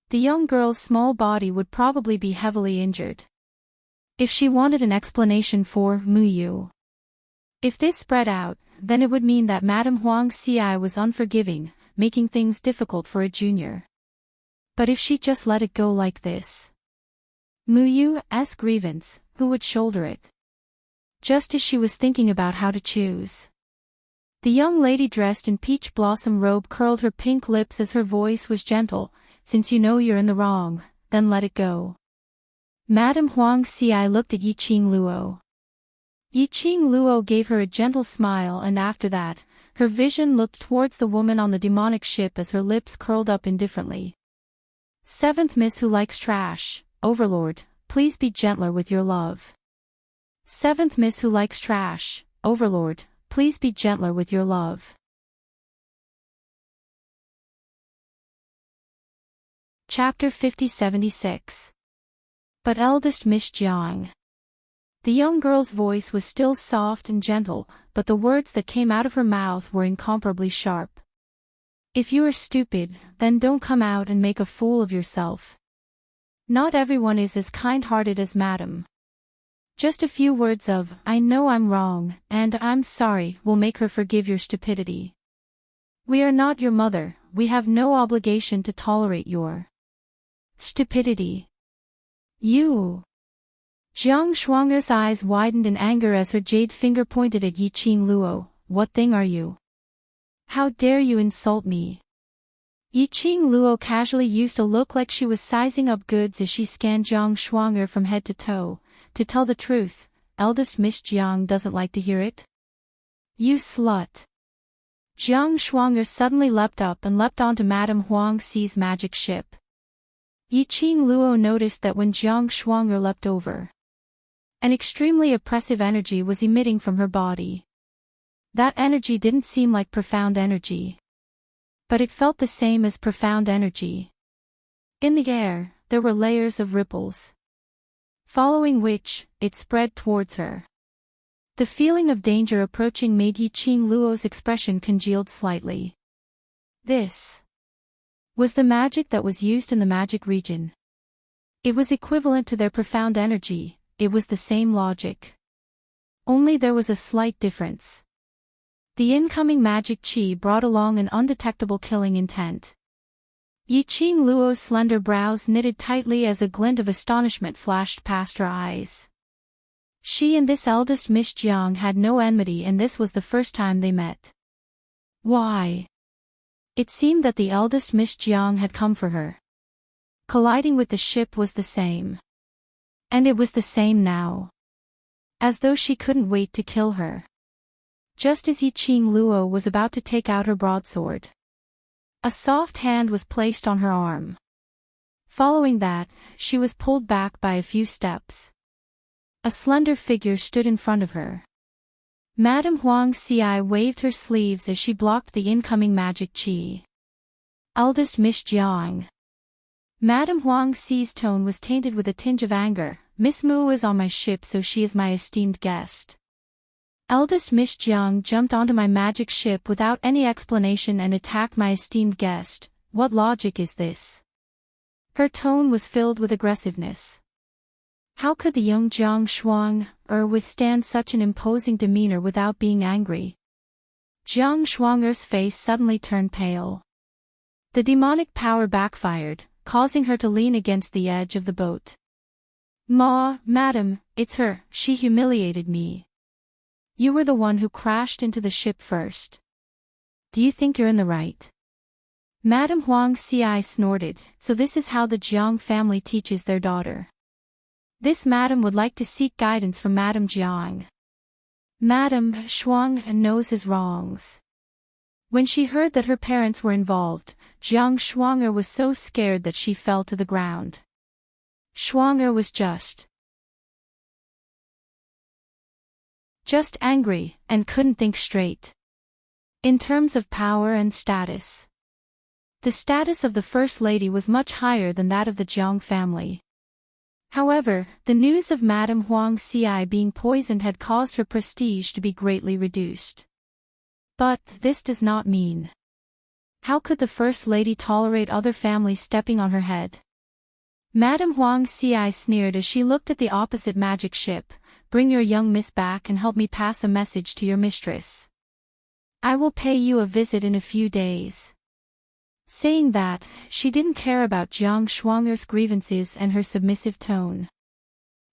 the young girl's small body would probably be heavily injured. If she wanted an explanation for Muyu, if this spread out, then it would mean that Madame Huang Xi was unforgiving, making things difficult for a junior. But if she just let it go like this, Muyu's grievance, who would shoulder it? Just as she was thinking about how to choose, the young lady dressed in peach blossom robe curled her pink lips as her voice was gentle. "Since you know you're in the wrong, then let it go." Madame Huang Xi looked at Yiqing Luo. Yiqing Luo gave her a gentle smile, and after that, her vision looked towards the woman on the demonic ship as her lips curled up indifferently. "Seventh Miss who likes trash, Overlord, please be gentler with your love." "Seventh Miss who likes trash, Overlord, please be gentler with your love." Chapter 50-76. But eldest Miss Jiang. The young girl's voice was still soft and gentle, but the words that came out of her mouth were incomparably sharp. "If you are stupid, then don't come out and make a fool of yourself. Not everyone is as kind-hearted as Madam. Just a few words of, 'I know I'm wrong, and I'm sorry,' will make her forgive your stupidity. We are not your mother, we have no obligation to tolerate your stupidity. You." Jiang Shuang's eyes widened in anger as her jade finger pointed at Yiqing Luo. "What thing are you? How dare you insult me?" Yiqing Luo casually used a look like she was sizing up goods as she scanned Jiang Shuang from head to toe. "To tell the truth, eldest Miss Jiang doesn't like to hear it." "You slut." Jiang Shuang suddenly leapt up and leapt onto Madame Huang Xi's magic ship. Yiqing Luo noticed that when Jiang Shuang leapt over, an extremely oppressive energy was emitting from her body. That energy didn't seem like profound energy, but it felt the same as profound energy. In the air, there were layers of ripples, following which, it spread towards her. The feeling of danger approaching made Yiqing Luo's expression congealed slightly. This was the magic that was used in the magic region. It was equivalent to their profound energy, it was the same logic. Only there was a slight difference. The incoming magic chi brought along an undetectable killing intent. Yiqing Luo's slender brows knitted tightly as a glint of astonishment flashed past her eyes. She and this eldest Miss Jiang had no enmity, and this was the first time they met. Why? It seemed that the eldest Miss Jiang had come for her. Colliding with the ship was the same. And it was the same now. As though she couldn't wait to kill her. Just as Yiqing Luo was about to take out her broadsword, a soft hand was placed on her arm. Following that, she was pulled back by a few steps. A slender figure stood in front of her. Madame Huang Xi waved her sleeves as she blocked the incoming magic qi. Eldest Miss Jiang. Madame Huang Xi's tone was tainted with a tinge of anger. Miss Mu is on my ship, so she is my esteemed guest. Eldest Miss Jiang jumped onto my magic ship without any explanation and attacked my esteemed guest. What logic is this? Her tone was filled with aggressiveness. How could the young Jiang Shuang withstand such an imposing demeanor without being angry? Jiang Shuanger's face suddenly turned pale. The demonic power backfired, causing her to lean against the edge of the boat. Madam, it's her, she humiliated me. You were the one who crashed into the ship first. Do you think you're in the right? Madame Huang Xi snorted. So this is how the Jiang family teaches their daughter. This madam would like to seek guidance from Madame Jiang. Madame Shuang knows his wrongs. When she heard that her parents were involved, Jiang Shuanger was so scared that she fell to the ground. Shuanger was just angry, and couldn't think straight. In terms of power and status, the status of the First Lady was much higher than that of the Jiang family. However, the news of Madame Huang Xi being poisoned had caused her prestige to be greatly reduced. But this does not mean. How could the First Lady tolerate other families stepping on her head? Madame Huang Xi sneered as she looked at the opposite magic ship. Bring your young miss back and help me pass a message to your mistress. I will pay you a visit in a few days. Saying that, she didn't care about Jiang Shuanger's grievances and her submissive tone.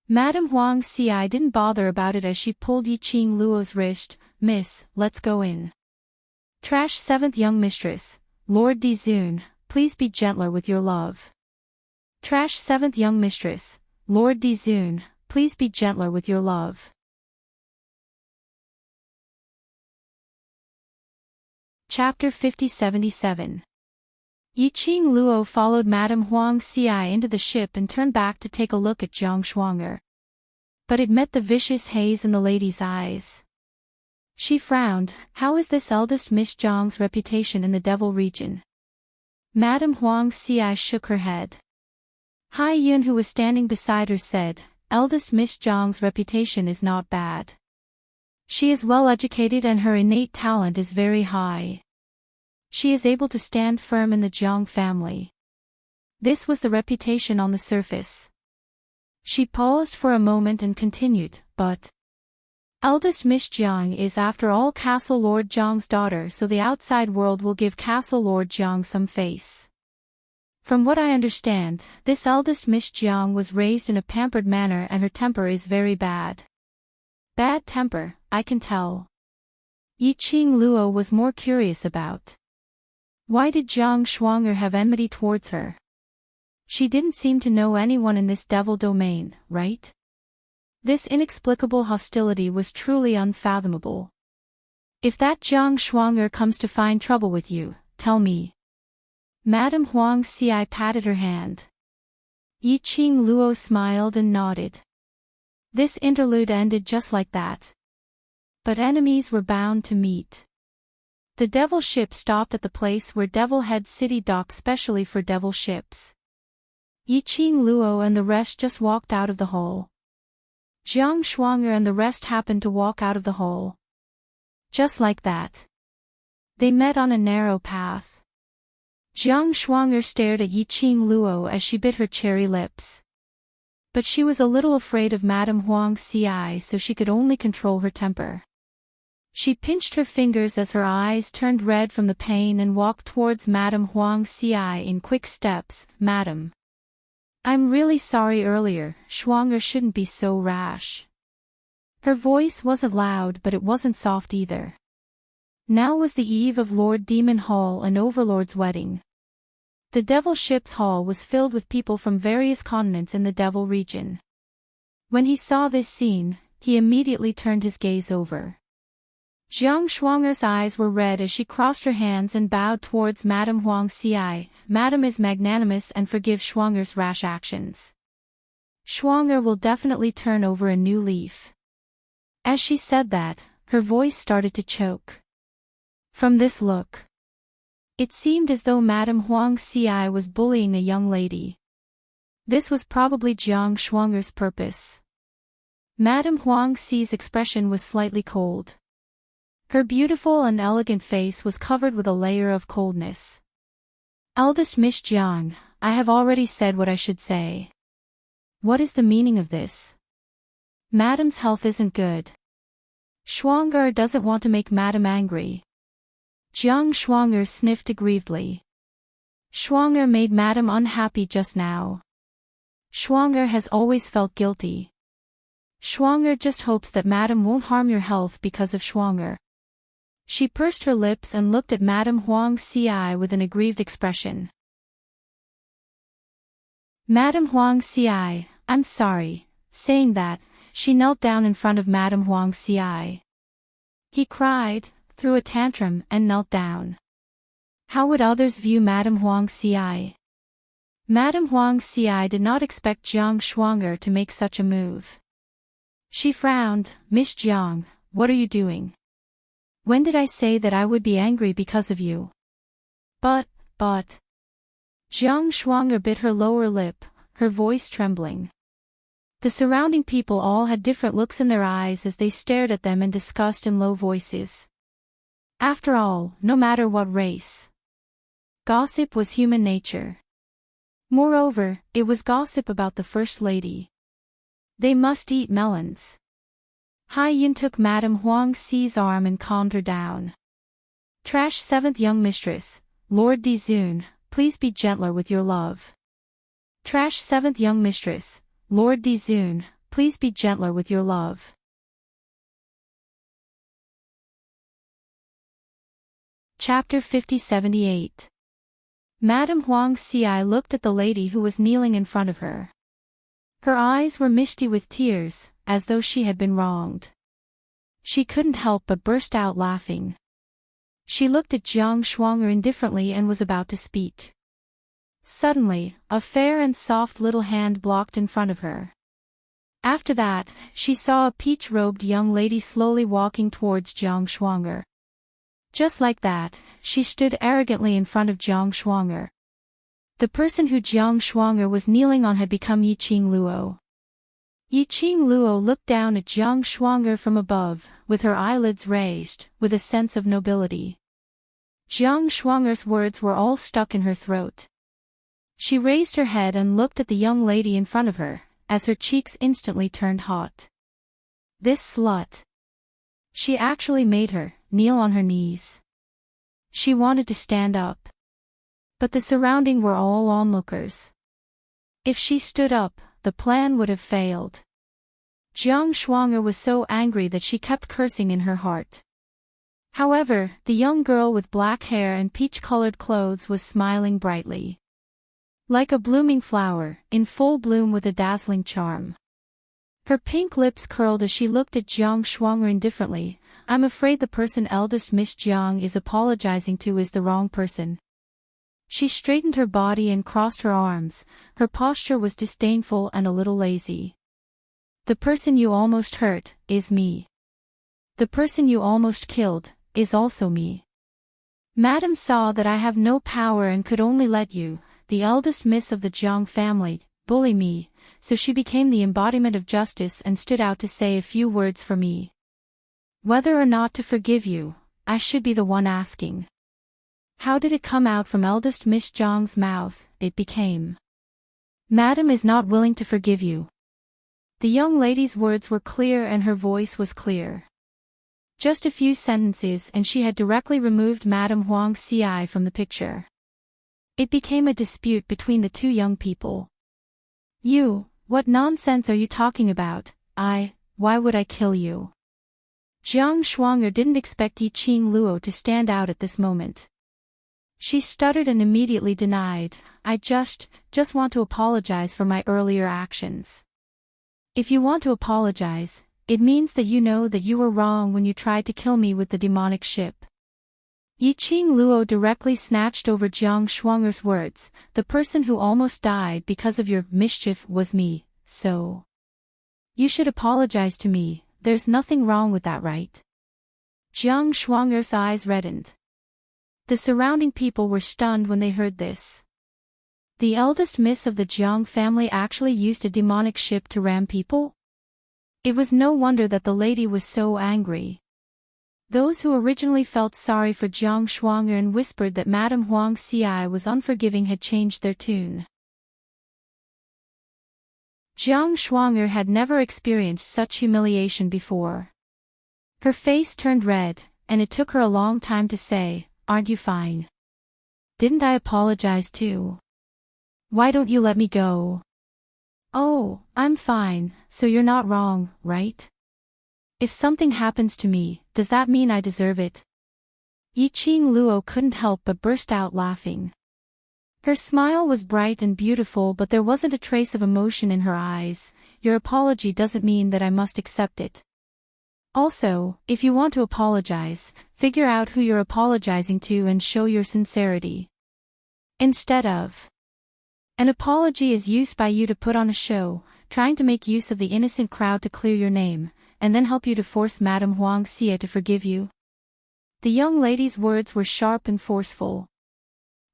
Madame Huang Xi didn't bother about it as she pulled Yiqing Luo's wrist. Miss, let's go in. Trash 7th young mistress, Lord Dizun, please be gentler with your love. Trash 7th young mistress, Lord Dizun, please be gentler with your love. Chapter 5077. Yiqing Luo followed Madame Huang Xi into the ship and turned back to take a look at Jiang Shuanger. But it met the vicious haze in the lady's eyes. She frowned. How is this eldest Miss Jiang's reputation in the Devil region? Madame Huang Xi shook her head. Hai Yun, who was standing beside her, said, Eldest Miss Jiang's reputation is not bad. She is well educated and her innate talent is very high. She is able to stand firm in the Jiang family. This was the reputation on the surface. She paused for a moment and continued, but eldest Miss Jiang is after all Castle Lord Jiang's daughter, so the outside world will give Castle Lord Jiang some face. From what I understand, this eldest Miss Jiang was raised in a pampered manner and her temper is very bad. Bad temper, I can tell. Yiqing Luo was more curious about. Why did Jiang Shuanger have enmity towards her? She didn't seem to know anyone in this devil domain, right? This inexplicable hostility was truly unfathomable. If that Jiang Shuanger comes to find trouble with you, tell me. Madame Huang Xi patted her hand. Yiqing Luo smiled and nodded. This interlude ended just like that. But enemies were bound to meet. The devil ship stopped at the place where Devil Head City docked specially for devil ships. Yiqing Luo and the rest just walked out of the hole. Jiang Shuanger and the rest happened to walk out of the hole. Just like that. They met on a narrow path. Jiang Shuanger stared at Yiqing Luo as she bit her cherry lips. But she was a little afraid of Madame Huang Xi, so she could only control her temper. She pinched her fingers as her eyes turned red from the pain and walked towards Madame Huang Xi in quick steps. Madam. I'm really sorry earlier, Shuanger shouldn't be so rash. Her voice wasn't loud but it wasn't soft either. Now was the eve of Lord Demon Hall and Overlord's wedding. The Devil Ship's hall was filled with people from various continents in the Devil region. When he saw this scene, he immediately turned his gaze over. Jiang Shuang'er's eyes were red as she crossed her hands and bowed towards Madame Huang Xi. Madame is magnanimous and forgives Shuang'er's rash actions. Shuang'er will definitely turn over a new leaf. As she said that, her voice started to choke. From this look, it seemed as though Madame Huang Xi was bullying a young lady. This was probably Jiang Shuang'er's purpose. Madame Huang Xi's expression was slightly cold. Her beautiful and elegant face was covered with a layer of coldness. Eldest Miss Jiang, I have already said what I should say. What is the meaning of this? Madame's health isn't good. Shuang'er doesn't want to make Madame angry. Jiang Shuang'er sniffed aggrievedly. Shuang'er made Madame unhappy just now. Shuang'er has always felt guilty. Shuang'er just hopes that Madame won't harm your health because of Shuang'er. She pursed her lips and looked at Madame Huang Xi with an aggrieved expression. Madame Huang Xi, I'm sorry. Saying that, she knelt down in front of Madame Huang Xi. He cried, threw a tantrum and knelt down. How would others view Madame Huang Xi? Madame Huang Xi did not expect Jiang Shuang'er to make such a move. She frowned. Miss Jiang, what are you doing? When did I say that I would be angry because of you? But. Jiang Shuang'er bit her lower lip, her voice trembling. The surrounding people all had different looks in their eyes as they stared at them and discussed in low voices. After all, no matter what race, gossip was human nature. Moreover, it was gossip about the First Lady. They must eat melons. Hai Yun took Madame Huang Xi's arm and calmed her down. Trash seventh young mistress, Lord Dizun, please be gentler with your love. Trash seventh young mistress, Lord Dizun, please be gentler with your love. Chapter 50-78. Madame Huang Xi looked at the lady who was kneeling in front of her. Her eyes were misty with tears, as though she had been wronged. She couldn't help but burst out laughing. She looked at Jiang Shuang'er indifferently and was about to speak. Suddenly, a fair and soft little hand blocked in front of her. After that, she saw a peach-robed young lady slowly walking towards Jiang Shuang'er. Just like that, she stood arrogantly in front of Jiang Shuang'er. The person who Jiang Shuang'er was kneeling on had become Yiqing Luo. Yiqing Luo looked down at Jiang Shuang'er from above, with her eyelids raised, with a sense of nobility. Jiang Shuang'er's words were all stuck in her throat. She raised her head and looked at the young lady in front of her, as her cheeks instantly turned hot. This slut. She actually made her kneel on her knees. She wanted to stand up. But the surrounding were all onlookers. If she stood up, the plan would have failed. Jiang Shuang'er was so angry that she kept cursing in her heart. However, the young girl with black hair and peach-colored clothes was smiling brightly. Like a blooming flower, in full bloom with a dazzling charm. Her pink lips curled as she looked at Jiang Shuang'er indifferently. I'm afraid the person eldest Miss Jiang is apologizing to is the wrong person. She straightened her body and crossed her arms. Her posture was disdainful and a little lazy. The person you almost hurt is me. The person you almost killed is also me. Madam saw that I have no power and could only let you, the eldest miss of the Jiang family, bully me, so she became the embodiment of justice and stood out to say a few words for me. Whether or not to forgive you, I should be the one asking. How did it come out from eldest Miss Jiang's mouth? It became. Madam is not willing to forgive you. The young lady's words were clear and her voice was clear. Just a few sentences and she had directly removed Madame Huang Xi from the picture. It became a dispute between the two young people. You, what nonsense are you talking about? Why would I kill you? Jiang Shuang'er didn't expect Yi Qing Luo to stand out at this moment. She stuttered and immediately denied, I just want to apologize for my earlier actions. If you want to apologize, it means that you know that you were wrong when you tried to kill me with the demonic ship. Yi Qing Luo directly snatched over Jiang Shuang'er's words, the person who almost died because of your mischief was me, so. You should apologize to me, there's nothing wrong with that, right? Jiang Shuang'er's eyes reddened. The surrounding people were stunned when they heard this. The eldest miss of the Jiang family actually used a demonic ship to ram people? It was no wonder that the lady was so angry. Those who originally felt sorry for Jiang Shuang'er and whispered that Madame Huang Xi was unforgiving had changed their tune. Jiang Shuang'er had never experienced such humiliation before. Her face turned red, and it took her a long time to say, Aren't you fine? Didn't I apologize too? Why don't you let me go? Oh, I'm fine, so you're not wrong, right? If something happens to me, does that mean I deserve it? Yi Qing Luo couldn't help but burst out laughing. Her smile was bright and beautiful, but there wasn't a trace of emotion in her eyes. Your apology doesn't mean that I must accept it. Also, if you want to apologize, figure out who you're apologizing to and show your sincerity. Instead of an apology is used by you to put on a show, trying to make use of the innocent crowd to clear your name, and then help you to force Madame Huang Xie to forgive you. The young lady's words were sharp and forceful.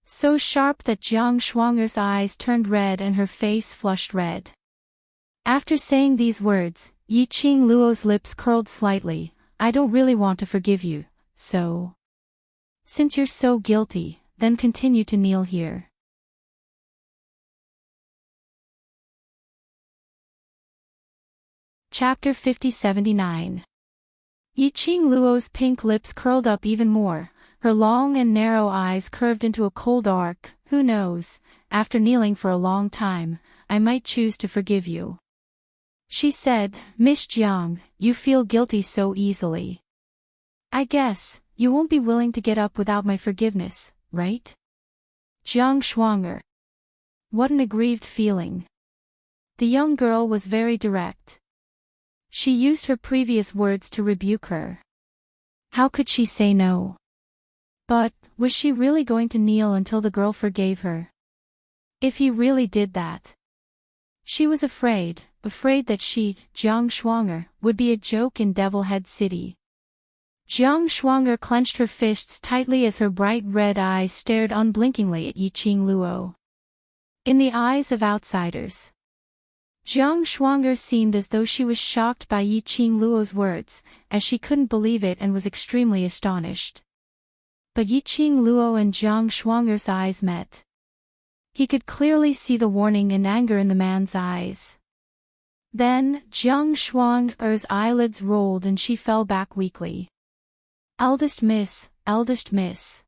So sharp that Jiang Shuang'er's eyes turned red and her face flushed red. After saying these words, Yi Qing Luo's lips curled slightly. I don't really want to forgive you, so. Since you're so guilty, then continue to kneel here. Chapter 50-79. Yi Qing Luo's pink lips curled up even more, her long and narrow eyes curved into a cold arc. Who knows, after kneeling for a long time, I might choose to forgive you. She said, Miss Jiang, you feel guilty so easily. I guess, you won't be willing to get up without my forgiveness, right? Jiang Shuang'er. What an aggrieved feeling. The young girl was very direct. She used her previous words to rebuke her. How could she say no? But, was she really going to kneel until the girl forgave her? If he really did that. She was afraid that she, Jiang Shuang'er, would be a joke in Devil Head City. Jiang Shuang'er clenched her fists tightly as her bright red eyes stared unblinkingly at Yi Qing Luo. In the eyes of outsiders, Jiang Shuang'er seemed as though she was shocked by Yi Qing Luo's words, as she couldn't believe it and was extremely astonished. But Yi Qing Luo and Jiang Shuang'er's eyes met. He could clearly see the warning and anger in the man's eyes. Then, Jiang Shuang'er's eyelids rolled and she fell back weakly. Eldest miss, eldest miss.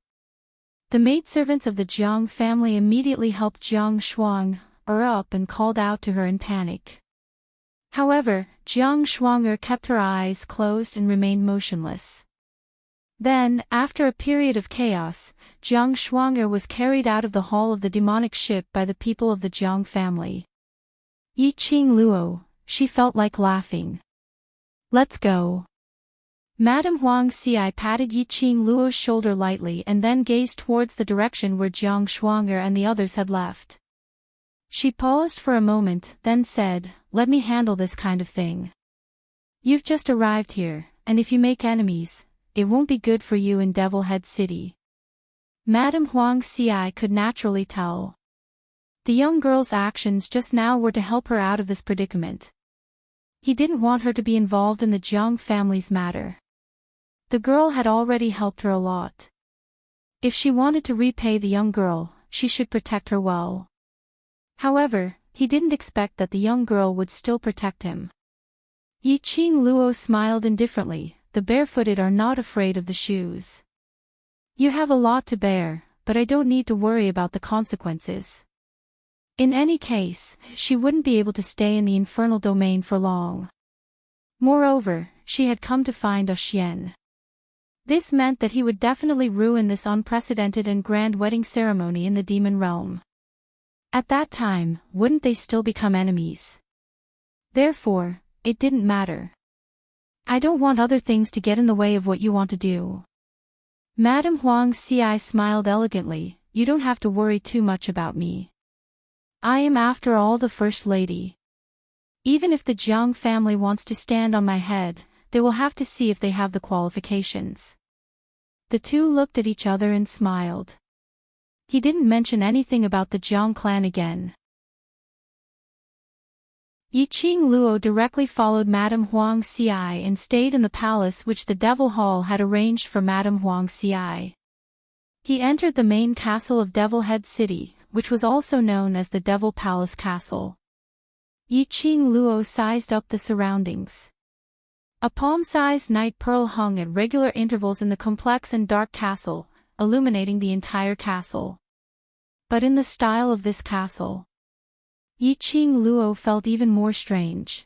The maidservants of the Jiang family immediately helped Jiang Shuang'er up and called out to her in panic. However, Jiang Shuang'er kept her eyes closed and remained motionless. Then, after a period of chaos, Jiang Shuang'er was carried out of the hall of the demonic ship by the people of the Jiang family. Yi Qing Luo, she felt like laughing. Let's go. Madame Huang Xi patted Yi Qing Luo's shoulder lightly and then gazed towards the direction where Jiang Shuang'er and the others had left. She paused for a moment, then said, Let me handle this kind of thing. You've just arrived here, and if you make enemies, it won't be good for you in Devil Head City. Madame Huang Xi could naturally tell. The young girl's actions just now were to help her out of this predicament. He didn't want her to be involved in the Jiang family's matter. The girl had already helped her a lot. If she wanted to repay the young girl, she should protect her well. However, he didn't expect that the young girl would still protect him. Yi Qing Luo smiled indifferently. The barefooted are not afraid of the shoes. You have a lot to bear, but I don't need to worry about the consequences. In any case, she wouldn't be able to stay in the infernal domain for long. Moreover, she had come to find a Xian. This meant that he would definitely ruin this unprecedented and grand wedding ceremony in the demon realm. At that time, wouldn't they still become enemies? Therefore, it didn't matter. I don't want other things to get in the way of what you want to do. Madame Huang Xi smiled elegantly, you don't have to worry too much about me. I am after all the First Lady. Even if the Jiang family wants to stand on my head, they will have to see if they have the qualifications. The two looked at each other and smiled. He didn't mention anything about the Jiang clan again. Yiqing Luo directly followed Madame Huang Xi and stayed in the palace which the Devil Hall had arranged for Madame Huang Xi. He entered the main castle of Devil Head City, which was also known as the Devil Palace Castle. Yiqing Luo sized up the surroundings. A palm-sized night pearl hung at regular intervals in the complex and dark castle, illuminating the entire castle. But in the style of this castle, Yiqing Luo felt even more strange.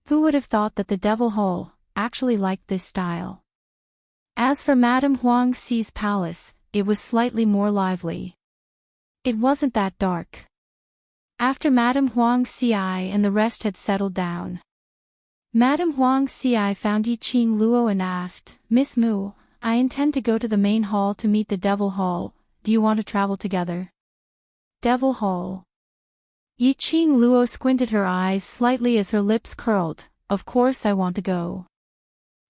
Who would have thought that the Devil Hall actually liked this style? As for Madame Huang Xi's palace, it was slightly more lively. It wasn't that dark. After Madame Huang Xi and the rest had settled down, Madame Huang Xi found Yiqing Luo and asked, Miss Mu, I intend to go to the main hall to meet the Devil Hall, do you want to travel together? Devil Hall. Yiqing Luo squinted her eyes slightly as her lips curled, of course I want to go.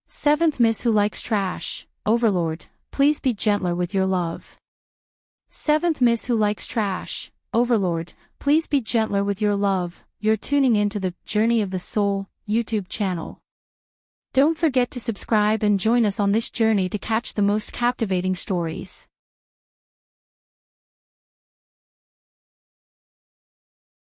Seventh Miss Who Likes Trash, Overlord, please be gentler with your love. Seventh Miss Who Likes Trash, Overlord, please be gentler with your love. You're tuning into the Journey of the Soul YouTube channel. Don't forget to subscribe and join us on this journey to catch the most captivating stories.